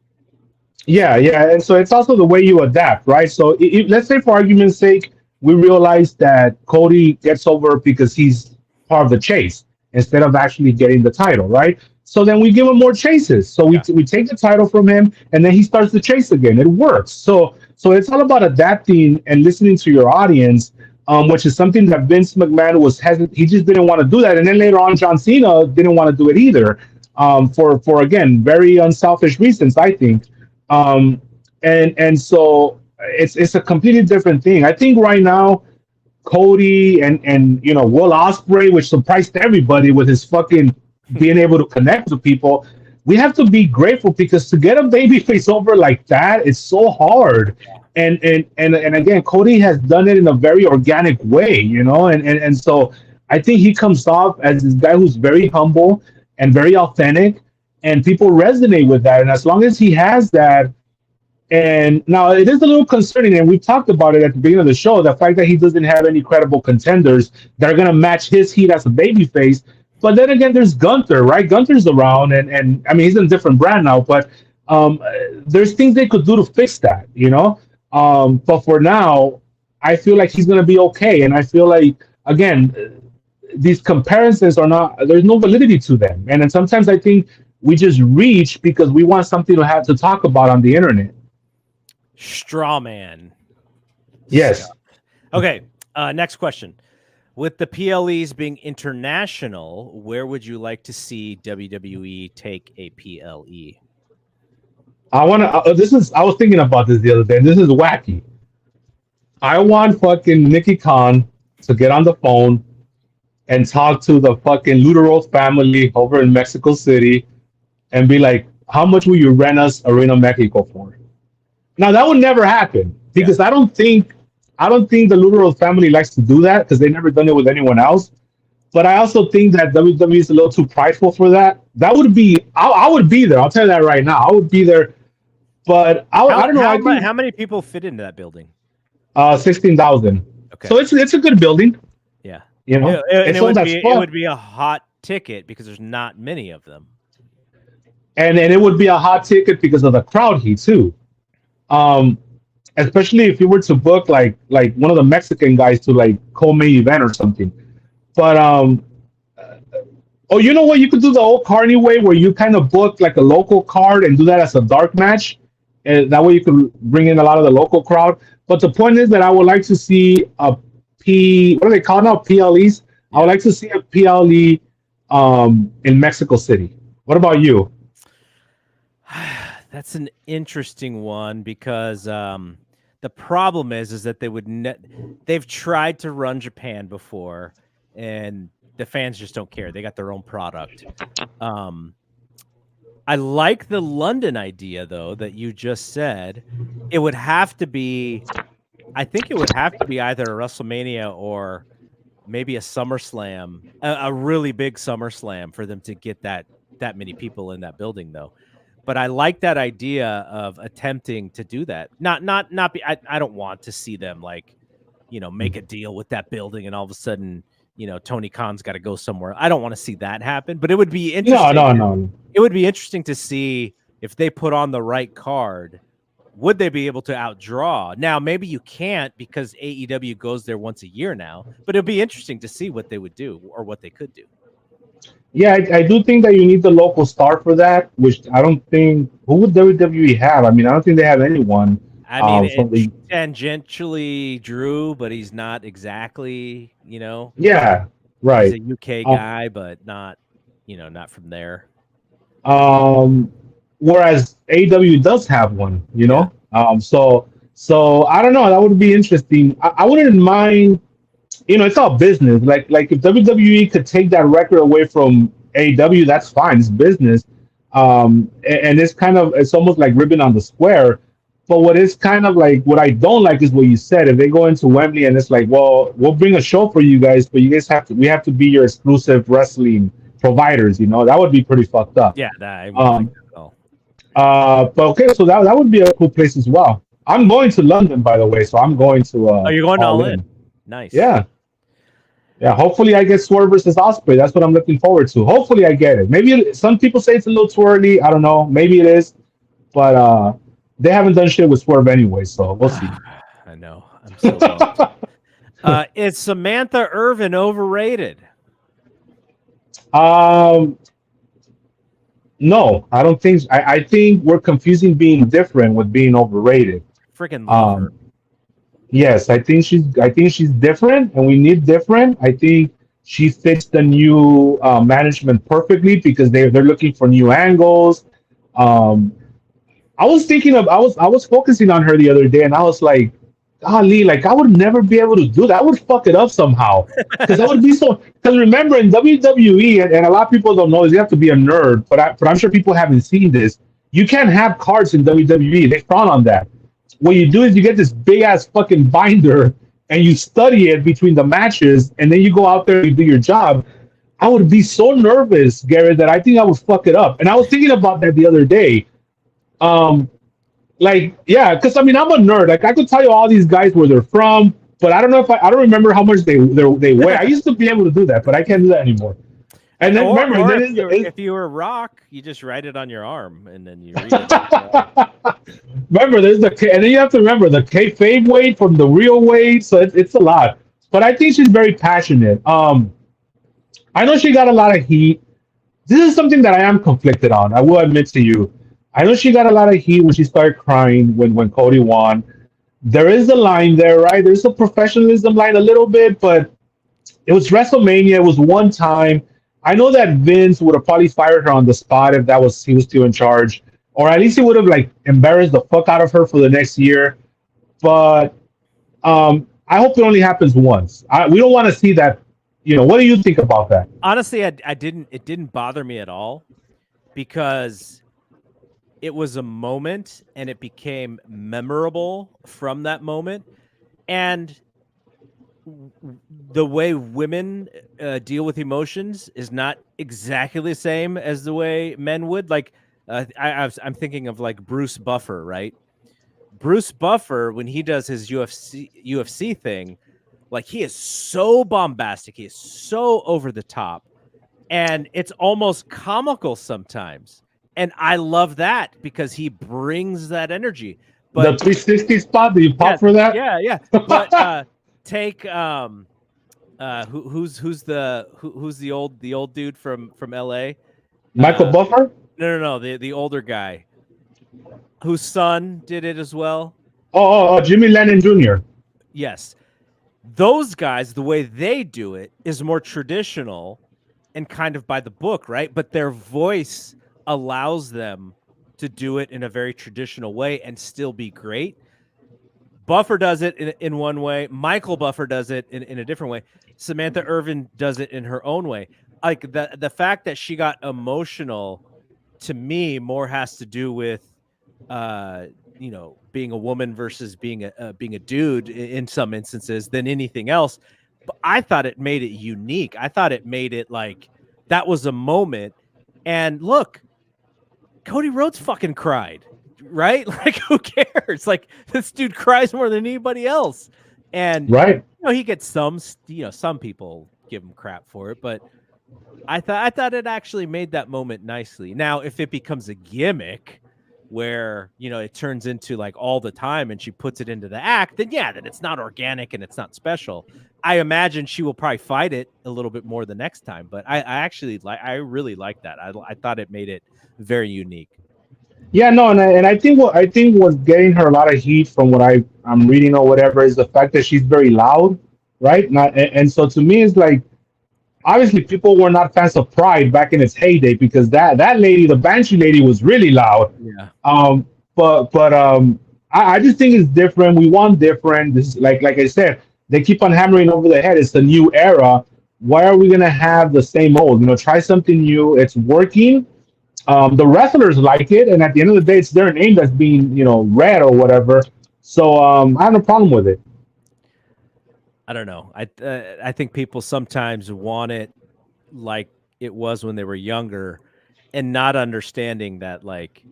Yeah. And so it's also the way you adapt, right? So let's say, for argument's sake, we realize that Cody gets over because he's part of the chase instead of actually getting the title, right? So then we give him more chases. So we take the title from him, and then he starts the chase again. It works. So it's all about adapting and listening to your audience, which is something that Vince McMahon he just didn't want to do that. And then later on, John Cena didn't want to do it either, for again, very unselfish reasons, I think. And so it's a completely different thing. I think right now, Cody and Will Ospreay, which surprised everybody with his fucking being able to connect with people, we have to be grateful, because to get a babyface over like that is so hard. And again, Cody has done it in a very organic way, and so I think he comes off as this guy who's very humble and very authentic, and people resonate with that. And as long as he has that, and now it is a little concerning, and we've talked about it at the beginning of the show, the fact that he doesn't have any credible contenders that are going to match his heat as a babyface. But then again, there's Gunther, right? Gunther's around, and I mean, he's in a different brand now, but Um, there's things they could do to fix that, you know. But for now, I feel like he's gonna be okay, and I feel like again, these comparisons are not. There's no validity to them, and then sometimes I think we just reach because we want something to have to talk about on the internet. Straw man Yes. stuff. Okay, next question. With the PLEs being international, where would you like to see WWE take a PLE? I want to. This is. I was thinking about this the other day. And this is wacky. I want fucking Nikki Khan to get on the phone and talk to the fucking Luteros family over in Mexico City and be like, "How much will you rent us Arena Mexico for?" Now that would never happen because I don't think the Luteros family likes to do that because they've never done it with anyone else. But I also think that WWE is a little too prideful for that. That would be. I would be there. I'll tell you that right now. I would be there. But I don't know. I think How many people fit into that building? 16,000. Okay. So it's a good building. Yeah. You know, And it's one that's it fun. would be a hot ticket because there's not many of them. And it would be a hot ticket because of the crowd heat too. Um, Especially if you were to book like one of the Mexican guys to like co-main event or something. But oh, you know what? You could do the old Carney way where you kind of book like a local card and do that as a dark match, and that way you could bring in a lot of the local crowd. But the point is that I would like to see a what do they call now? PLEs. I would like to see a PLE in Mexico City. What about you? That's an interesting one because the problem is that they would they've tried to run Japan before, and the fans just don't care. They got their own product. I like the London idea though that you just said. It would have to be. I think it would have to be either a WrestleMania or maybe a SummerSlam, a really big SummerSlam for them to get that many people in that building though. But I like that idea of attempting to do that. Not be. I don't want to see them like, make a deal with that building and all of a sudden, Tony Khan's got to go somewhere. I don't want to see that happen. But it would be interesting. No. It would be interesting to see if they put on the right card. Would they be able to outdraw? Now, maybe you can't because AEW goes there once a year now. But it'd be interesting to see what they would do or what they could do. Yeah, I do think that you need the local star for that, which I don't think. Who would WWE have? I mean, I don't think they have anyone. I mean, tangentially Drew, but he's not exactly, Yeah, right. He's a UK guy, but not, not from there. Whereas AEW does have one, Yeah. So I don't know. That would be interesting. I wouldn't mind. It's all business. Like if WWE could take that record away from AEW, that's fine. It's business. And it's almost like ribbon on the square. But what is kind of like what I don't like is what you said. If they go into Wembley and it's like, well, we'll bring a show for you guys, but you guys we have to be your exclusive wrestling providers. That would be pretty fucked up. Yeah, I wouldn't think that at all. But okay, so that would be a cool place as well. I'm going to London, by the way, so I'm going to. Oh, you're going all in. Nice. Yeah. Hopefully I get Swerve versus Ospreay. That's what I'm looking forward to. Hopefully I get it. Maybe some people say it's a little too early. I don't know. Maybe it is, but they haven't done shit with Swerve anyway, so we'll see. I know. I'm so bummed. Is Samantha Irvin overrated? No, I don't think. I think we're confusing being different with being overrated. Freaking love her. Yes, I think she's different, and we need different. I think she fits the new management perfectly because they're looking for new angles. I was focusing on her the other day, and I was like, golly, like I would never be able to do that. I would fuck it up somehow because I would be so. Because remember in WWE, and a lot of people don't know this, you have to be a nerd, but I'm sure people haven't seen this. You can't have cards in WWE. They frown on that. What you do is you get this big ass fucking binder and you study it between the matches, and then you go out there and you do your job. I would be so nervous, Garrett, that I think I would fuck it up. And I was thinking about that the other day. Because I mean, I'm a nerd. Like I could tell you all these guys where they're from, but I don't know I don't remember how much they weigh. I used to be able to do that, but I can't do that anymore. And then Or, remember, or then if you were Rock, you just write it on your arm and then you read it. remember, and then you have to remember the kayfabe weight from the real weight, so it's a lot. But I think she's very passionate. I know she got a lot of heat. This is something that I am conflicted on. I will admit to you. I know she got a lot of heat when she started crying when Cody won. There is a line there, right? There's a professionalism line a little bit, but it was WrestleMania. It was one time. I know that Vince would have probably fired her on the spot if that was he was still in charge, or at least he would have like embarrassed the fuck out of her for the next year. But I hope it only happens once. We don't want to see that. What do you think about that? Honestly, I didn't. It didn't bother me at all because it was a moment and it became memorable from that moment. And the way women deal with emotions is not exactly the same as the way men would. Like, I'm thinking of like Bruce Buffer, right? Bruce Buffer, when he does his UFC thing, like he is so bombastic, he is so over the top, and it's almost comical sometimes. And I love that because he brings that energy. The But 360 spot, do you pop for that? yeah. But take who's the old dude from LA? Michael Buffer? No, the older guy whose son did it as well. Oh, Jimmy Lennon Jr. Yes. Those guys, the way they do it is more traditional and kind of by the book, right? But their voice allows them to do it in a very traditional way and still be great. Buffer does it in one way. Michael Buffer does it in a different way. Samantha Irvin does it in her own way. Like the fact that she got emotional, to me, more has to do with being a woman versus being a dude in some instances than anything else. But I thought it made it unique. I thought it made it like that was a moment. And look, Cody Rhodes fucking cried, right? Like, who cares? Like, this dude cries more than anybody else. And right, he gets some people give him crap for it, but I thought it actually made that moment nicely. Now, if it becomes a gimmick where it turns into like all the time and she puts it into the act, then then it's not organic and it's not special. I imagine she will probably fight it a little bit more the next time, but I really like that. I thought it made it very unique. Yeah, no, and I think what's getting her a lot of heat from what I'm reading or whatever is the fact that she's very loud, right? And so to me, it's like obviously people were not fans of Pride back in its heyday because that lady, the Banshee lady, was really loud. Yeah. But I just think it's different. We want different. This is like I said, they keep on hammering over the head. It's the new era. Why are we gonna have the same old? Try something new. It's working. The wrestlers like it, and at the end of the day, it's their name that's being read or whatever. So I have no problem with it. I don't know. I think people sometimes want it like it was when they were younger, and not understanding that like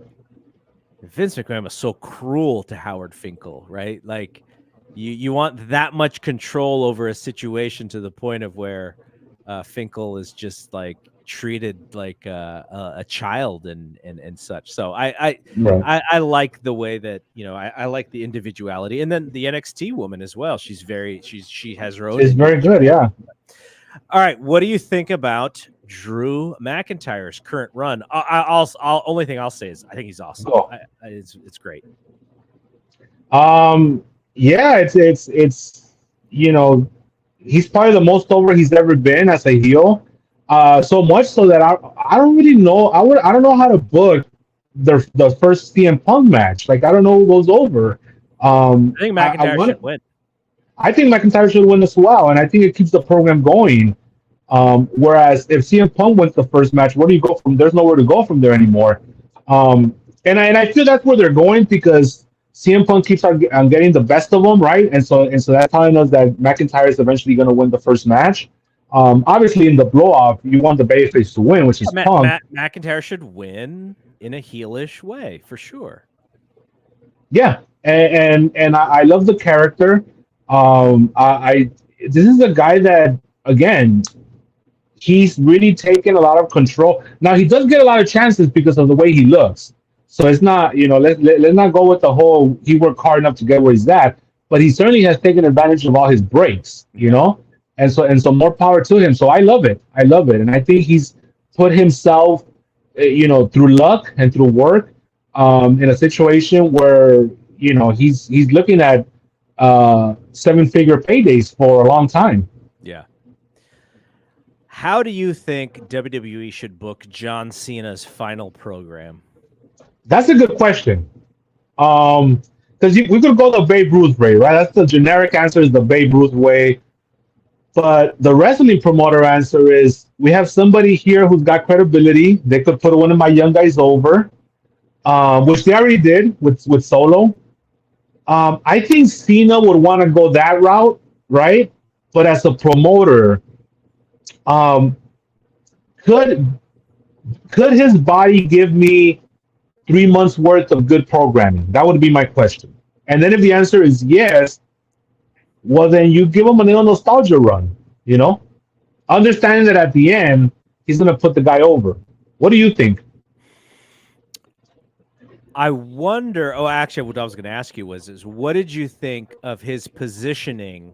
Vince McMahon was so cruel to Howard Finkel, right? Like you want that much control over a situation to the point of where Finkel is just like treated like a child and such. So I like the way that I like the individuality, and then the NXT woman as well. She has her own. She's very good, yeah. All right, what do you think about Drew McIntyre's current run? Only thing I'll say is I think he's awesome. Cool. It's great. Yeah, it's he's probably the most over he's ever been as a heel. So much so that I don't really know. I don't know how to book the first CM Punk match. Like I don't know who goes over. I think McIntyre should win. I think McIntyre should win as well, and I think it keeps the program going. Whereas if CM Punk wins the first match, where do you go from? There's nowhere to go from there anymore. And I feel that's where they're going because CM Punk keeps on getting the best of them, right? And so that's telling us that McIntyre is eventually going to win the first match. Obviously, in the blow-off, you want the babyface to win, which is Punk. McIntyre should win in a heelish way, for sure. Yeah, and I love the character. This is a guy that, again, he's really taken a lot of control. Now he does get a lot of chances because of the way he looks. So it's not, let's not go with the whole he worked hard enough to get where he's at, but he certainly has taken advantage of all his breaks, Yeah. and so more power to him. So I love it. I love it. And I think he's put himself, through luck and through work, in a situation where, he's looking at seven-figure paydays for a long time. Yeah. How do you think WWE should book John Cena's final program? That's a good question. Because we could go the Babe Ruth way, right? That's the generic answer is the Babe Ruth way. But the wrestling promoter answer is we have somebody here who's got credibility. They could put one of my young guys over, which they already did with Solo. I think Cena would want to go that route, right? But as a promoter, um, could could his body give me 3 months worth of good programming? That would be my question. And then if the answer is yes, well then you give him a little nostalgia run, understanding that at the end he's gonna put the guy over. What do you think? I wonder. Oh, actually, what I was going to ask you is what did you think of his positioning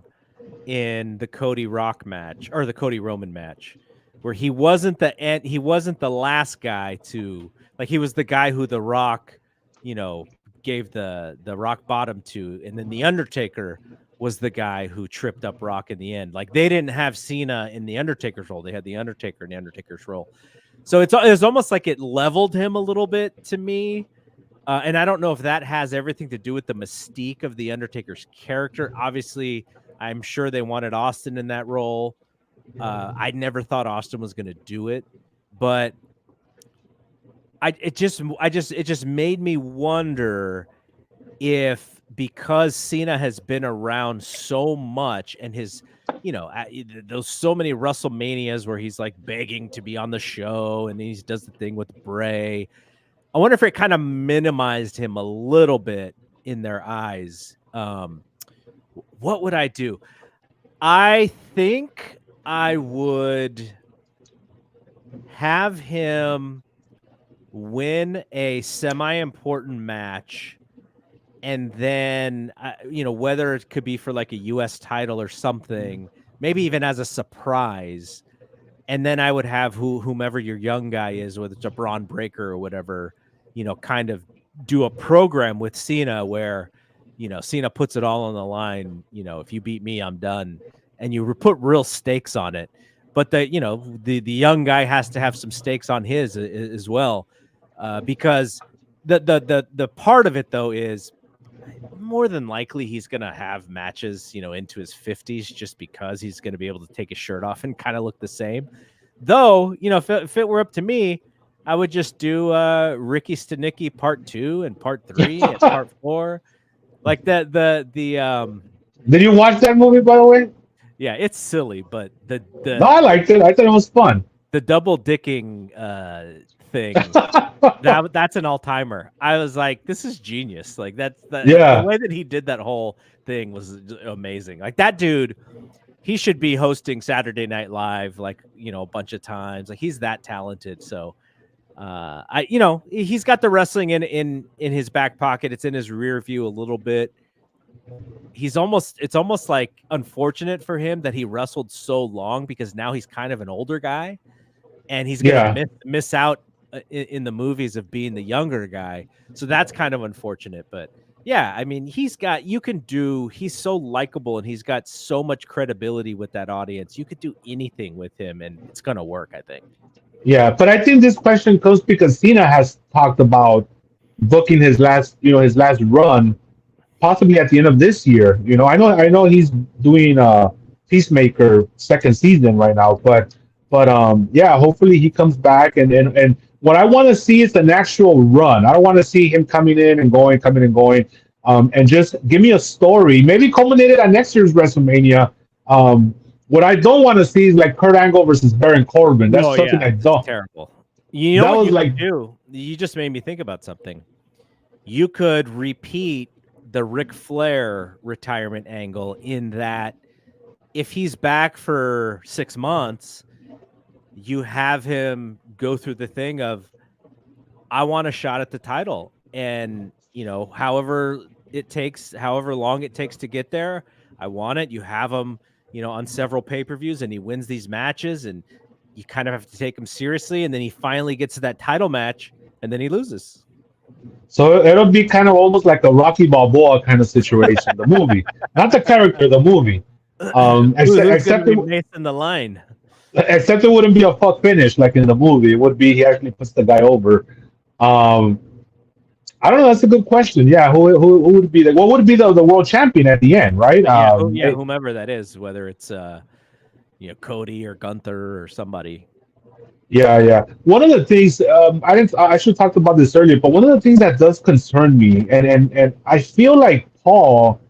in the Cody Rock match or the Cody Roman match, where he wasn't the last guy to, like, he was the guy who the Rock, gave the rock bottom to, and then the Undertaker was the guy who tripped up Rock in the end. Like, they didn't have Cena in the Undertaker's role; they had the Undertaker in the Undertaker's role. So it's almost like it leveled him a little bit to me. And I don't know if that has everything to do with the mystique of the Undertaker's character. Obviously, I'm sure they wanted Austin in that role. I never thought Austin was going to do it, but it just made me wonder if, because Cena has been around so much and his, those so many WrestleManias where he's like begging to be on the show and he does the thing with Bray. I wonder if it kind of minimized him a little bit in their eyes. What would I do? I think I would have him win a semi-important match, and then, whether it could be for like a U.S. title or something, maybe even as a surprise. And then I would have whomever your young guy is, whether it's a Braun Breaker or whatever, kind of do a program with Cena where, Cena puts it all on the line. If you beat me, I'm done. And you put real stakes on it. But the young guy has to have some stakes on his as well, because the part of it though is more than likely he's going to have matches, into his 50s, just because he's going to be able to take his shirt off and kind of look the same. Though, if it were up to me, I would just do Ricky Stenicki part 2 and part 3 and part 4. Like the Did you watch that movie, by the way? yeah, it's silly, but No, I liked it. I thought it was fun. the double dicking thing, that's an all-timer. I was like, this is genius. Like, Yeah. the way that he did that whole thing was amazing. Like, that dude, he should be hosting Saturday Night Live, like, a bunch of times. Like, he's that talented. So he's got the wrestling in his back pocket. It's in his rear view a little bit. It's almost like unfortunate for him that he wrestled so long, because now he's kind of an older guy and he's going to miss out in the movies of being the younger guy. So that's kind of unfortunate. But yeah, I mean, he's so likable and he's got so much credibility with that audience. You could do anything with him and it's going to work, I think. Yeah, but I think this question comes because Cena has talked about booking his last run, possibly at the end of this year. I know he's doing Peacemaker second season right now, but yeah, hopefully he comes back and what I want to see is an actual run. I don't want to see him coming in and going, and just give me a story, maybe culminated at next year's WrestleMania. What I don't want to see is like Kurt Angle versus Baron Corbin. That's something I don't. Terrible. You know what you could do? You just made me think about something. You could repeat the Ric Flair retirement angle, in that if he's back for 6 months, you have him go through the thing of, I want a shot at the title. And, however long it takes to get there, I want it. You have him, on several pay-per-views, and he wins these matches, and you kind of have to take him seriously. And then he finally gets to that title match, and then he loses. So it'll be kind of almost like a Rocky Balboa kind of situation. The movie, not the character, the movie. Except in the line. Except it wouldn't be a fuck finish like in the movie. It would be he actually puts the guy over. Um, I don't know. That's a good question. Yeah, who would be what would be the world champion at the end, right? Whomever that is, whether it's Cody or Gunther or somebody. Yeah. One of the things I should have talked about this earlier, but one of the things that does concern me, and I feel like Paul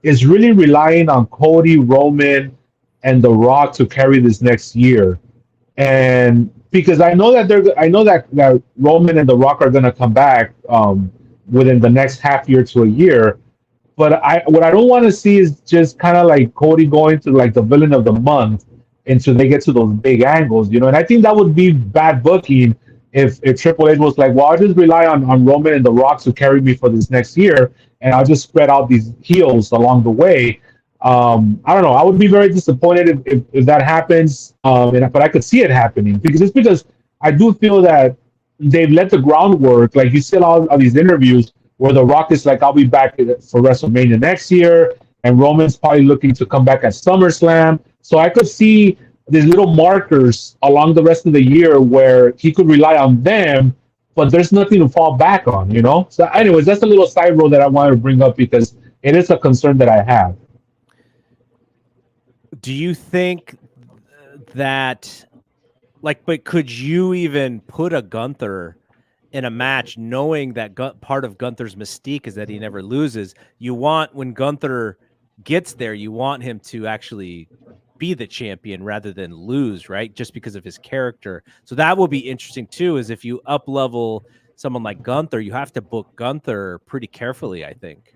is really relying on Cody, Roman, and The Rock to carry this next year, and because I know that Roman and The Rock are going to come back within the next half year to a year. But what I don't want to see is just kind of like Cody going to like the villain of the month until they get to those big angles, And I think that would be bad booking if Triple H was like, well, I'll just rely on Roman and The Rock to carry me for this next year, and I'll just spread out these heels along the way. I don't know. I would be very disappointed if that happens, but I could see it happening because I do feel that they've let the groundwork. Like you see all of these interviews where The Rock is like, I'll be back for WrestleMania next year, and Roman's probably looking to come back at SummerSlam. So I could see these little markers along the rest of the year where he could rely on them, but there's nothing to fall back on, So anyways, that's a little side road that I wanted to bring up because it is a concern that I have. Do you think that, but could you even put a Gunther in a match knowing that part of Gunther's mystique is that he never loses? When Gunther gets there, you want him to actually be the champion rather than lose, right? Just because of his character. So that will be interesting too, is if you up level someone like Gunther, you have to book Gunther pretty carefully, I think.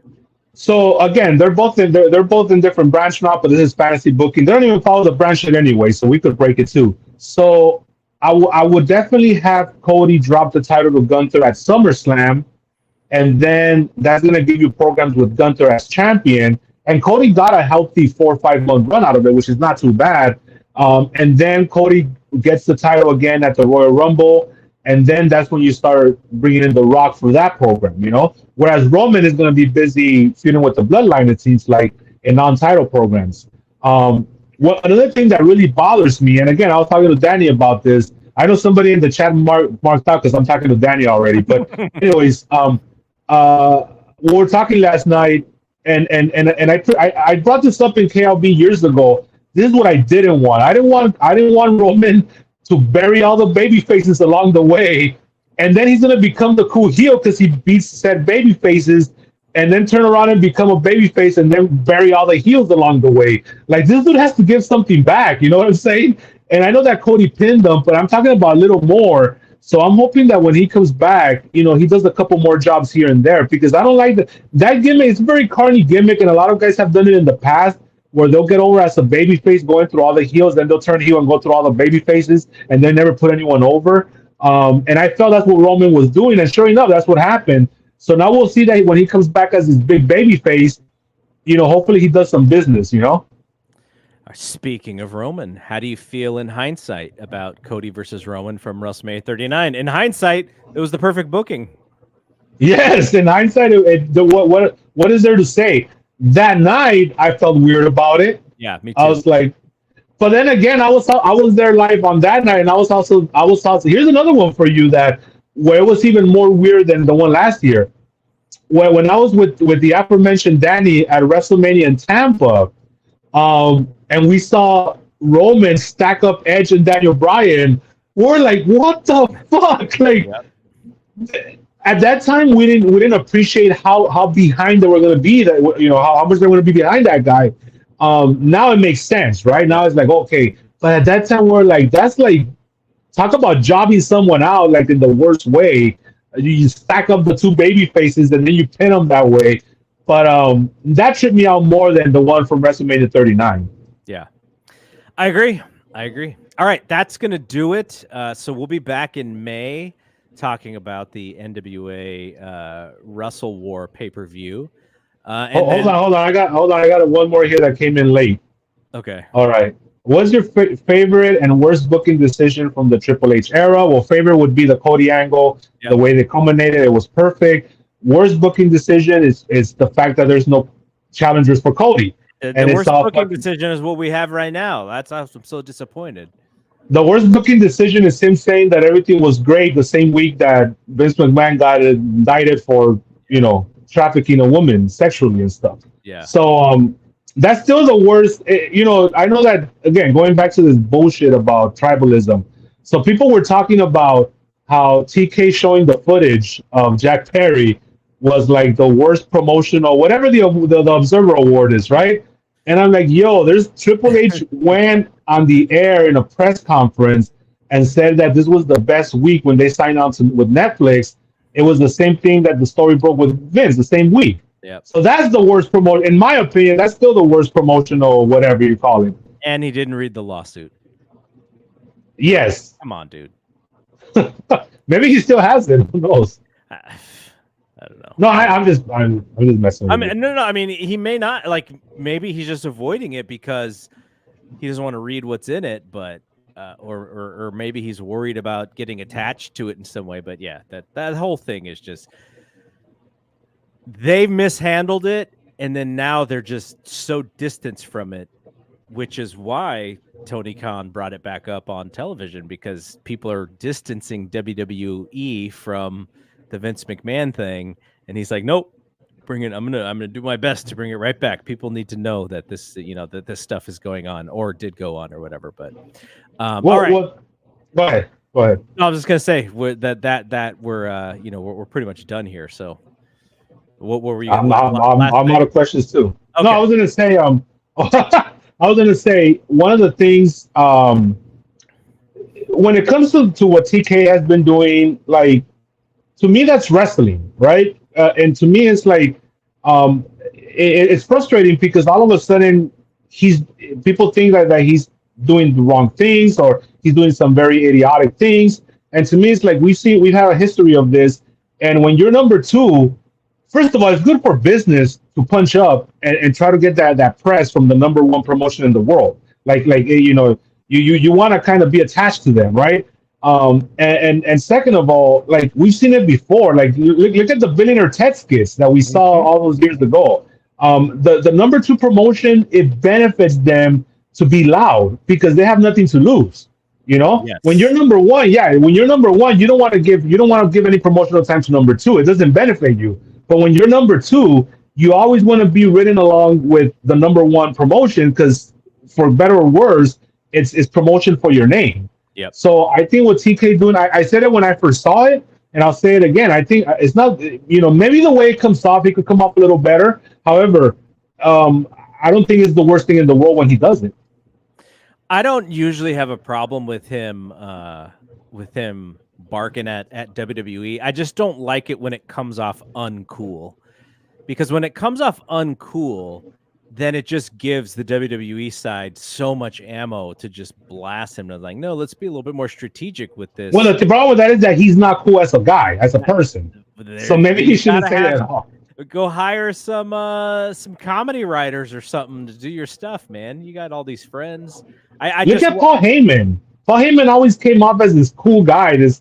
So again, they're both in different branch now, but this is fantasy booking. They don't even follow the branch yet anyway, so we could break it too. So I would definitely have Cody drop the title to Gunther at SummerSlam, and then that's going to give you programs with Gunther as champion. And Cody got a healthy 4 or 5 month run out of it, which is not too bad. And then Cody gets the title again at the Royal Rumble, and then that's when you start bringing in The Rock for that program, Whereas Roman is going to be busy feuding with the Bloodline, it seems like, in non-title programs. Another thing that really bothers me, and again, I was talking to Danny about this. I know somebody in the chat marked out because I'm talking to Danny already. But anyways, we were talking last night, and I brought this up in KLB years ago. This is what I didn't want. I didn't want Roman to bury all the baby faces along the way, and then he's gonna become the cool heel because he beats said baby faces, and then turn around and become a baby face, and then bury all the heels along the way. Like, this dude has to give something back. You know what I'm saying? And I know that Cody pinned him, but I'm talking about a little more. So I'm hoping that when he comes back, he does a couple more jobs here and there, because I don't like that gimmick. It's a very carny gimmick, and a lot of guys have done it in the past, where they'll get over as a baby face going through all the heels, then they'll turn heel and go through all the baby faces, and they never put anyone over. And I felt that's what Roman was doing, and sure enough, that's what happened. So now we'll see that when he comes back as his big baby face, hopefully he does some business, Speaking of Roman, how do you feel in hindsight about Cody versus Roman from WrestleMania 39? In hindsight, it was the perfect booking. Yes, in hindsight, what is there to say? That night, I felt weird about it. Yeah, me too. I was like, but then again, I was there live on that night, and I was also. Here's another one for you where it was even more weird than the one last year. When I was with the aforementioned Danny at WrestleMania in Tampa, and we saw Roman stack up Edge and Daniel Bryan, we're like, what the fuck? Like, at that time, we didn't appreciate how behind they were going to be. That how much they're going to be behind that guy. Now it makes sense, right? Now it's like, okay, but at that time we're like, that's like, talk about jobbing someone out like in the worst way. You stack up the two baby faces and then you pin them that way. But that tripped me out more than the one from WrestleMania 39. Yeah, I agree. All right, that's going to do it. So we'll be back in May talking about the NWA Russell War pay-per-view. Hold on, hold on. I got one more here that came in late. Okay. All right. What's your favorite and worst booking decision from the Triple H era? Well, favorite would be the Cody angle. Yep. The way they culminated, it was perfect. Worst booking decision is the fact that there's no challengers for Cody. The worst booking decision is what we have right now. That's I'm so disappointed. The worst booking decision is him saying that everything was great the same week that Vince McMahon got indicted for, trafficking a woman sexually and stuff. Yeah. So that's still the worst. I know that, again, going back to this bullshit about tribalism. So people were talking about how TK showing the footage of Jack Perry was like the worst promotional, whatever the Observer Award is, right? And I'm like, yo, there's Triple H went on the air in a press conference and said that this was the best week when they signed on with Netflix. It was the same thing that the story broke with Vince the same week. Yep. So that's the worst promotion, in my opinion. That's still the worst promotional, whatever you call it. And he didn't read the lawsuit. Yes. Come on, dude. Maybe he still has it. Who knows? I don't know. No, I'm just messing with you. No. I mean, he may not, like, maybe he's just avoiding it because he doesn't want to read what's in it, but or maybe he's worried about getting attached to it in some way. But yeah, that whole thing is just, they've mishandled it, and then now they're just so distanced from it, which is why Tony Khan brought it back up on television, because people are distancing WWE from the Vince McMahon thing, and he's like, nope, bring it. I'm gonna do my best to bring it right back. People need to know that this, that this stuff is going on, or did go on, or whatever. But all right, go ahead. No, I was just gonna say that we're pretty much done here. So what were you? I'm out of questions too. Okay. No, I was gonna say one of the things when it comes to what TK has been doing, like, to me, that's wrestling, right? And to me, it's like it's frustrating because all of a sudden people think that he's doing the wrong things, or he's doing some very idiotic things. And to me, it's like we've had a history of this. And when you're number two, first of all, it's good for business to punch up and try to get that press from the number one promotion in the world. You want to kind of be attached to them, right? And second of all, like, we've seen it before. Like, look at the Billionaire Ted skits that we saw all those years ago. The number two promotion, it benefits them to be loud because they have nothing to lose. Yes. When you're number one, you don't want to give any promotional time to number two. It doesn't benefit you. But when you're number two, you always want to be ridden along with the number one promotion, because for better or worse, it's promotion for your name. Yep. So I think what TK doing, I said it when I first saw it, and I'll say it again. I think it's not, maybe the way it comes off, it could come off a little better. However, I don't think it's the worst thing in the world when he does it. I don't usually have a problem with him barking at WWE. I just don't like it when it comes off uncool, because when it comes off uncool, then it just gives the WWE side so much ammo to just blast him. And like, no, let's be a little bit more strategic with this. Well, the problem with that is that he's not cool as a guy, as a person. So maybe he shouldn't say that at all. Go hire some comedy writers or something to do your stuff, man. You got all these friends. Look at Paul Heyman. Paul Heyman always came off as this cool guy, this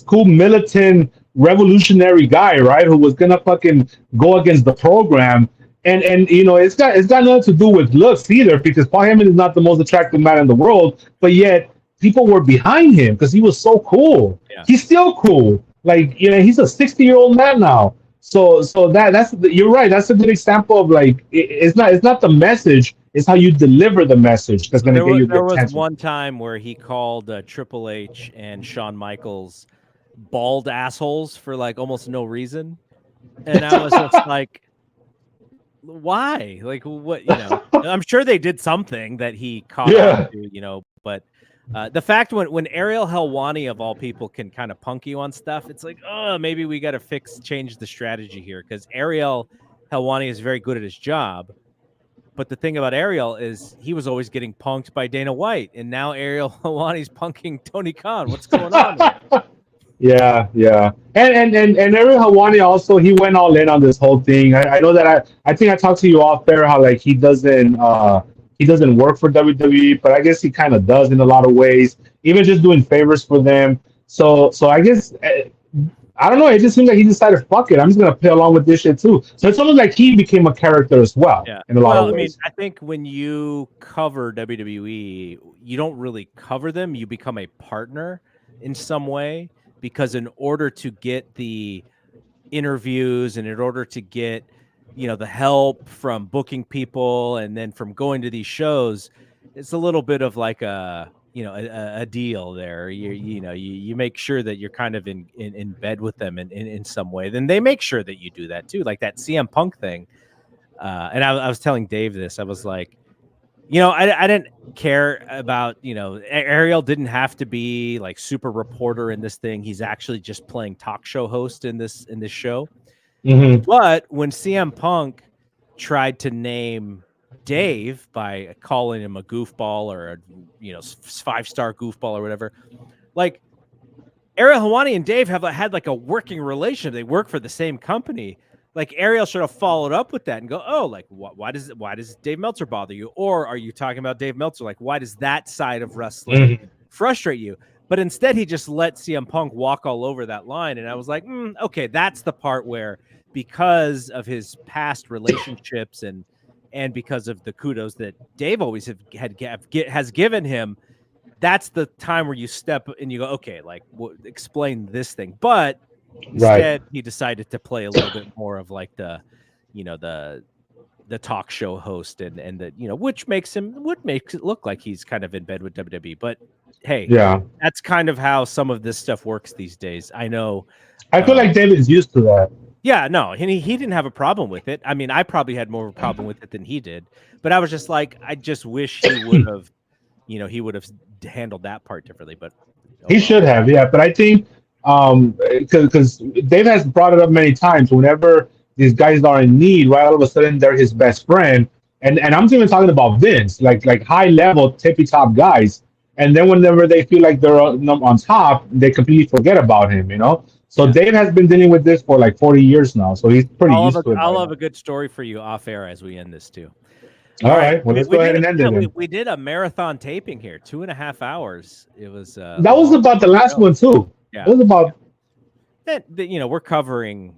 cool militant revolutionary guy, right? Who was gonna fucking go against the program. And it's got nothing to do with looks either, because Paul Heyman is not the most attractive man in the world, but yet people were behind him because he was so cool. Yeah. He's still cool. Like, he's a 60-year-old man now. So that's you're right. That's a good example of, like, it's not the message, it's how you deliver the message that's going to get you the attention. There was one time where he called Triple H and Shawn Michaels bald assholes for, like, almost no reason, and I was just like, why? Like, what? I'm sure they did something that he caught on to, but the fact when Ariel Helwani of all people can kind of punk you on stuff, it's like, oh, maybe we got to change the strategy here, because Ariel Helwani is very good at his job, But the thing about Ariel is he was always getting punked by Dana White, and now Ariel Helwani's punking Tony Khan. What's going on here? Yeah. And Ariel Hawani also, he went all in on this whole thing. I know that I think I talked to you off there how like he doesn't work for WWE, but I guess he kind of does in a lot of ways, even just doing favors for them. So I guess I don't know. It just seems like he decided, fuck it, I'm just gonna play along with this shit too. So it's almost like he became a character as well Yeah. in a lot Well, of I mean, ways. I think when you cover WWE, you don't really cover them. You become a partner in some way because in order to get the interviews and in order to get, the help from booking people and then from going to these shows, it's a little bit of like a deal there. You make sure that you're kind of in bed with them in some way. Then they make sure that you do that too. Like that CM Punk thing. And I was telling Dave this. I was like, I didn't care about, Ariel didn't have to be like super reporter in this thing. He's actually just playing talk show host in this show. Hmm. But when CM Punk tried to name Dave by calling him a goofball or a 5-star goofball or whatever, like Ariel Helwani and Dave have had like a working relationship. They work for the same company. Like Ariel should have followed up with that and go, oh, like why does Dave Meltzer bother you? Or are you talking about Dave Meltzer? Like, why does that side of wrestling frustrate you? But instead, he just let CM Punk walk all over that line. And I was like, okay, that's the part where because of his past relationships and because of the kudos that Dave always has given him, that's the time where you step and you go, okay, like explain this thing. But Right. instead, he decided to play a little bit more of like the talk show host and the which makes it look like he's kind of in bed with WWE. But hey, Yeah. that's kind of how some of this stuff works these days. I know. I feel like David's used to that. Yeah, no, and he didn't have a problem with it. I mean, I probably had more of a problem with it than he did. But I was just like, I just wish he would have, he would have handled that part differently. But He should have, yeah. But I think because Dave has brought it up many times. Whenever these guys are in need, right, all of a sudden they're his best friend. And I'm even talking about Vince, like high level, tippy top guys. And then whenever they feel like they're on top, they completely forget about him. So Yeah. Dave has been dealing with this for like 40 years now. So he's pretty used to it. I'll have a good story for you off air as we end this too. All right. Well, let's go ahead and end it then. We did a marathon taping here, 2.5 hours. It was That was about the last one too. Yeah, it was about that. We're covering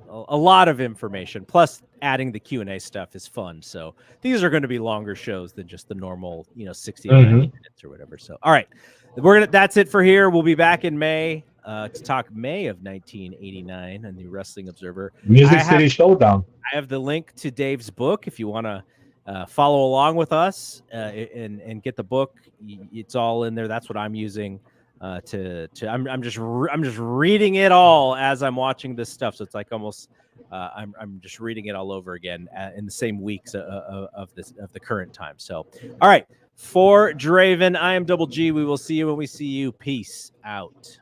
a lot of information. Plus, adding the Q&A stuff is fun. So these are going to be longer shows than just the normal, 60 to 90 minutes or whatever. So, all right, that's it for here. We'll be back in May to talk May of 1989 and the Wrestling Observer. Music City Showdown. I have the link to Dave's book if you want to follow along with us and get the book. It's all in there. That's what I'm using I'm just reading it all as I'm watching this stuff. So it's like almost I'm just reading it all over again in the same weeks of the current time. So all right, for Draven, I am Double G. We will see you when we see you. Peace out.